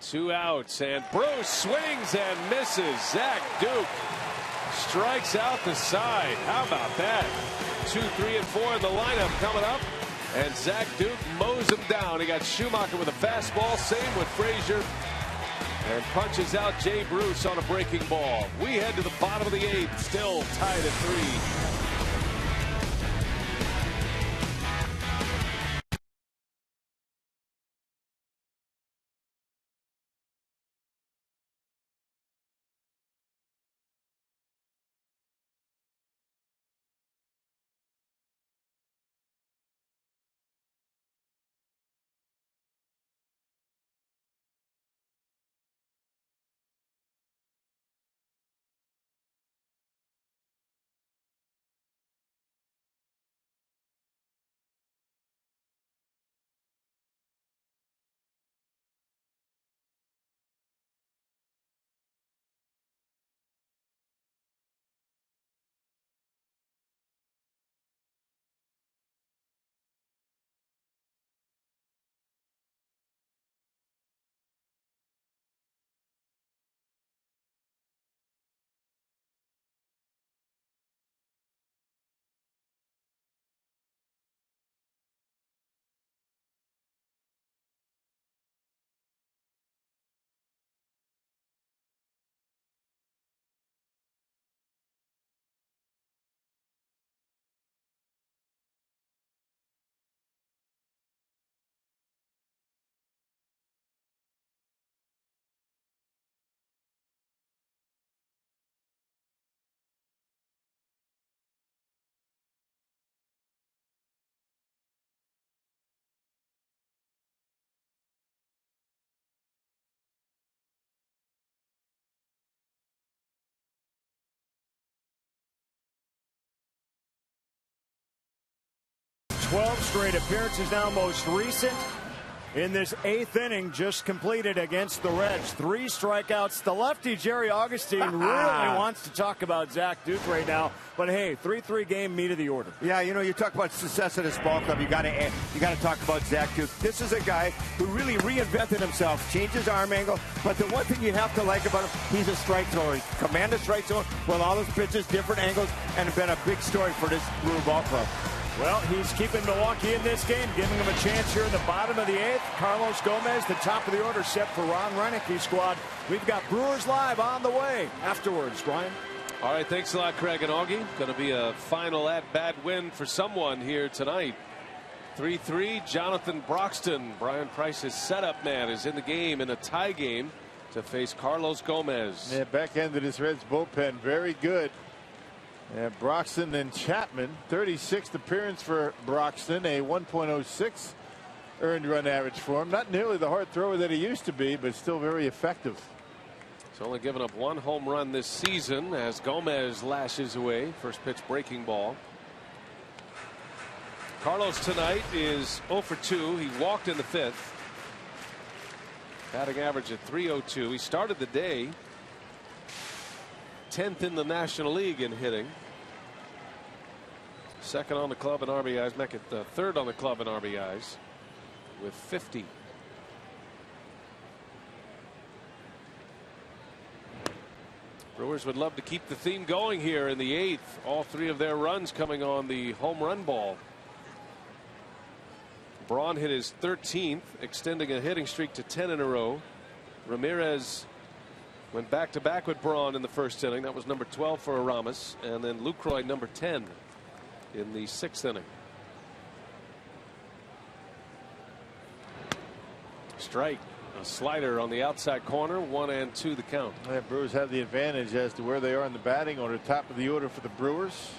2 outs, and Bruce swings and misses. Zach Duke strikes out the side. How about that? 2, 3, and 4 in the lineup coming up. And Zach Duke mows him down. He got Schumacher with a fastball. Same with Frazier. And punches out Jay Bruce on a breaking ball. We head to the bottom of the 8th. Still tied at 3. 12 straight appearances now, most recent in this 8th inning just completed against the Reds. 3 strikeouts. The lefty Jerry Augustine really wants to talk about Zach Duke right now. But hey, 3-3 game, meat of the order. Yeah, you know, you talk about success of this ball club. You got to talk about Zach Duke. This is a guy who really reinvented himself, changed his arm angle. But the one thing you have to like about him, he's a strike thrower. He command the strike zone with all his pitches, different angles, and it's been a big story for this Brewer ball club. Well, he's keeping Milwaukee in this game, giving him a chance here in the bottom of the 8th. Carlos Gomez, the top of the order, set for Ron Reinicke's squad. We've got Brewers Live on the way afterwards, Brian. All right, thanks a lot, Craig and Augie. Going to be a final at-bat win for someone here tonight. 3-3, Jonathan Broxton, Brian Price's setup man, is in the game in a tie game to face Carlos Gomez. Yeah, back end of this Reds bullpen, very good. And Broxton and Chapman, 36th appearance for Broxton, a 1.06 earned run average for him. Not nearly the hard thrower that he used to be, but still very effective. He's only given up 1 home run this season as Gomez lashes away. First pitch breaking ball. Carlos tonight is 0 for 2. He walked in the 5th. Batting average at .302. He started the day 10th in the National League in hitting. Second on the club in RBIs, make it the 3rd on the club in RBIs with 50. Brewers would love to keep the theme going here in the 8th. All 3 of their runs coming on the home run ball. Braun hit his 13th, extending a hitting streak to 10 in a row. Ramirez went back-to-back with Braun in the first inning. That was number 12 for Aramis. And then Lucroy number 10 in the 6th inning. Strike. A slider on the outside corner. 1-2 the count. Yeah, Brewers have the advantage as to where they are in the batting order. Top of the order for the Brewers.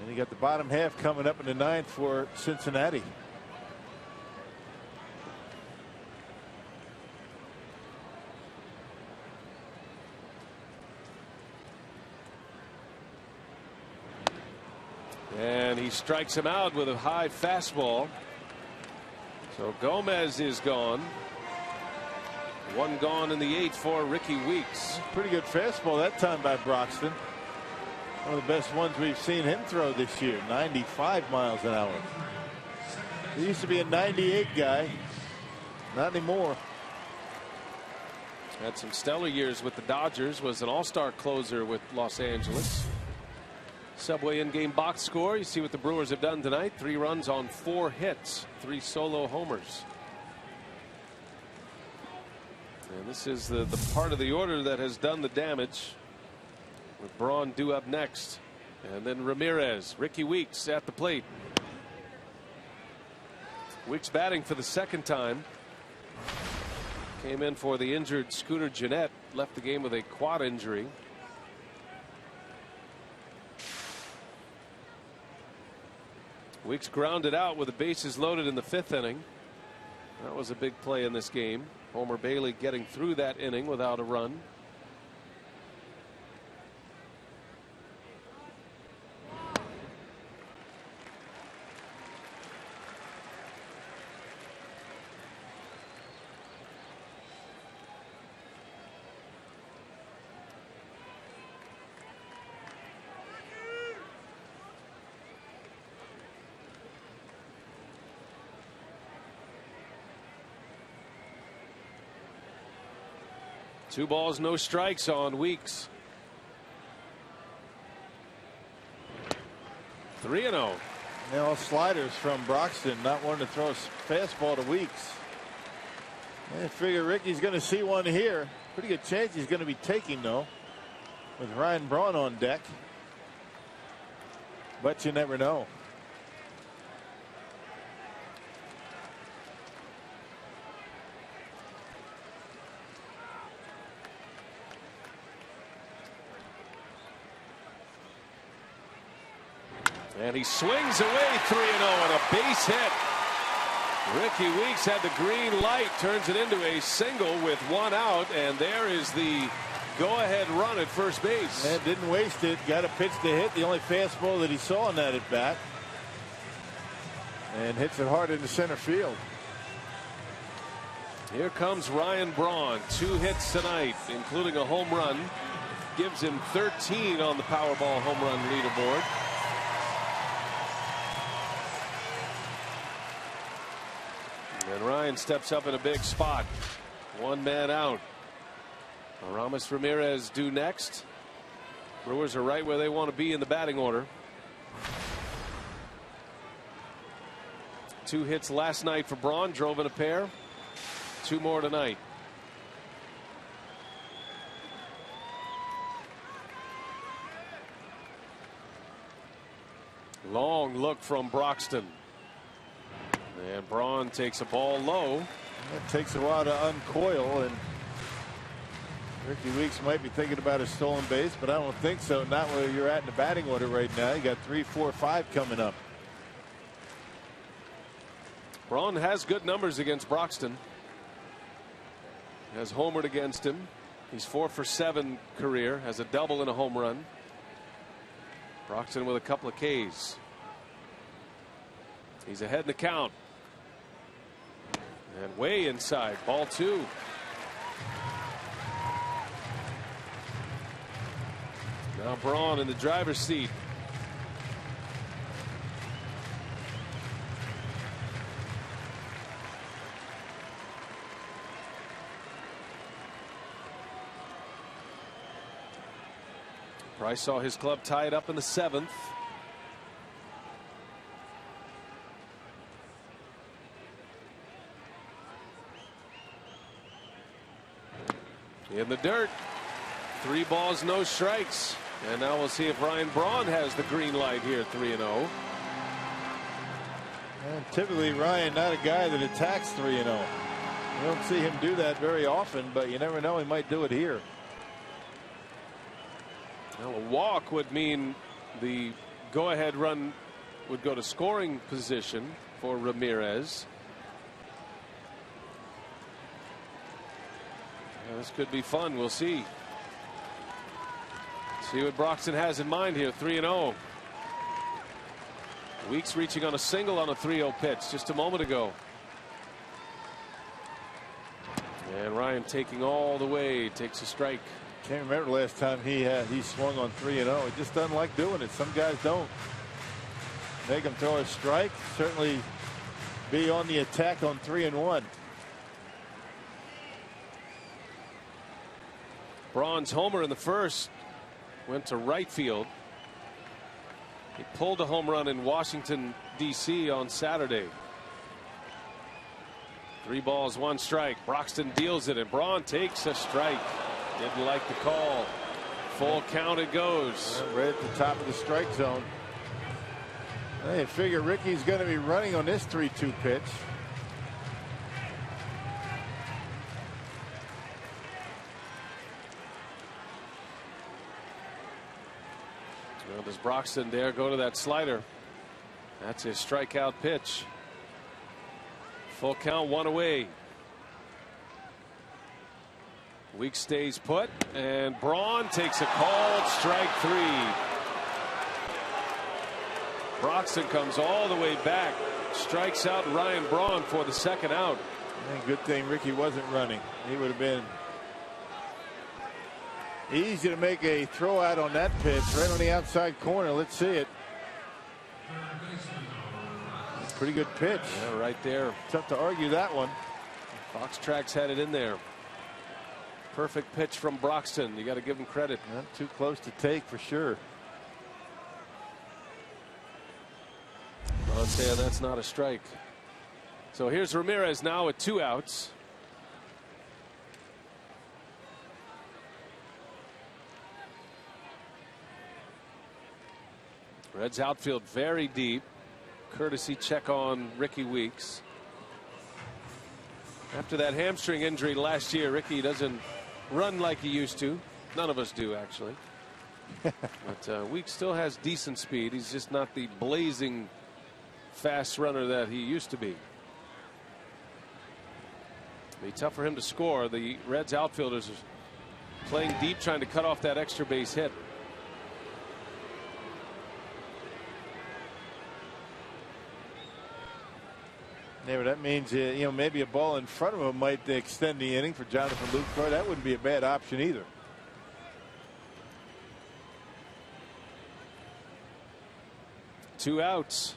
And you got the bottom half coming up in the 9th for Cincinnati. And he strikes him out with a high fastball. So Gomez is gone. One gone in the 8th for Ricky Weeks. Pretty good fastball that time by Broxton. One of the best ones we've seen him throw this year. 95 miles an hour. He used to be a 98 guy. Not anymore. Had some stellar years with the Dodgers. Was an all-star closer with Los Angeles. Subway in-game box score. You see what the Brewers have done tonight. 3 runs on 4 hits. 3 solo homers. And this is the part of the order that has done the damage. With Braun due up next. And then Ramirez. Ricky Weeks at the plate. Weeks batting for the 2nd time. Came in for the injured Scooter Gennett. Left the game with a quad injury. Weeks grounded out with the bases loaded in the 5th inning. That was a big play in this game. Homer Bailey getting through that inning without a run. Two balls, no strikes on Weeks. 3-0. Now sliders from Broxton, not wanting to throw a fastball to Weeks. I figure Ricky's going to see one here. Pretty good chance he's going to be taking though, with Ryan Braun on deck. But you never know. And he swings away 3-0 on a base hit. Ricky Weeks had the green light, turns it into a single with 1 out, and there is the go-ahead run at first base. And didn't waste it. Got a pitch to hit. The only fastball that he saw in that at bat. And hits it hard into center field. Here comes Ryan Braun. 2 hits tonight, including a home run. Gives him 13 on the Powerball home run leaderboard. And Ryan steps up in a big spot. 1 man out. Aramis Ramirez due next. Brewers are right where they want to be in the batting order. 2 hits last night for Braun, drove in a pair. 2 more tonight. Long look from Broxton. And Braun takes a ball low. It takes a while to uncoil, and Ricky Weeks might be thinking about a stolen base, but I don't think so. Not where you're at in the batting order right now. You got 3, 4, 5 coming up. Braun has good numbers against Broxton. Has homered against him. He's 4 for 7 career. Has a double and a home run. Broxton with a couple of Ks. He's ahead in the count. And way inside, ball 2. Now Braun in the driver's seat. Price saw his club tied up in the 7th. In the dirt. 3 balls, no strikes. And now we'll see if Ryan Braun has the green light here. 3-0. And typically Ryan not a guy that attacks 3-0. You don't see him do that very often, but you never know, he might do it here. Well, a walk would mean the go-ahead run would go to scoring position for Ramirez. This could be fun. We'll see. See what Broxton has in mind here. 3-0. Weeks reaching on a single on a 3-0 pitch just a moment ago. And Ryan taking all the way, takes a strike. Can't remember the last time he swung on 3-0. He just doesn't like doing it. Some guys don't. Make him throw a strike. Certainly be on the attack on 3-1. Braun's homer in the first went to right field. He pulled a home run in Washington, D.C. on Saturday. 3 balls, 1 strike. Broxton deals it, and Braun takes a strike. Didn't like the call. Full count it goes. Right at the top of the strike zone. I figure Ricky's going to be running on this 3-2 pitch. Well, does Broxton dare go to that slider? That's his strikeout pitch. Full count, 1 away. Weeks stays put, and Braun takes a called strike 3. Broxton comes all the way back, strikes out Ryan Braun for the 2nd out. And good thing Ricky wasn't running. He would have been easy to make a throw out on that pitch right on the outside corner. Let's see it. Pretty good pitch. Yeah, right there. Tough to argue that one. Fox Tracks had it in there. Perfect pitch from Broxton. You got to give him credit. Not too close to take for sure. I'll say that's not a strike. So here's Ramirez now with 2 outs. Reds outfield very deep. Courtesy check on Ricky Weeks. After that hamstring injury last year, Ricky doesn't run like he used to. None of us do, actually. But Weeks still has decent speed. He's just not the blazing fast runner that he used to be. It'll be tough for him to score. The Reds outfielders are playing deep, trying to cut off that extra base hit. Yeah, but that means maybe a ball in front of him might extend the inning for Jonathan Lucroy. That wouldn't be a bad option either. Two outs.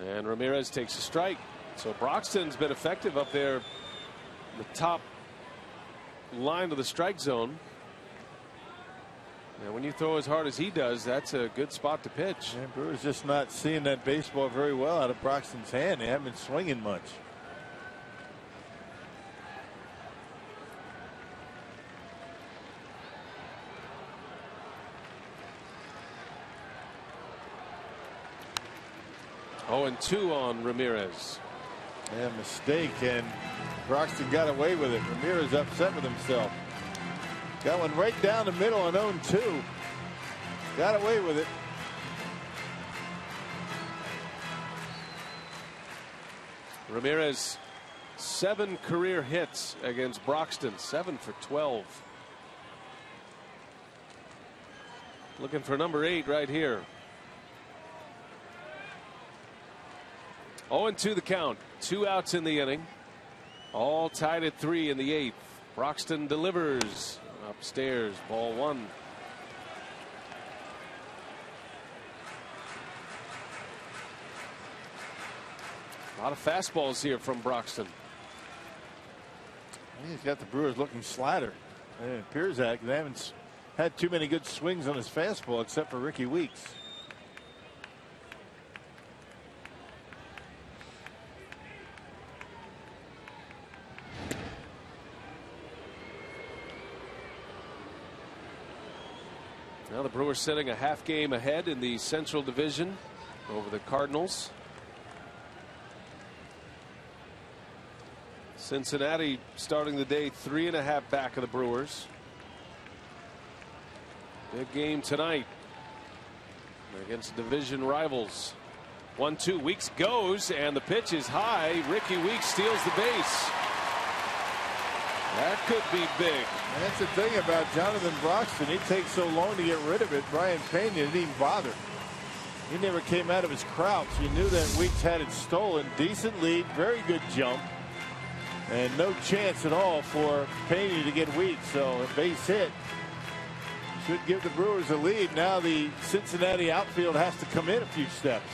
And Ramirez takes a strike. So Broxton's been effective up there in the top line of the strike zone. And when you throw as hard as he does, that's a good spot to pitch. Yeah, Brewers just not seeing that baseball very well out of Broxton's hand. They haven't been swinging much. And 2 on Ramirez. Yeah, mistake, and Broxton got away with it. Ramirez upset with himself. Got one right down the middle on 0-2. Got away with it. Ramirez 7 career hits against Broxton, 7 for 12. Looking for number 8 right here. 0-2 the count. 2 outs in the inning. All tied at 3 in the 8th. Broxton delivers upstairs. Ball 1. A lot of fastballs here from Broxton. He's got the Brewers looking slider. It appears that they haven't had too many good swings on his fastball except for Ricky Weeks. Now the Brewers sitting a half game ahead in the Central Division over the Cardinals. Cincinnati starting the day 3.5 back of the Brewers. Big game tonight against division rivals. 1-2. Weeks goes, and the pitch is high. Ricky Weeks steals the base. That could be big. And that's the thing about Jonathan Broxton. He takes so long to get rid of it. Brian Pena didn't even bother. He never came out of his crouch. You knew that Weeks had it stolen. Decent lead, very good jump, and no chance at all for Pena to get Weeks. So a base hit should give the Brewers a lead. Now the Cincinnati outfield has to come in a few steps.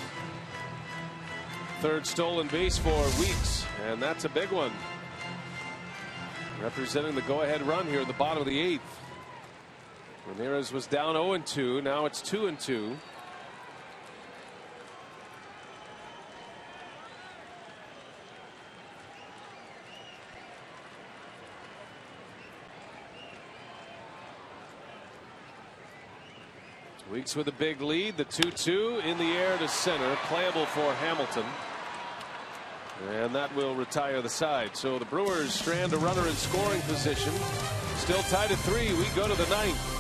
Third stolen base for Weeks, and that's a big one. Representing the go-ahead run here in the bottom of the 8th. Ramirez was down 0-2. Now it's 2-2. Weeks with a big lead. The 2-2 in the air to center, playable for Hamilton, and that will retire the side. So the Brewers strand a runner in scoring position. Still tied at 3. We go to the 9th.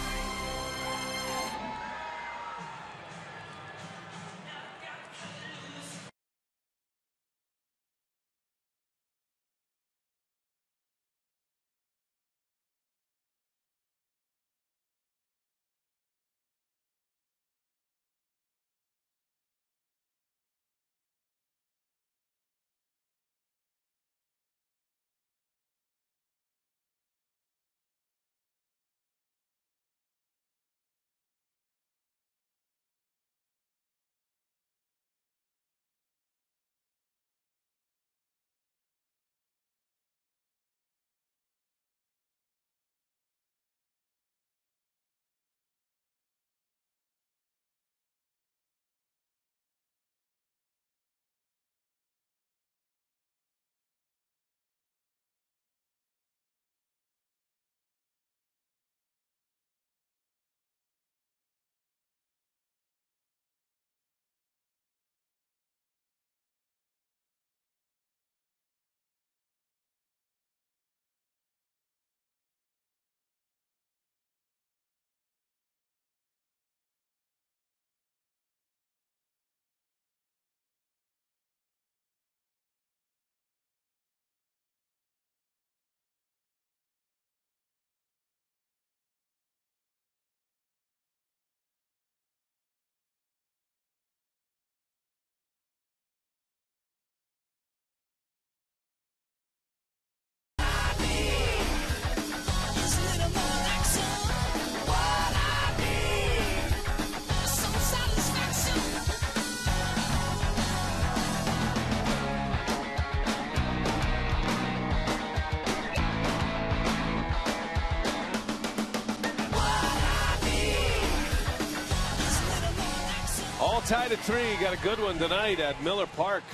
Tied at 3. Got a good one tonight at Miller Park.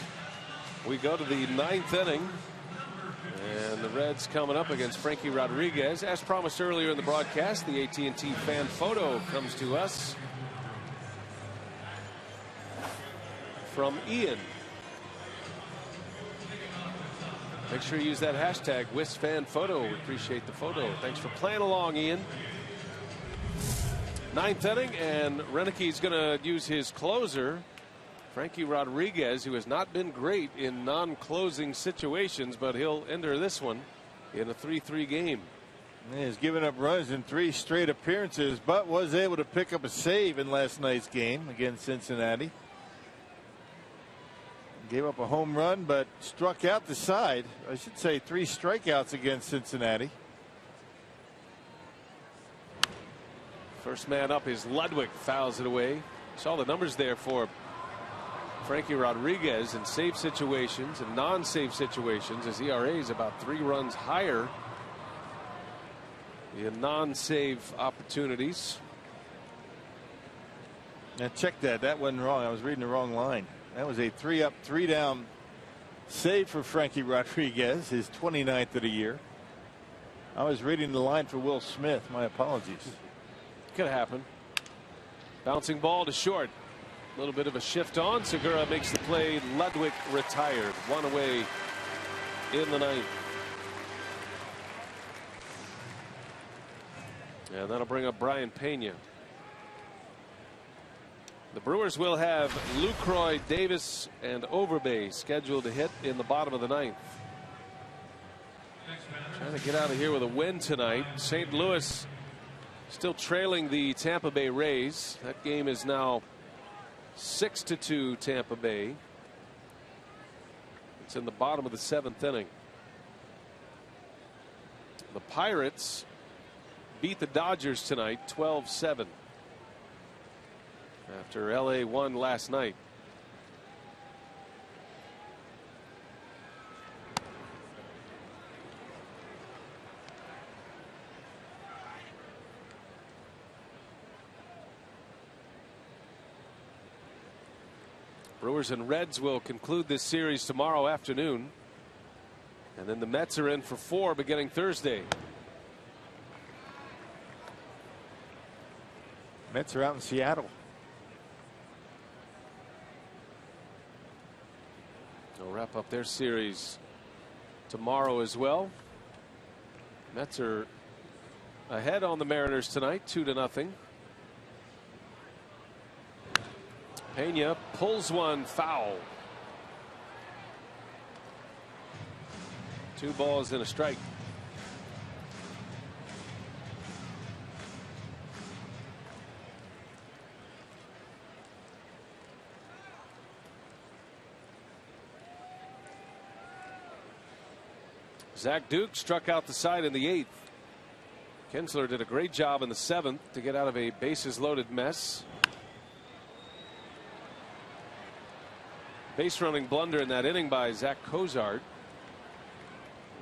We go to the 9th inning, and the Reds coming up against Frankie Rodriguez. As promised earlier in the broadcast, the AT&T fan photo comes to us from Ian. Make sure you use that hashtag #WisFanPhoto. We appreciate the photo. Thanks for playing along, Ian. 9th inning, and Reneke's going to use his closer, Frankie Rodriguez, who has not been great in non-closing situations, but he'll enter this one in a 3-3 game. He's given up runs in 3 straight appearances, but was able to pick up a save in last night's game against Cincinnati. Gave up a home run, but struck out the side. I should say 3 strikeouts against Cincinnati. First man up is Ludwig, fouls it away. Saw the numbers there for Frankie Rodriguez in save situations and non-save situations. His ERA is about 3 runs higher in non-save opportunities. Now check that. That wasn't wrong. I was reading the wrong line. That was a 3-up, 3-down save for Frankie Rodriguez, his 29th of the year. I was reading the line for Will Smith. My apologies. Could happen. Bouncing ball to short. A little bit of a shift on. Segura makes the play. Ludwig retired. 1 away in the 9th. And that'll bring up Brian Pena. The Brewers will have Lucroy, Davis, and Overbay scheduled to hit in the bottom of the 9th. Trying to get out of here with a win tonight. St. Louis still trailing the Tampa Bay Rays. That game is now 6-2 Tampa Bay. It's in the bottom of the 7th inning. The Pirates beat the Dodgers tonight 12-7 after LA won last night. Brewers and Reds will conclude this series tomorrow afternoon. And then the Mets are in for 4 beginning Thursday. Mets are out in Seattle. They'll wrap up their series tomorrow as well. Mets are ahead on the Mariners tonight, 2-0. Pena pulls one foul. 2 balls and a strike. Zach Duke struck out the side in the 8th. Kinsler did a great job in the 7th to get out of a bases loaded mess. Base running blunder in that inning by Zach Cozart.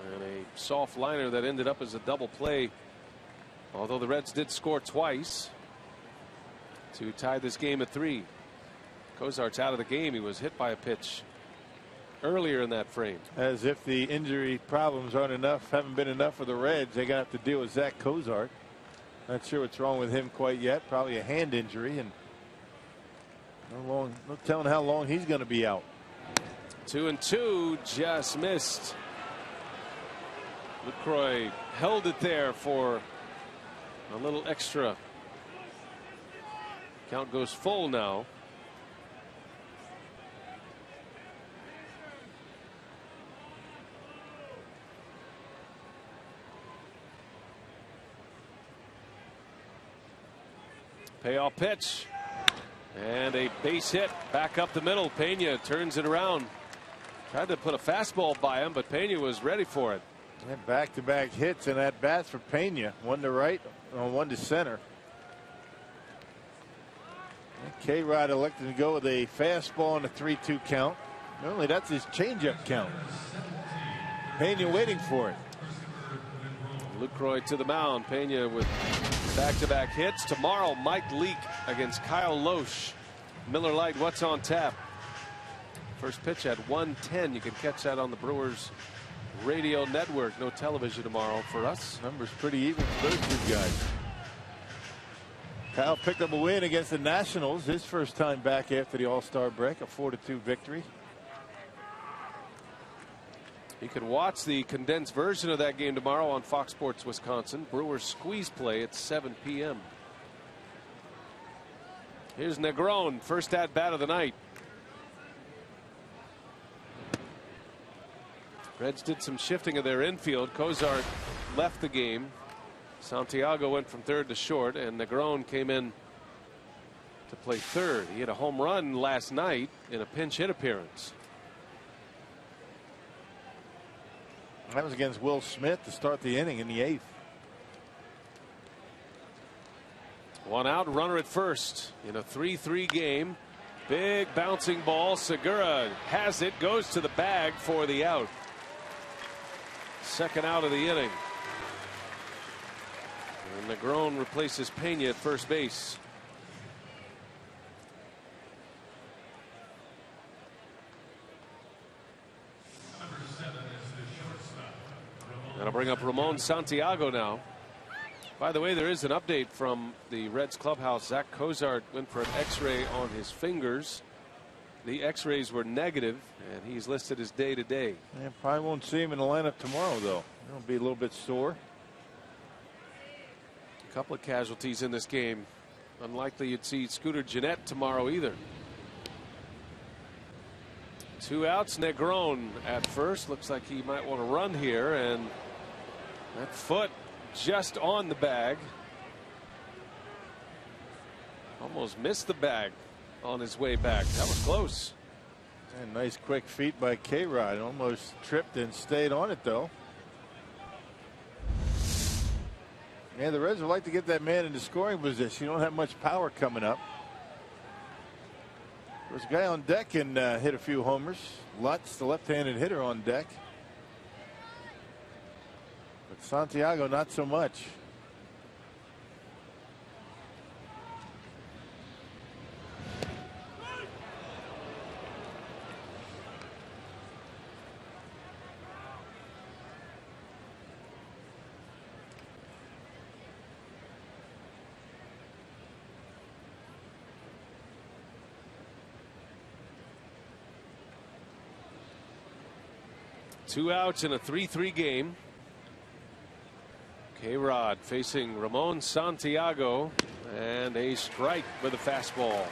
And a soft liner that ended up as a double play. Although the Reds did score twice to tie this game at 3. Cozart's out of the game. He was hit by a pitch earlier in that frame. As if the injury problems haven't been enough for the Reds. They're going to have to deal with Zach Cozart. Not sure what's wrong with him quite yet. Probably a hand injury, and no telling how long he's going to be out. 2-2, just missed. LaCroix held it there for a little extra. Count goes full now. Payoff pitch. And a base hit back up the middle. Pena turns it around. Tried to put a fastball by him, but Pena was ready for it. And back-to-back hits and at bats for Pena. One to right, one to center. K-Rod elected to go with a fastball and a 3-2 count. Normally that's his changeup count. Pena waiting for it. Lucroy to the mound. Pena with back-to-back hits. Tomorrow, Mike Leake against Kyle Loesch. Miller Lite, what's on tap? First pitch at 1:10. You can catch that on the Brewers radio network. No television tomorrow for us. Numbers pretty even for those two guys. Kyle picked up a win against the Nationals. His first time back after the All-Star break. A 4-2 victory. You can watch the condensed version of that game tomorrow on Fox Sports Wisconsin. Brewers squeeze play at 7 p.m. Here's Negron, first at bat of the night. Reds did some shifting of their infield. Cozart left the game. Santiago went from third to short, and Negron came in to play third. He had a home run last night in a pinch hit appearance. That was against Will Smith to start the inning in the 8th. One out, runner at first in a 3-3 game. Big bouncing ball. Segura has it, goes to the bag for the out. Second out of the inning. And Negron replaces Pena at first base. That'll bring up Ramon Santiago now. By the way, there is an update from the Reds clubhouse. Zach Cozart went for an X-ray on his fingers. The X-rays were negative, and he's listed as day-to-day. Yeah, probably won't see him in the lineup tomorrow, though. He'll be a little bit sore. A couple of casualties in this game. Unlikely you'd see Scooter Gennett tomorrow either. 2 outs. Negron at first. Looks like he might want to run here, and that foot just on the bag. Almost missed the bag. on his way back. That was close. And nice quick feet by K-Rod. Almost tripped and stayed on it, though. Yeah, the Reds would like to get that man into scoring position. You don't have much power coming up. There's a guy on deck and hit a few homers. Lutz, the left-handed hitter, on deck. But Santiago, not so much. Two outs in a 3-3 game. K-Rod facing Ramon Santiago, and a strike with a fastball.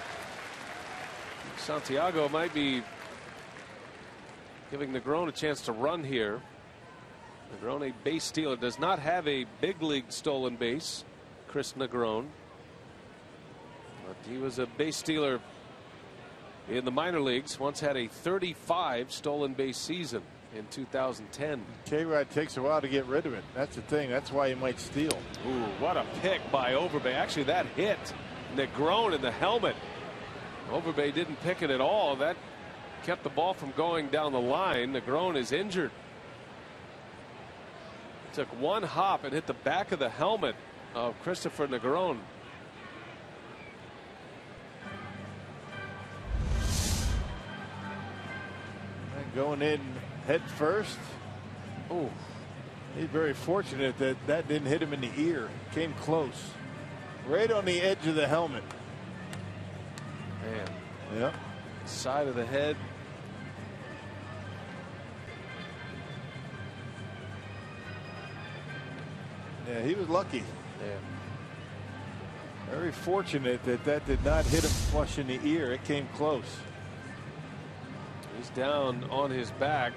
Santiago might be giving Negron a chance to run here. Negron, a base stealer, does not have a big league stolen base. Chris Negron, but he was a base stealer in the minor leagues. Once had a 35 stolen base season in 2010. K-Rod takes a while to get rid of it. That's the thing. That's why he might steal. Ooh, what a pick by Overbay. Actually, that hit Negron in the helmet. Overbay didn't pick it at all. That kept the ball from going down the line. Negron is injured. Took one hop and hit the back of the helmet of Christopher Negron. And going in head first. Oh, he's very fortunate that that didn't hit him in the ear. Came close, right on the edge of the helmet. Man, yeah, side of the head. Yeah, he was lucky. Yeah. Very fortunate that that did not hit him flush in the ear. It came close. He's down on his back.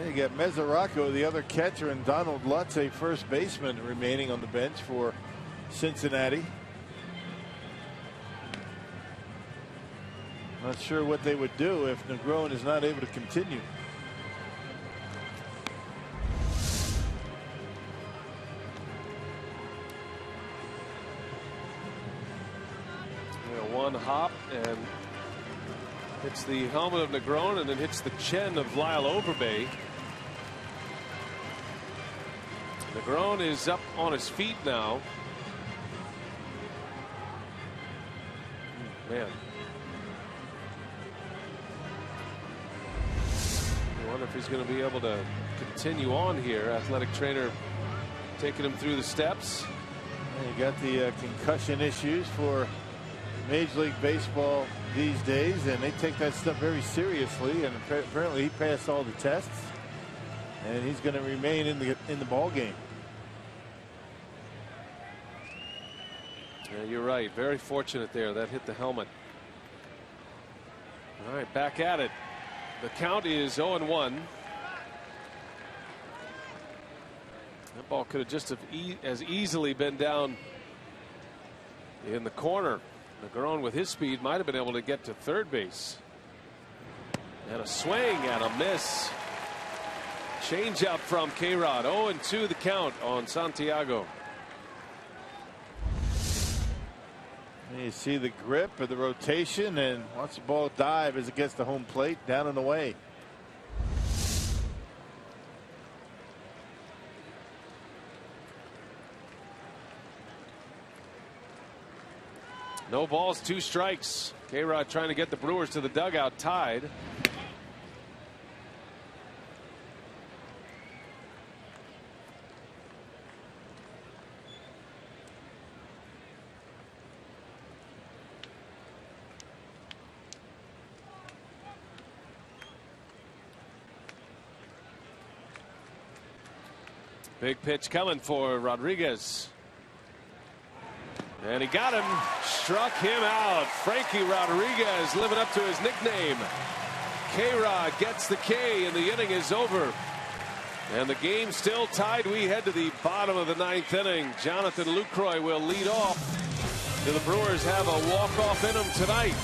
You got Mesoraco, the other catcher, and Donald Lutz, a first baseman, remaining on the bench for Cincinnati. Not sure what they would do if Negron is not able to continue. One hop and hits the helmet of Negron and then hits the chin of Lyle Overbay. Negron is up on his feet now. Man. I wonder if he's going to be able to continue on here. Athletic trainer taking him through the steps. And you got the concussion issues for Major League Baseball these days, and they take that stuff very seriously, and apparently he passed all the tests, and he's going to remain in the ball game. Yeah, you're right. Very fortunate there. That hit the helmet. All right, back at it. The count is 0-1. That ball could have just as easily been down in the corner. Negron, with his speed, might have been able to get to third base. And a swing and a miss. Change up from K-Rod. 0-2 the count on Santiago. And you see the grip of the rotation, and watch the ball dive as it gets to home plate, down and away. No balls, 2 strikes. K-Rod trying to get the Brewers to the dugout, tied. Big pitch coming for Rodriguez. And he got him, struck him out. Frankie Rodriguez living up to his nickname. K-Rod gets the K, and the inning is over. And the game still tied. We head to the bottom of the 9th inning. Jonathan Lucroy will lead off. The Brewers have a walk-off in them tonight.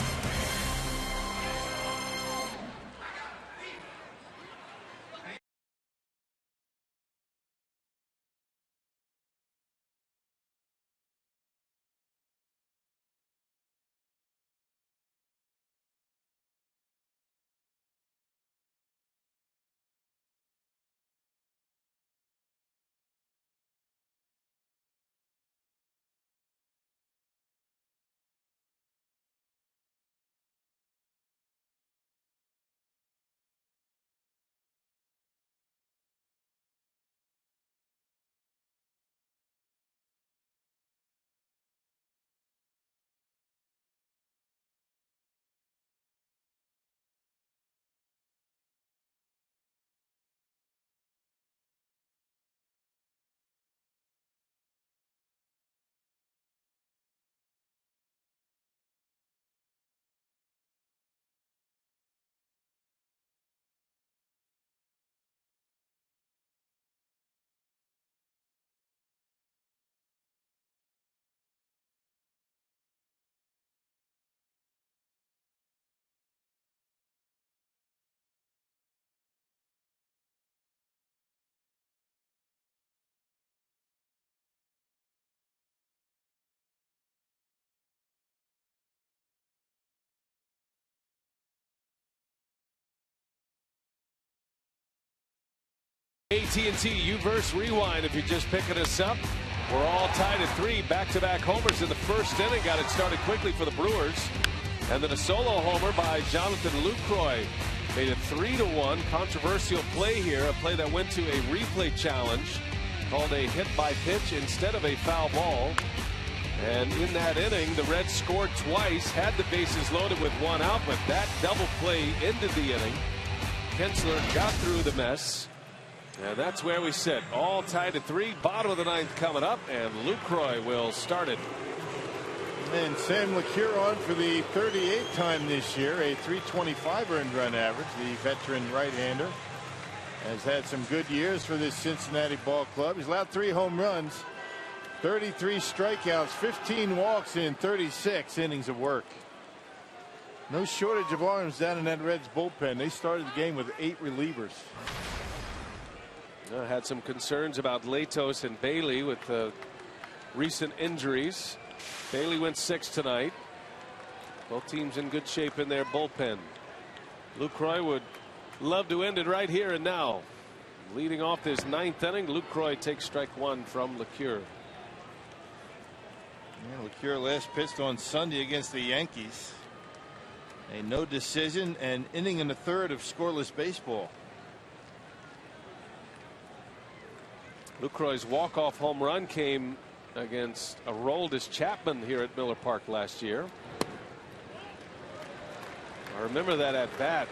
AT&T U-verse rewind if you're just picking us up. We're all tied at 3. Back-to-back homers in the first inning. Got it started quickly for the Brewers. And then a solo homer by Jonathan Lucroy made it 3-1. Controversial play here. A play that went to a replay challenge called a hit by pitch instead of a foul ball. And in that inning, the Reds scored twice, had the bases loaded with 1 out, but that double play ended the inning. Kensler got through the mess. And that's where we sit. All tied at 3. Bottom of the 9th coming up, and Lucroy will start it. And Sam LeCure on for the 38th time this year, a .325 earned run average. The veteran right-hander has had some good years for this Cincinnati ball club. He's allowed 3 home runs, 33 strikeouts, 15 walks in 36 innings of work. No shortage of arms down in that Reds bullpen. They started the game with 8 relievers. Had some concerns about Latos and Bailey with the recent injuries. Bailey went 6 tonight. Both teams in good shape in their bullpen. Lucroy would love to end it right here and now. Leading off this 9th inning, Lucroy takes strike 1 from LeCure. Yeah, LeCure last pitched on Sunday against the Yankees. A no decision, and inning in the 3rd of scoreless baseball. Lucroy's walk-off home run came against Aroldis Chapman here at Miller Park last year. I remember that at bat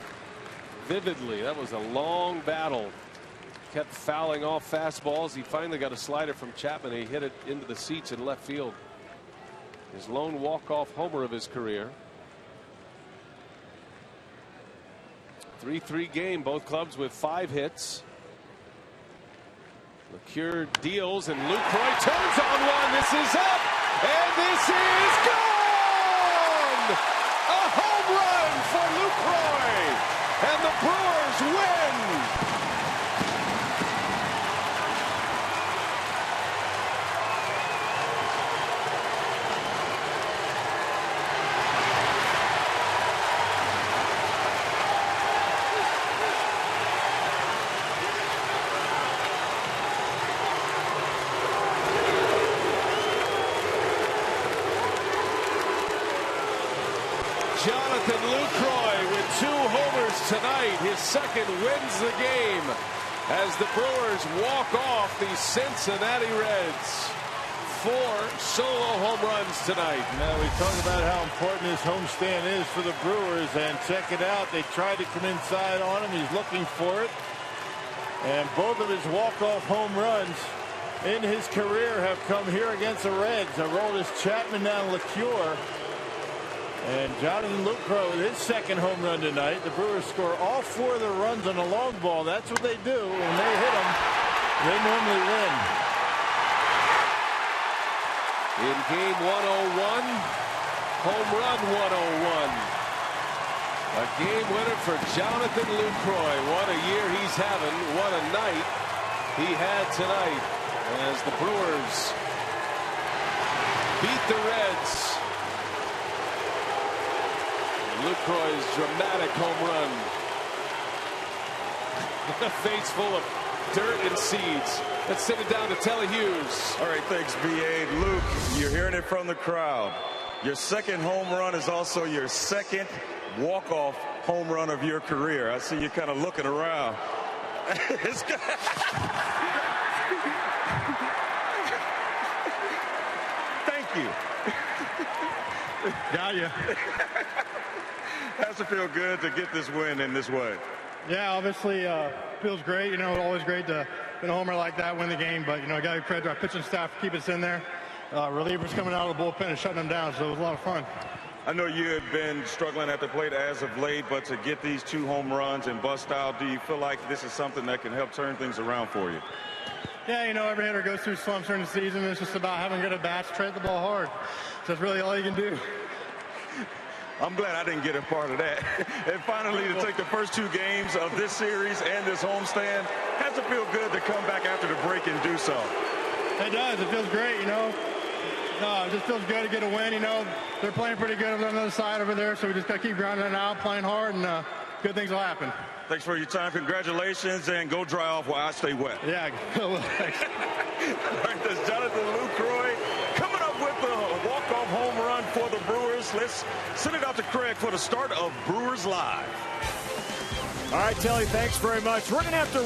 vividly. That was a long battle. Kept fouling off fastballs. He finally got a slider from Chapman. He hit it into the seats in left field. His lone walk-off homer of his career. 3-3 game. Both clubs with 5 hits. LeCure deals, and Lucroy turns on one. This is up, and this is gone! A home run for Lucroy, and the Brewers win! Jonathan Lucroy with 2 homers tonight. His second wins the game as the Brewers walk off the Cincinnati Reds. 4 solo home runs tonight. Now we talk about how important this homestand is for the Brewers, and check it out. They tried to come inside on him. He's looking for it. And both of his walk-off home runs in his career have come here against the Reds. Aroldis Chapman, now LeCure. And Jonathan Lucroy with his second home run tonight. The Brewers score all 4 of their runs on a long ball. That's what they do. When they hit them, they normally win. In game 101, home run 101. A game winner for Jonathan Lucroy. What a year he's having. What a night he had tonight as the Brewers beat the Reds. Lucroy's dramatic home run. A face full of dirt and seeds. Let's send it down to Telly Hughes. All right, thanks, B.A. Luke, you're hearing it from the crowd. Your second home run is also your second walk-off home run of your career. I see you kind of looking around. Thank you. Got you. How's it feel good to get this win in this way? Yeah, obviously feels great. You know, always great to win a homer like that, win the game. But, you know, I got to credit to our pitching staff for keeping us in there. Relievers coming out of the bullpen and shutting them down, so it was a lot of fun. I know you have been struggling at the plate as of late, but to get these 2 home runs and bust out, do you feel like this is something that can help turn things around for you? Yeah, you know, every hitter goes through slumps during the season. It's just about having good at-bats, trade the ball hard. So that's really all you can do. I'm glad I didn't get a part of that. And finally, to take the first 2 games of this series and this homestand, has to feel good to come back after the break and do so. It does. It feels great, you know. It just feels good to get a win, you know. They're playing pretty good on the other side over there, so we just got to keep grinding it out, playing hard, and good things will happen. Thanks for your time. Congratulations, and go dry off while I stay wet. Yeah, thanks. All right, that's Jonathan Lucroy coming up with the walk-off home run for the Brewers. Let's send it out to Craig for the start of Brewers Live. All right, Telly, thanks very much. We're going to have to